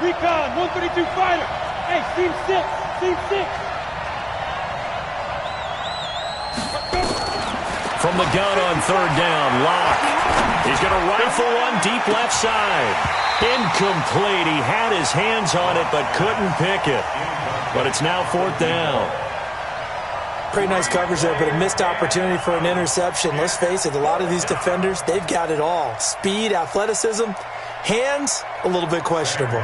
Recon, 132 fighter. Hey, team 6. From the gun on 3rd down, Locke. He's going to rifle one deep left side. Incomplete. He had his hands on it but couldn't pick it. But it's now 4th down. Pretty nice coverage there, but a missed opportunity for an interception. Let's face it, a lot of these defenders, they've got it all. Speed, athleticism, hands, a little bit questionable.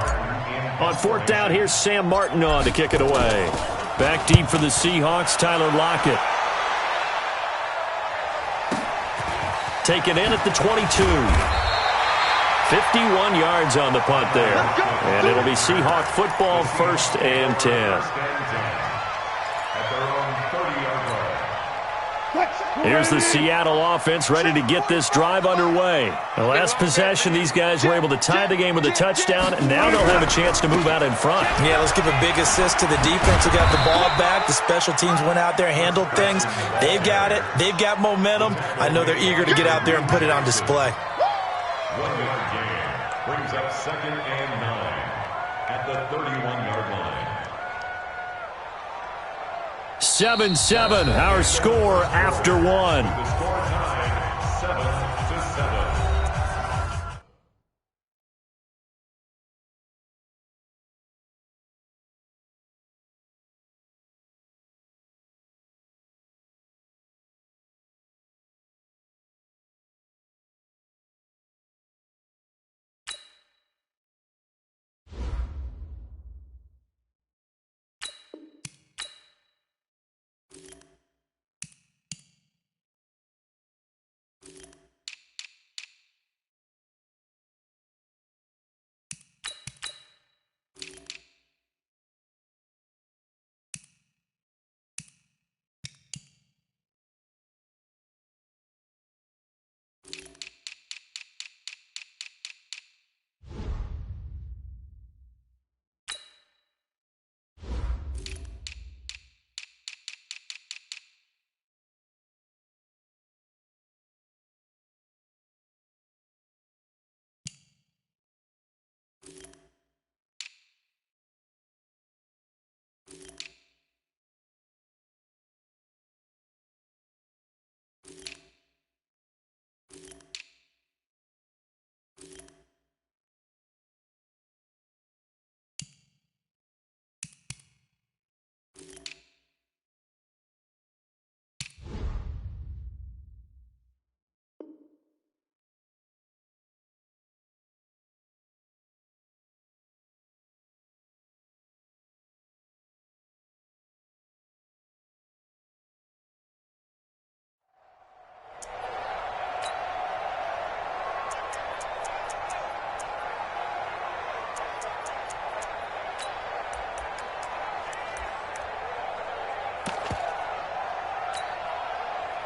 On 4th down, here's Sam Martin on to kick it away. Back deep for the Seahawks, Tyler Lockett. Taken in at the 22. 51 yards on the punt there. And it'll be Seahawk football, 1st and 10. Here's the Seattle offense ready to get this drive underway. The last possession, these guys were able to tie the game with a touchdown, and now they'll have a chance to move out in front. Yeah, let's give a big assist to the defense who got the ball back. The special teams went out there, handled things. They've got it. They've got momentum. I know they're eager to get out there and put it on display. 1-yard gain brings up 2nd and 9 at the 31-yard line. 7-7, our score after 1. The score tied 7-7.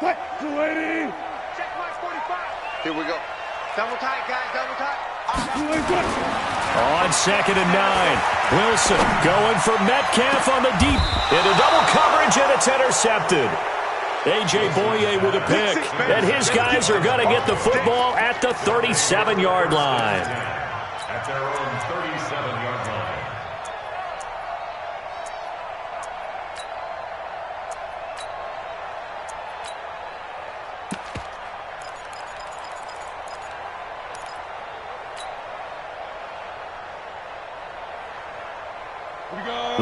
Quick, 280. Check mark 45. Here we go. Double tight, guys, double tight. On 2nd and 9, Wilson going for Metcalf on the deep. Into double coverage, and it's intercepted. A.J. Boye with a pick. And his guys are going to get the football at the 37-yard line. At their own 37-yard line.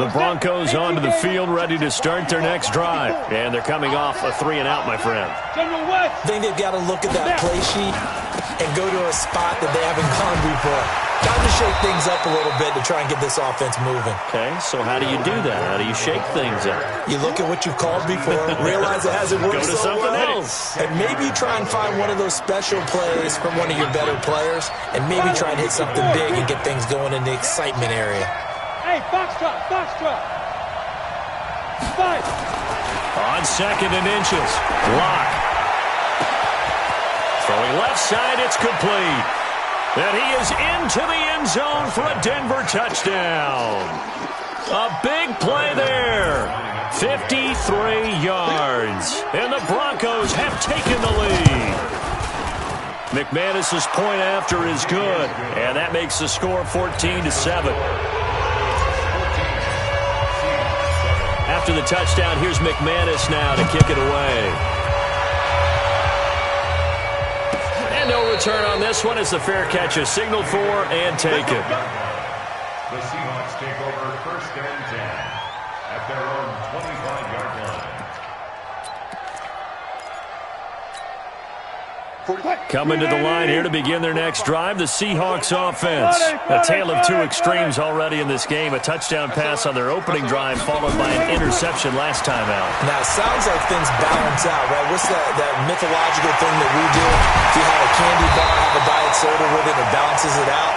The Broncos onto the field, ready to start their next drive. And they're coming off a 3-and-out, my friend. I think they've got to look at that play sheet and go to a spot that they haven't gone before. Time to shake things up a little bit to try and get this offense moving. Okay, so how do you do that? How do you shake things up? You look at what you've called before, realize it hasn't worked Go to so something well, else. and maybe try and find one of those special plays from one of your better players, and maybe try and hit something big and get things going in the excitement area. Hey, foxtrot, foxtrot. 5. On 2nd and inches. Lock. Throwing left side, it's complete. And he is into the end zone for a Denver touchdown. A big play there. 53 yards. And the Broncos have taken the lead. McManus's point after is good. And that makes the score 14-7. After the touchdown, here's McManus now to kick it away. And no return on this one as the fair catch is signaled for and taken. The Seahawks take over 1st and 10 at their own 25-yard line. Coming to the line here to begin their next drive, the Seahawks offense. A tale of two extremes already in this game. A touchdown pass on their opening drive followed by an interception last time out. Now, it sounds like things balance out, right? What's that mythological thing that we do? If you have a candy bar, have a diet soda with it, it balances it out.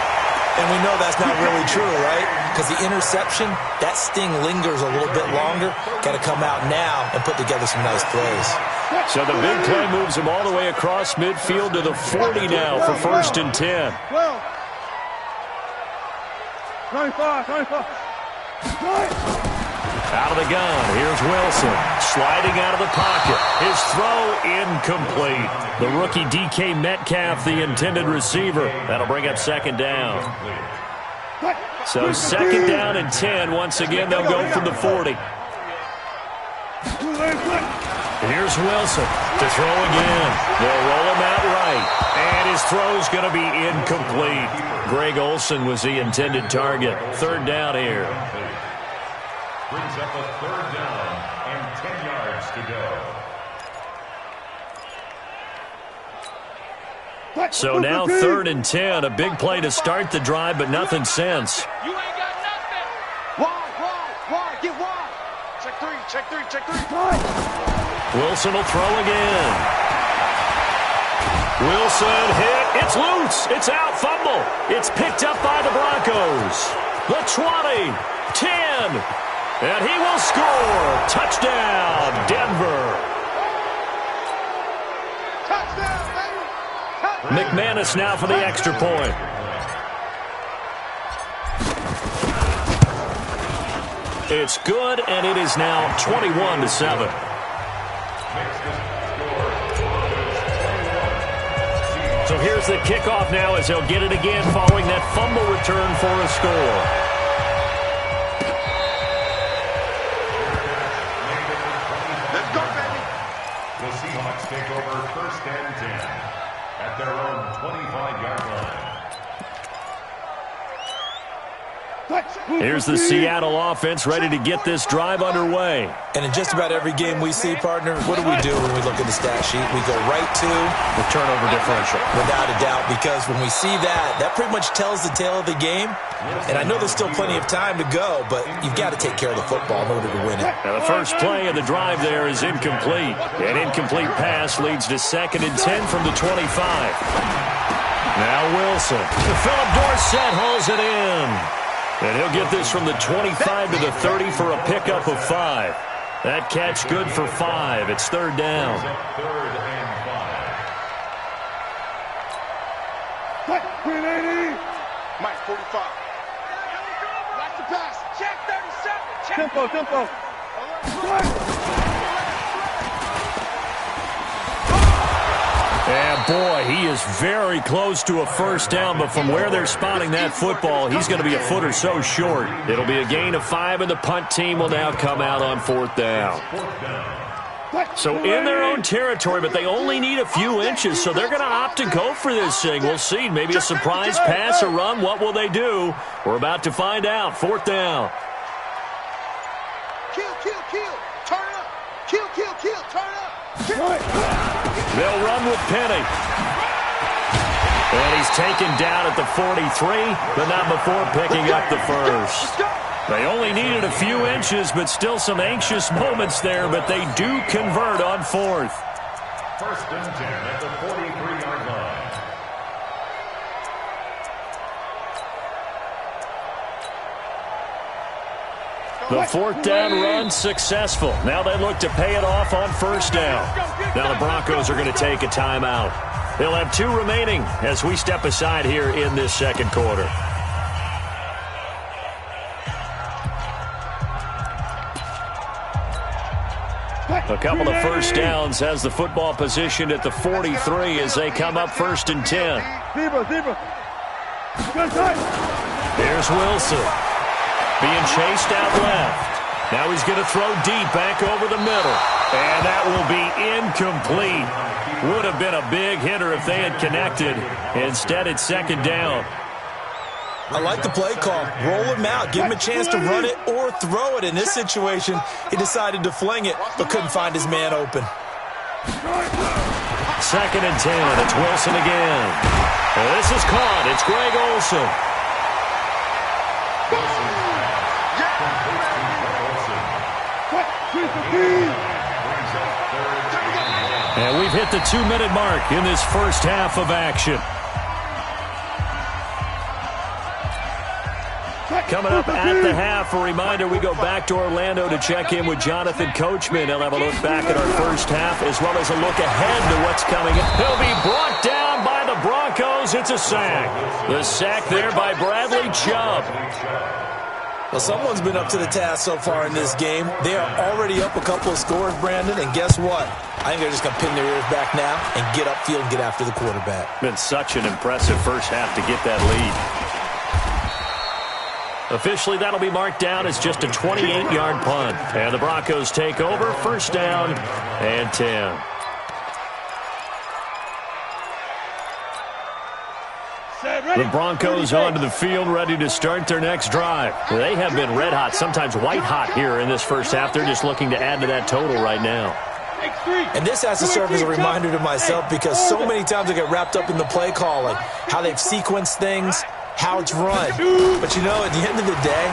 And we know that's not really true, right? Because the interception, that sting lingers a little bit longer. Got to come out now and put together some nice plays. So the big play moves him all the way across midfield to the 40 now for 1st and 10. 95. Out of the gun, here's Wilson, sliding out of the pocket. His throw incomplete. The rookie DK Metcalf, the intended receiver. That'll bring up 2nd down. So 2nd down and 10. Once again, they'll go from the 40. Here's Wilson to throw again. They'll roll him out right. And his throw's going to be incomplete. Greg Olsen was the intended target. 3rd down here. Brings up a 3rd down and 10 yards to go. So now 3rd and 10. A big play to start the drive, but nothing since. You ain't got nothing. Wide, get wide. Check three. Wilson will throw again. Wilson hit. It's loose. It's out. Fumble. It's picked up by the Broncos. The 20, 10. And he will score. Touchdown, Denver. Touchdown, baby. McManus now for the extra point. It's good, and it is now 21-7. So here's the kickoff now as they'll get it again following that fumble return for a score. The Seahawks take over 1st and 10 at their own 25-yard line. Here's the Seattle offense ready to get this drive underway. And in just about every game we see, partner, what do we do when we look at the stat sheet? We go right to the turnover differential. Without a doubt, because when we see that pretty much tells the tale of the game. And I know there's still plenty of time to go, but you've got to take care of the football in order to win it. Now the first play of the drive there is incomplete. An incomplete pass leads to 2nd and 10 from the 25. Now Wilson. Philip Dorsett hauls it in. And he'll get this from the 25 to the 30 for a pickup of 5. That catch good for 5. It's 3rd down. 3rd and 5. Mike, 45. Watch the pass. Check 37. Tempo. And boy, he is very close to a first down, but from where they're spotting that football, he's going to be a foot or so short. It'll be a gain of 5, and the punt team will now come out on 4th down. So in their own territory, but they only need a few inches, so they're going to opt to go for this thing. We'll see. Maybe a surprise pass or run. What will they do? We're about to find out. 4th down. They'll run with Penny. And he's taken down at the 43, but not before picking up the first. They only needed a few inches, but still some anxious moments there, but they do convert on fourth. First and 10 at the 43-yard line. The fourth down run successful. Now they look to pay it off on first down. Now the Broncos are going to take a timeout. They'll have 2 remaining as we step aside here in this second quarter. A couple of first downs has the football positioned at the 43 as they come up first and 10. Here's Wilson. Being chased out left. Now he's going to throw deep back over the middle. And that will be incomplete. Would have been a big hitter if they had connected. Instead, it's second down. I like the play call. Roll him out. Give him a chance to run it or throw it. In this situation, he decided to fling it, but couldn't find his man open. Second and 10. It's Wilson again. And this is caught. It's Greg Olsen. And we've hit the 2-minute mark in this first half of action. Coming up at the half, a reminder, we go back to Orlando to check in with Jonathan Coachman. He'll have a look back at our first half as well as a look ahead to what's coming. He'll be brought down by the Broncos. It's a sack. The sack there by Bradley Chubb. Well, someone's been up to the task so far in this game. They are already up a couple of scores, Brandon, and guess what? I think they're just going to pin their ears back now and get upfield and get after the quarterback. Been such an impressive first half to get that lead. Officially, that'll be marked down as just a 28-yard punt. And the Broncos take over, first down and 10. The Broncos onto the field, ready to start their next drive. They have been red hot, sometimes white hot here in this first half. They're just looking to add to that total right now. And this has to serve as a reminder to myself because so many times I get wrapped up in the play calling, how they've sequenced things, how it's run. But, you know, at the end of the day,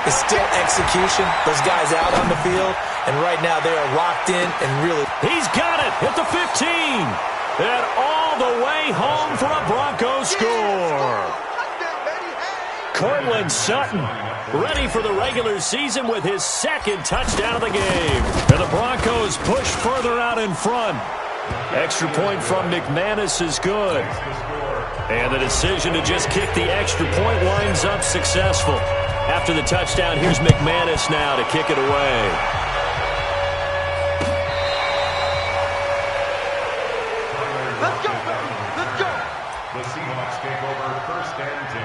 it's still execution. Those guys out on the field, and right now they are locked in and really. He's got it at the 15. And all the way home for a Broncos score. Cortland Sutton ready for the regular season with his second touchdown of the game. And the Broncos push further out in front. Extra point from McManus is good. And the decision to just kick the extra point winds up successful. After the touchdown, here's McManus now to kick it away. Let's go, baby. Let's go. The Seahawks take over first and 10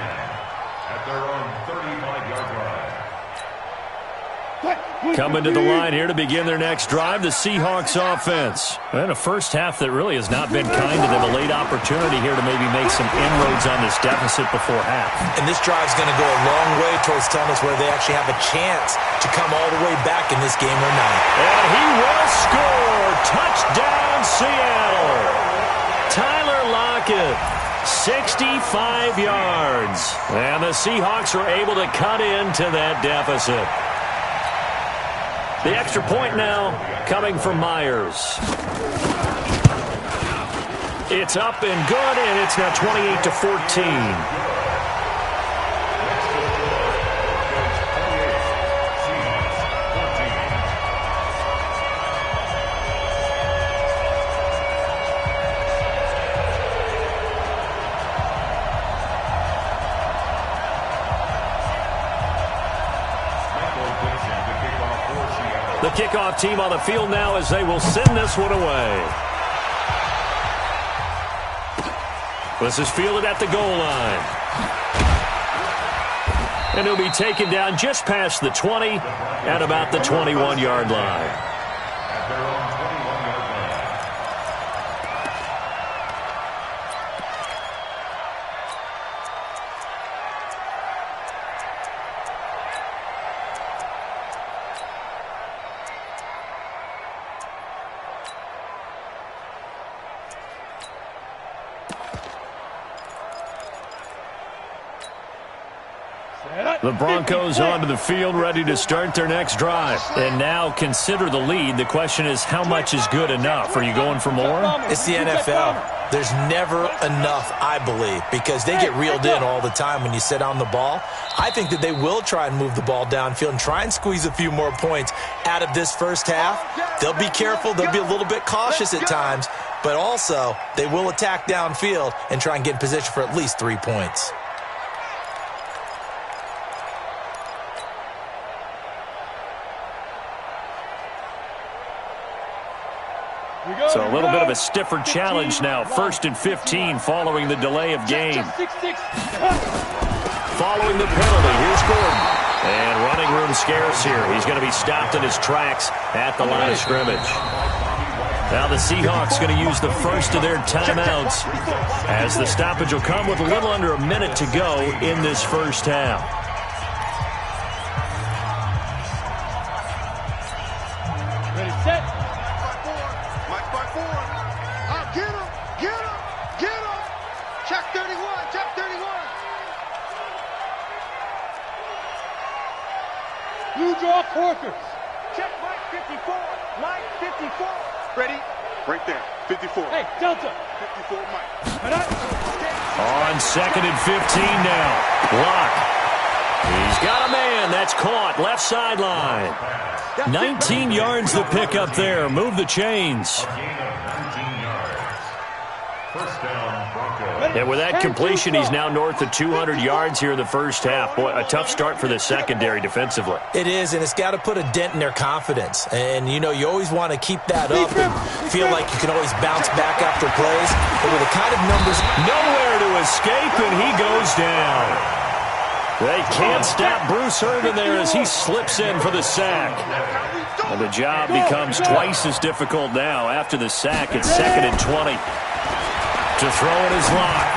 at their own 35-yard line. Coming to the line here to begin their next drive, the Seahawks offense. And a first half that really has not been kind to them. A late opportunity here to maybe make some inroads on this deficit before half. And this drive's going to go a long way towards telling us whether they actually have a chance to come all the way back in this game or not. And he will score. Touchdown, Seattle. Tyler Lockett, 65 yards. And the Seahawks are able to cut into that deficit. The extra point now coming from Myers. It's up and good, and it's now 28-14. The kickoff team on the field now as they will send this one away. This is fielded at the goal line. And he'll be taken down just past the 20 at about the 21-yard line. At their own 21-yard line. The Broncos onto the field, ready to start their next drive. And now consider the lead. The question is, how much is good enough? Are you going for more? It's the NFL. There's never enough, I believe, because they get reeled in all the time when you sit on the ball. I think that they will try and move the ball downfield and try and squeeze a few more points out of this first half. They'll be careful. They'll be a little bit cautious at times, but also they will attack downfield and try and get in position for at least 3 points. So a little bit of a stiffer challenge now. 1st and 15 following the delay of game. Following the penalty, here's Gordon. And running room scarce here. He's going to be stopped in his tracks at the line of scrimmage. Now the Seahawks going to use the first of their timeouts, as the stoppage will come with a little under a minute to go in this first half. Ready, set. Check 31, check 31. Blue draw Corkers. Check Mike 54, Mike 54. Ready? Right there, 54. Hey, Delta. 54, Mike. On 2nd and 15 now. Block. He's got a man. That's caught. Left sideline. 19 yards the pick up there. Move the chains. And with that completion, he's now north of 200 yards here in the first half. Boy, a tough start for the secondary defensively. It is, and it's got to put a dent in their confidence. And, you know, you always want to keep that up and feel like you can always bounce back after plays. But with the kind of numbers... Nowhere to escape, and he goes down. They can't stop Bruce Irvin there as he slips in for the sack. And the job becomes twice as difficult now after the sack. It's 2nd and 20. To throw it is Locke.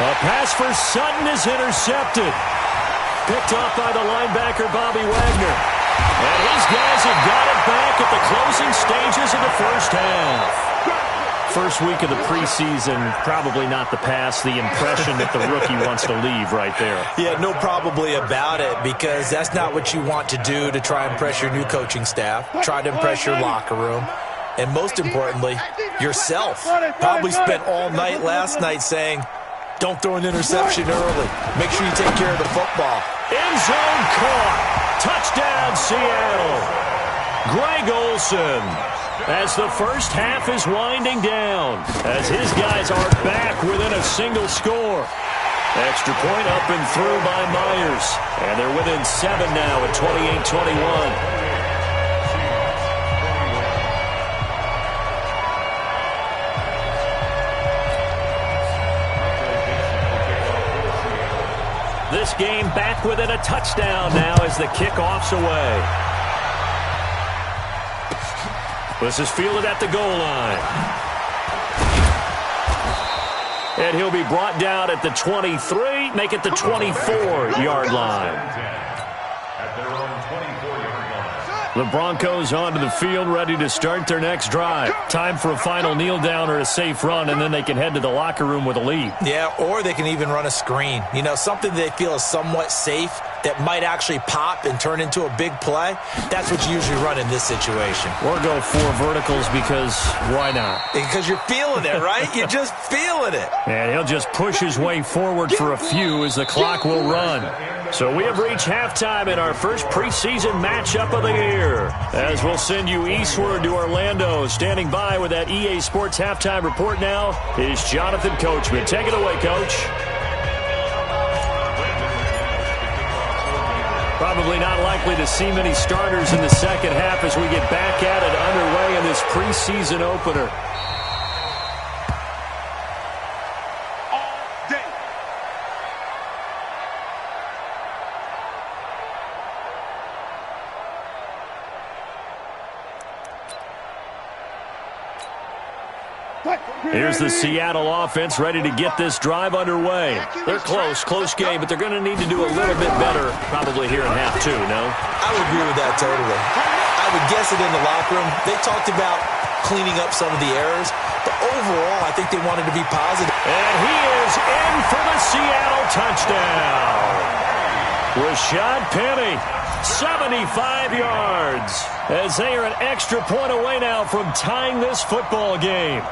A pass for Sutton is intercepted. Picked off by the linebacker, Bobby Wagner. And his guys have got it back at the closing stages of the first half. First week of the preseason, probably not the pass, the impression that the rookie wants to leave right there. Yeah, no probably about it, because that's not what you want to do to try and impress your new coaching staff, try to impress your locker room. And most importantly, yourself. Probably spent all night last night saying, don't throw an interception early. Make sure you take care of the football. End zone caught. Touchdown, Seattle. Greg Olsen, as the first half is winding down, as his guys are back within a single score. Extra point up and through by Myers. And they're within 7 now at 28-21. This game back within a touchdown now as the kickoff's away. This is fielded at the goal line. And he'll be brought down at the 23, make it the 24-yard line. At their own 24-yard line. The Broncos onto the field, ready to start their next drive. Time for a final kneel down or a safe run, and then they can head to the locker room with a lead. Yeah, or they can even run a screen. You know, something they feel is somewhat safe that might actually pop and turn into a big play. That's what you usually run in this situation. Or go 4 verticals, because why not? Because you're feeling it, right? You're just feeling it. And he'll just push his way forward for a few as the clock will run. So we have reached halftime in our first preseason matchup of the year, as we'll send you eastward to Orlando. Standing by with that EA Sports halftime report now is Jonathan Coachman. Take it away, Coach. Probably not likely to see many starters in the second half as we get back at it underway in this preseason opener. Here's the Seattle offense ready to get this drive underway. They're close game, but they're going to need to do a little bit better probably here in half 2, no? I would agree with that totally. I would guess it in the locker room. They talked about cleaning up some of the errors, but overall I think they wanted to be positive. And he is in for the Seattle touchdown. Rashad Penny, 75 yards, as they are an extra point away now from tying this football game.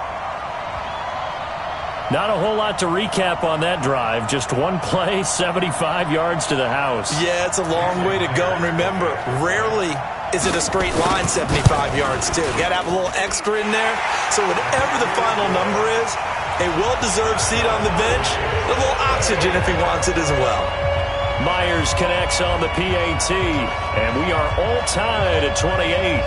Not a whole lot to recap on that drive. Just one play, 75 yards to the house. Yeah, it's a long way to go. And remember, rarely is it a straight line 75 yards, too. Got to have a little extra in there. So whatever the final number is, a well-deserved seat on the bench, a little oxygen if he wants it as well. Myers connects on the PAT, and we are all tied at 28.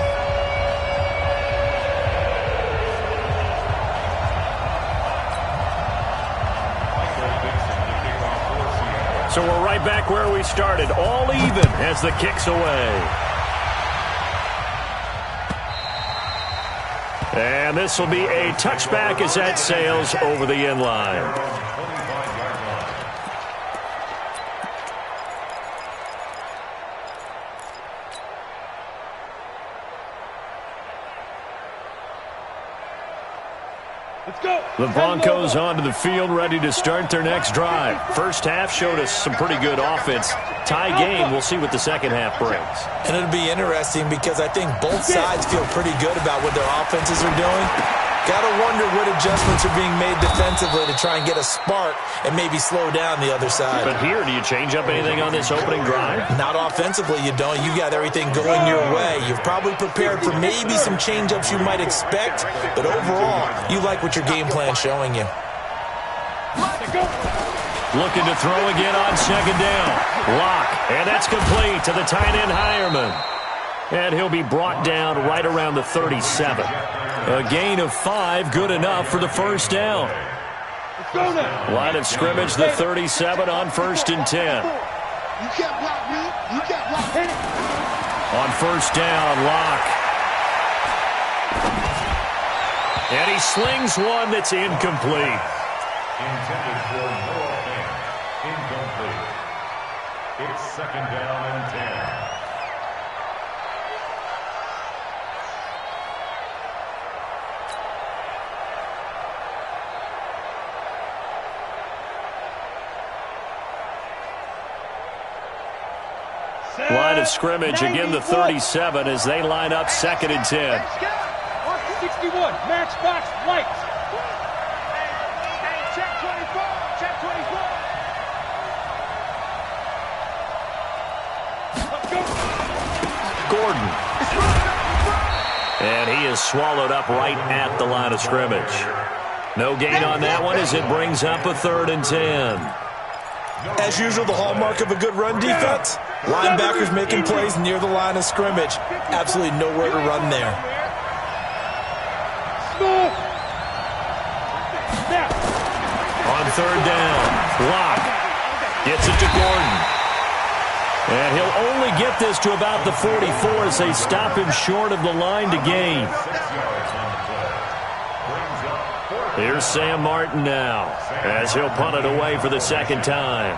So we're right back where we started, all even as the kick's away. And this will be a touchback as that sails over the end line. The Broncos onto the field, ready to start their next drive. First half showed us some pretty good offense. Tie game, we'll see what the second half brings. And it'll be interesting because I think both sides feel pretty good about what their offenses are doing. Got to wonder what adjustments are being made defensively to try and get a spark and maybe slow down the other side. But here, do you change up anything on this opening drive? Not offensively, you don't. You got everything going your way. You've probably prepared for maybe some change-ups you might expect, but overall, you like what your game plan's showing you. Looking to throw again on second down. Lock, and that's complete to the tight end Hireman. And he'll be brought down right around the 37. A gain of 5, good enough for the first down. Line of scrimmage, the 37 on 1st and 10. You can't block me. You can't block me. On first down, Lock. And he slings one that's incomplete. Intended for Noah Fant. Incomplete. It's 2nd down and 10. Line of scrimmage, again the 37 as they line up 2nd and 10. 61, matchbox lights. Hey, check 24, check 24. Let's go. Gordon. And he is swallowed up right at the line of scrimmage. No gain on that one as it brings up a 3rd and 10. As usual, the hallmark of a good run defense, linebackers making plays near the line of scrimmage. Absolutely nowhere to run there. On 3rd down, Lock gets it to Gordon. And he'll only get this to about the 44 as they stop him short of the line to gain. Here's Sam Martin now as he'll punt it away for the second time.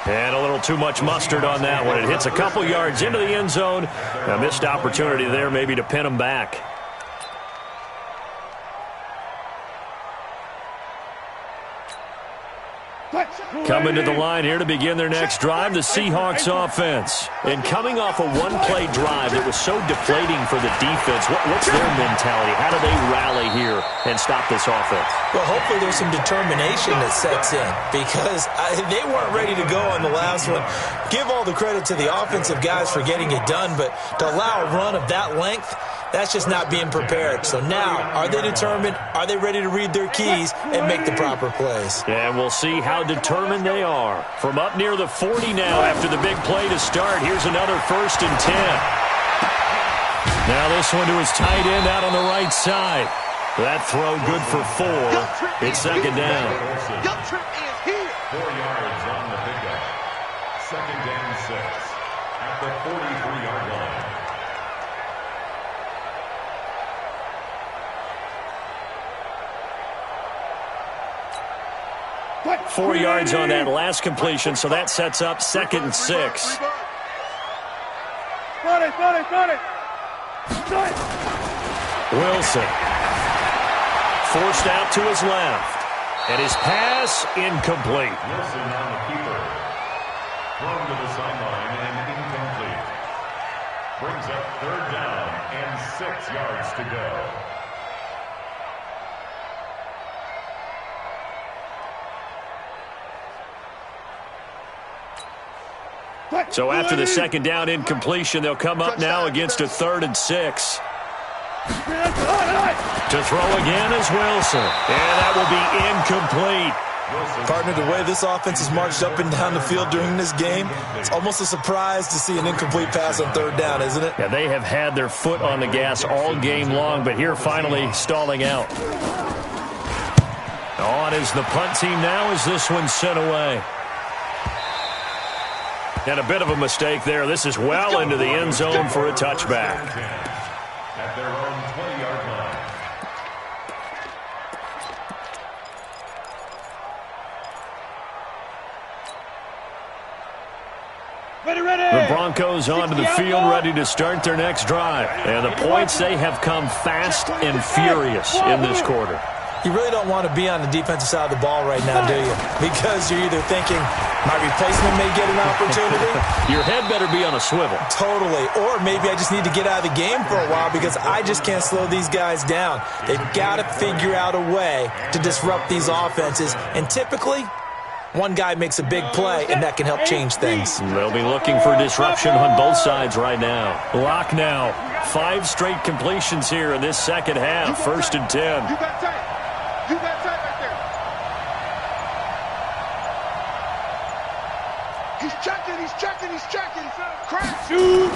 And a little too much mustard on that one. It hits a couple yards into the end zone. A missed opportunity there maybe to pin him back. Coming to the line here to begin their next drive, the Seahawks offense. And coming off a one-play drive that was so deflating for the defense, what's their mentality? How do they rally here and stop this offense? Well, hopefully there's some determination that sets in because they weren't ready to go on the last one. Give all the credit to the offensive guys for getting it done, but to allow a run of that length, that's just not being prepared. So now, are they determined? Are they ready to read their keys and make the proper plays? And we'll see how determined they are. From up near the 40 now after the big play to start, here's another 1st and 10. Now this one to his tight end out on the right side. That throw good for 4. It's 2nd down. 4 yards on the pickup. 2nd and 6 at the 43-yard line. 4 yards on that last completion, so that sets up 2nd and 6. Wilson. Forced out to his left. And his pass incomplete. Wilson on the keeper. Thrown to the sideline and incomplete. Brings up 3rd down and 6 yards to go. So after the 2nd down incompletion, they'll come up now against a 3rd and 6. To throw again is Wilson. And that will be incomplete. Partner, the way this offense has marched up and down the field during this game, it's almost a surprise to see an incomplete pass on 3rd down, isn't it? Yeah, they have had their foot on the gas all game long, but here finally stalling out. On is the punt team now as this one's sent away. And a bit of a mistake there. This is well into the end zone for a touchback. At their own 20-yard line. The Broncos onto the field, ready to start their next drive. And the points, they have come fast and furious in this quarter. You really don't want to be on the defensive side of the ball right now, do you? Because you're either thinking, my replacement may get an opportunity. Your head better be on a swivel. Totally. Or maybe I just need to get out of the game for a while because I just can't slow these guys down. They've got to figure out a way to disrupt these offenses. And typically, one guy makes a big play, and that can help change things. They'll be looking for disruption on both sides right now. Lock now. 5 straight completions here in this second half. 1st and 10. You got tight. You got tight right there. He's checking. He's checking. He's checking. Crash. Shoot.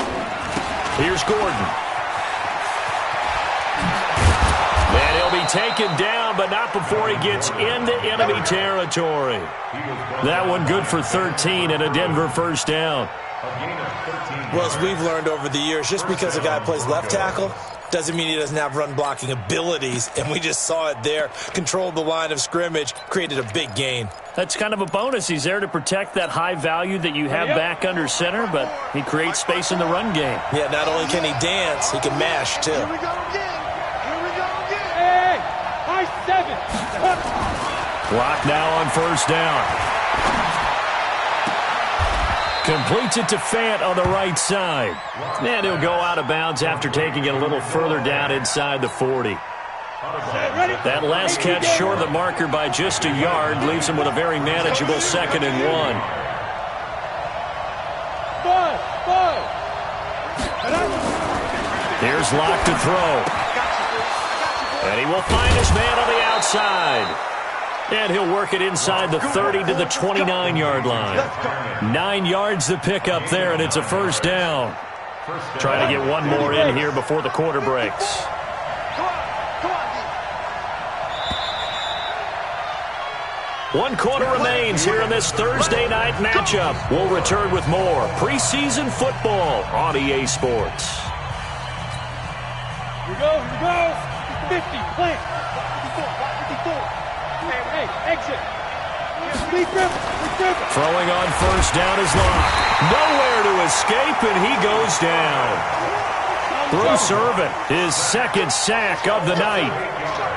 Here's Gordon. And he'll be taken down, but not before he gets into enemy territory. That one good for 13 and a Denver 1st down. Well, as we've learned over the years, just because a guy plays left tackle doesn't mean he doesn't have run-blocking abilities, and we just saw it there. Controlled the line of scrimmage, created a big gain. That's kind of a bonus. He's there to protect that high value that you have back under center, but he creates space in the run game. Yeah, not only can he dance, he can mash, too. Here we go again. Here we go again. Hey, high 7. Lock now on 1st down. Completes it to Fant on the right side. And he'll go out of bounds after taking it a little further down inside the 40. That last catch short of the marker by just a yard leaves him with a very manageable 2nd and 1. Here's Locke to throw. And he will find his man on the outside. And he'll work it inside the 30 to the 29-yard line. 9 yards to pick up there, and it's a 1st down. Trying to get one more in here before the quarter breaks. One quarter remains here in this Thursday night matchup. We'll return with more preseason football on EA Sports. Here we go. 50, plant. 54. Hey, exit. Throwing on 1st down is Locke. Nowhere to escape, and he goes down. Bruce Irvin, his 2nd sack of the night.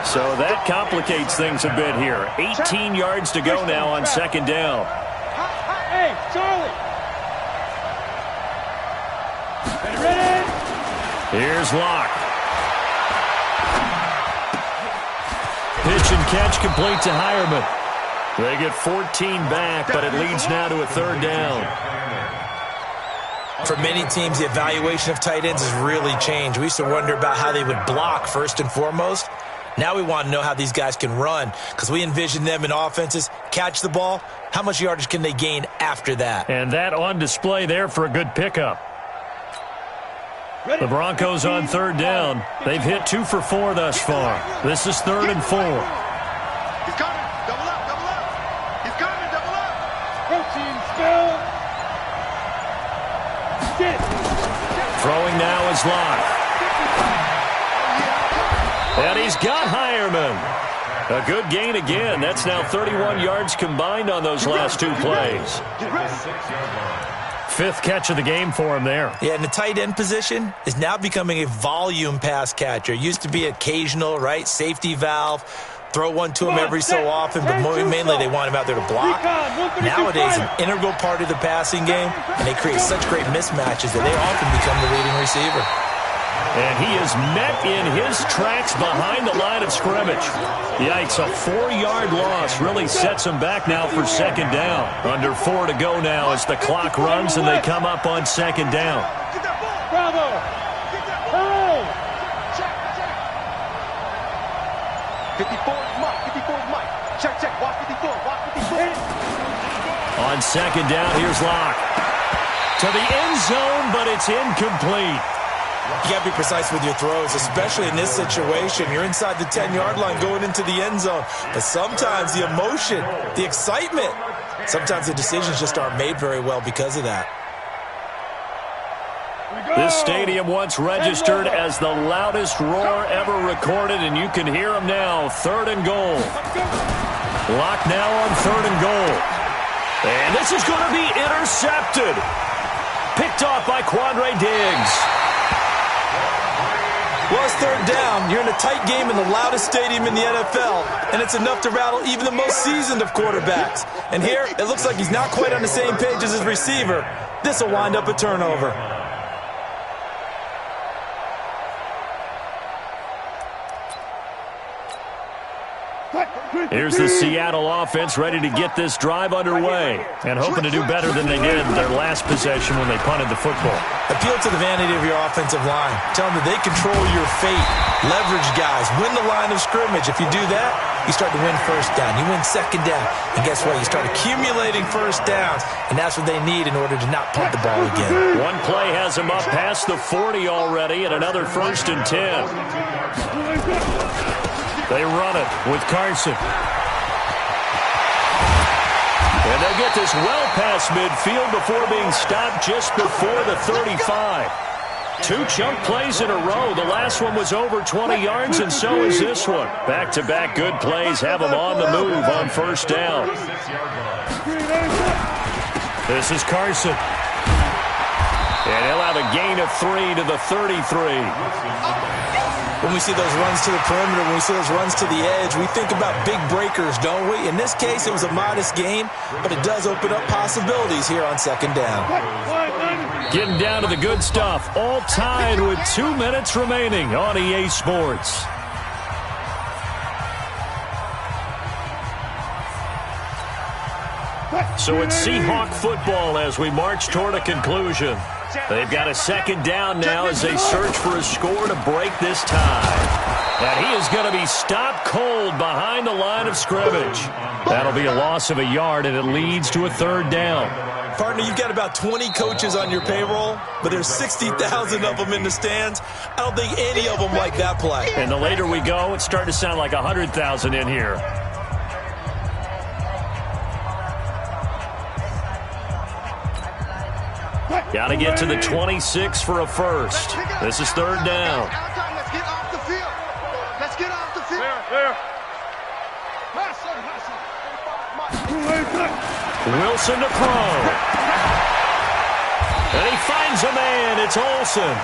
So that complicates things a bit here. 18 yards to go now on 2nd down. Hey, Charlie. Ready? Here's Locke. Pitch and catch complete to Hireman. They get 14 back, but it leads now to a 3rd down. For many teams, the evaluation of tight ends has really changed. We used to wonder about how they would block first and foremost. Now we want to know how these guys can run because we envision them in offenses, catch the ball. How much yardage can they gain after that? And that on display there for a good pickup. The Broncos on 3rd down. They've hit 2 for 4 thus far. This is 3rd and 4. He's coming. Double up. He's coming. Double up. Protein spill. Throwing now is Locke. And he's got Hireman. A good gain again. That's now 31 yards combined on those last 2 plays. Fifth catch of the game for him there. Yeah, and the tight end position is now becoming a volume pass catcher. It used to be occasional, right? Safety valve. Throw one to him every so often, but mainly they want him out there to block. Nowadays, an integral part of the passing game, and they create such great mismatches that they often become the leading receiver. And he is met in his tracks behind the line of scrimmage. Yikes, a 4-yard loss really sets him back now for second down. Under 4 to go now as the clock runs and they come up on second down. Bravo! Hurry! 54 is Mike. 54 is Mike. Check. Watch 54. Watch 54. On second down, here's Locke. To the end zone, but it's incomplete. You got to be precise with your throws, especially in this situation. You're inside the 10-yard line going into the end zone. But sometimes the emotion, the excitement, sometimes the decisions just aren't made very well because of that. This stadium once registered as the loudest roar ever recorded, and you can hear him now. 3rd and goal. Locke now on 3rd and goal. And this is going to be intercepted. Picked off by Quandre Diggs. Well, it's 3rd down. You're in a tight game in the loudest stadium in the NFL, and it's enough to rattle even the most seasoned of quarterbacks. And here, it looks like he's not quite on the same page as his receiver. This will wind up a turnover. Here's the Seattle offense ready to get this drive underway and hoping to do better than they did in their last possession when they punted the football. Appeal to the vanity of your offensive line. Tell them that they control your fate. Leverage guys. Win the line of scrimmage. If you do that, you start to win first down. You win second down. And guess what? You start accumulating first downs, and that's what they need in order to not punt the ball again. One play has them up past the 40 already, and another 1st and 10. They run it with Carson. And they'll get this well past midfield before being stopped just before the 35. 2 chunk plays in a row. The last one was over 20 yards, and so is this one. Back-to-back good plays have them on the move on 1st down. This is Carson. And he'll have a gain of 3 to the 33. When we see those runs to the perimeter, when we see those runs to the edge, we think about big breakers, don't we? In this case, it was a modest gain, but it does open up possibilities here on 2nd down. Getting down to the good stuff, all tied with 2 minutes remaining on EA Sports. So it's Seahawk football as we march toward a conclusion. They've got a 2nd down now as they search for a score to break this tie. And he is going to be stopped cold behind the line of scrimmage. That'll be a loss of a yard, and it leads to a 3rd down. Partner, you've got about 20 coaches on your payroll, but there's 60,000 of them in the stands. I don't think any of them like that play. And the later we go, it's starting to sound like 100,000 in here. Got to get to the 26 for a first. This is 3rd down. Let's get off the field. Let's get off the field. Wilson to throw. And he finds a man. It's Olsen.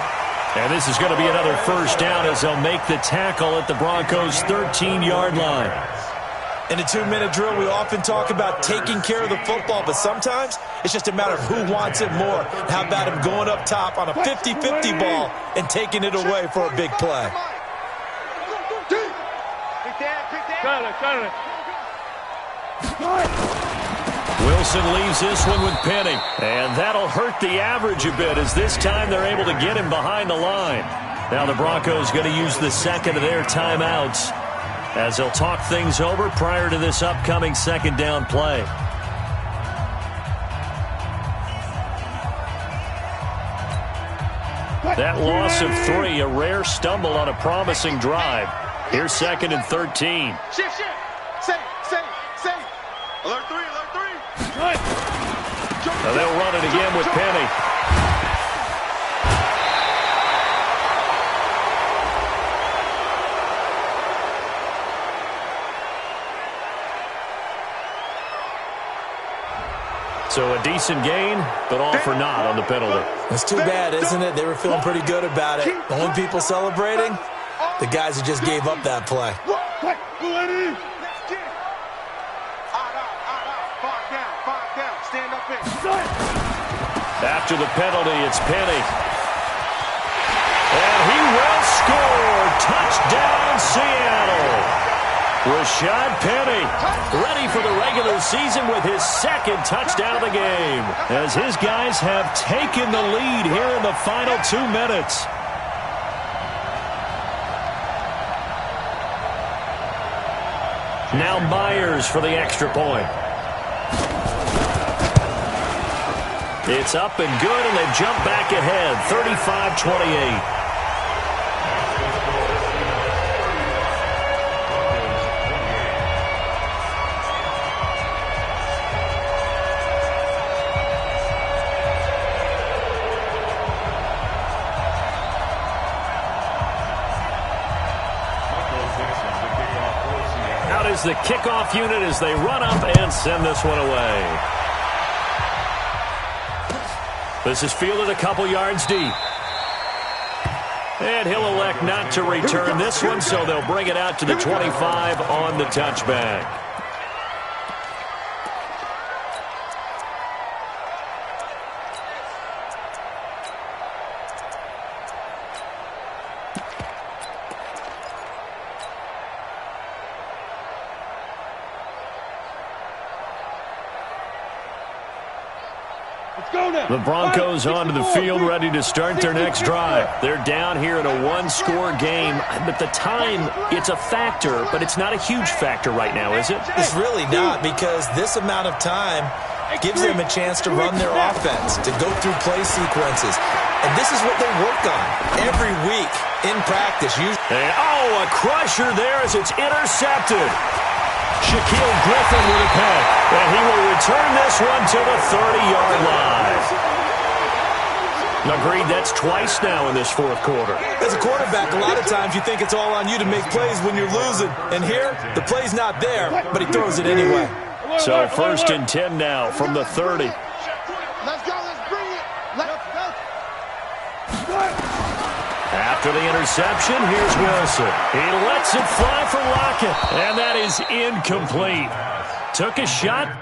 And this is going to be another 1st down as they'll make the tackle at the Broncos' 13-yard line. In a 2-minute drill, we often talk about taking care of the football, but sometimes it's just a matter of who wants it more. How about him going up top on a 50-50 ball and taking it away for a big play? Wilson leaves this one with Penny. And that'll hurt the average a bit as this time they're able to get him behind the line. Now the Broncos going to use the 2nd of their timeouts as they'll talk things over prior to this upcoming 2nd down play. That loss of 3, a rare stumble on a promising drive. Here's 2nd and 13. Shift. Say. Alert 3. Now they'll run it again with Penny. So a decent gain, but all for naught on the penalty. It's too bad, isn't it? They were feeling pretty good about it. The only people celebrating, the guys who just gave up that play. After the penalty, it's Penny. And he will score. Touchdown, Seattle. Rashad Penny ready for the regular season with his second touchdown of the game, as his guys have taken the lead here in the final 2 minutes. Now Myers for the extra point. It's up and good, and they jump back ahead, 35-28. Out is the kickoff unit as they run up and send this one away. This is fielded a couple yards deep. And he'll elect not to return this one, so they'll bring it out to the 25 on the touchback. The Broncos onto the field, ready to start their next drive. They're down here in a one-score game, but the time, it's a factor, but it's not a huge factor right now, is it? It's really not, because this amount of time gives them a chance to run their offense, to go through play sequences. And this is what they work on every week in practice. A crusher there as it's intercepted. Shaquille Griffin with a pick, and he will return this one to the 30-yard line. Agreed, that's twice now in this fourth quarter. As a quarterback, a lot of times you think it's all on you to make plays when you're losing. And here, the play's not there, but he throws it anyway. So 1st and 10 now from the 30. Let's go, let's bring it. Let's go. After the interception, here's Wilson. He lets it fly for Lockett, and that is incomplete. Took a shot.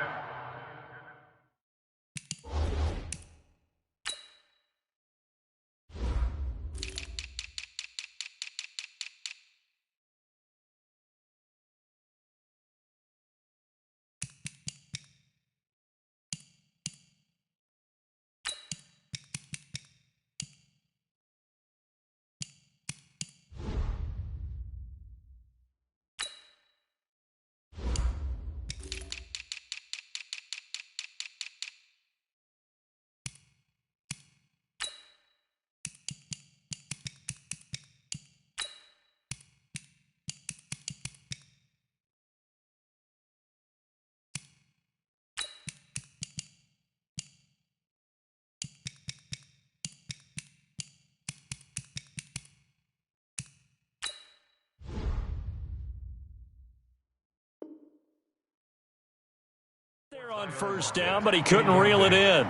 They're on first down, but he couldn't reel it in.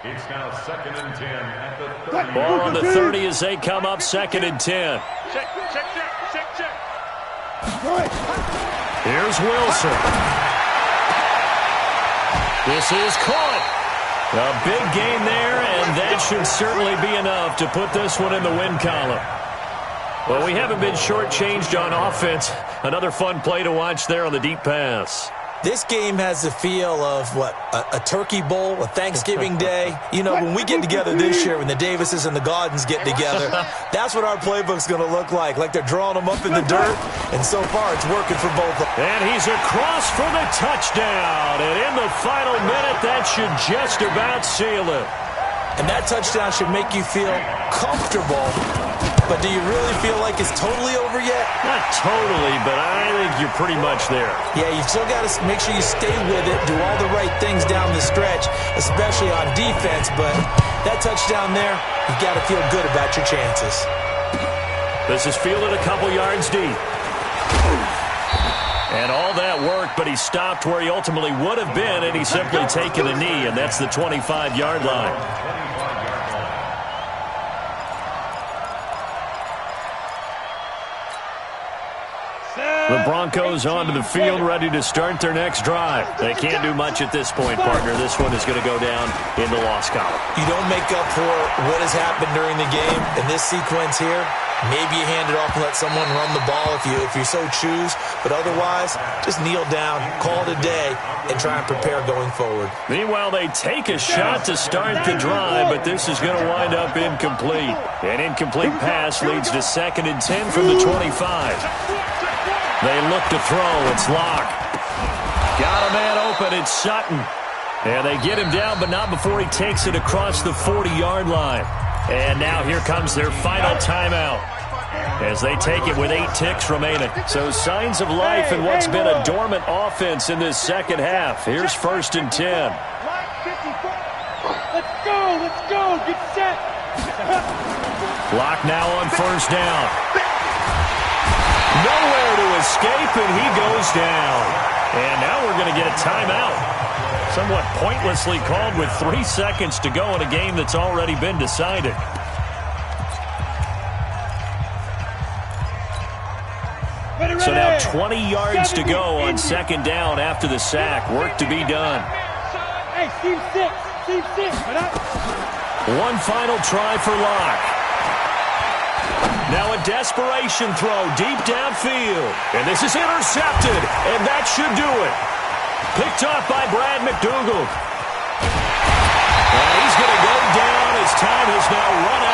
It's now 2nd and 10 at the 30. Ball on the 30 as they come up 2nd and 10. Check. Here's Wilson. This is caught. A big gain there, and that should certainly be enough to put this one in the win column. Well, we haven't been shortchanged on offense. Another fun play to watch there on the deep pass. This game has the feel of, a turkey bowl, a Thanksgiving day. You know, when we get together this year, when the Davises and the Gaudens get together, that's what our playbook's going to look like they're drawing them up in the dirt, and so far it's working for both of them. And he's across for the touchdown, and in the final minute, that should just about seal it. And that touchdown should make you feel comfortable. But do you really feel like it's totally over yet? Not totally, but I think you're pretty much there. Yeah, you've still got to make sure you stay with it, do all the right things down the stretch, especially on defense. But that touchdown there, you've got to feel good about your chances. This is fielded a couple yards deep. And all that work, but he stopped where he ultimately would have been, and he's simply taken a knee, and that's the 25-yard line. The Broncos onto the field, ready to start their next drive. They can't do much at this point, partner. This one is going to go down in the loss column. You don't make up for what has happened during the game. In this sequence here, maybe you hand it off and let someone run the ball if you so choose. But otherwise, just kneel down, call it a day, and try and prepare going forward. Meanwhile, they take a shot to start the drive, but this is going to wind up incomplete. An incomplete pass leads to 2nd and 10 from the 25. They look to throw. It's Locke. Got a man open. It's Sutton. And they get him down, but not before he takes it across the 40-yard line. And now here comes their final timeout as they take it with 8 ticks remaining. So signs of life in what's been a dormant offense in this second half. Here's 1st and 10. Let's go, get set. Locke now on 1st down. Nowhere to escape, and he goes down. And now we're going to get a timeout. Somewhat pointlessly called with 3 seconds to go in a game that's already been decided. So now 20 yards to go on 2nd down after the sack. Work to be done. Hey, team 6. One final try for Locke. Now a desperation throw deep downfield. And this is intercepted. And that should do it. Picked off by Brad McDougald. And he's going to go down as time has now run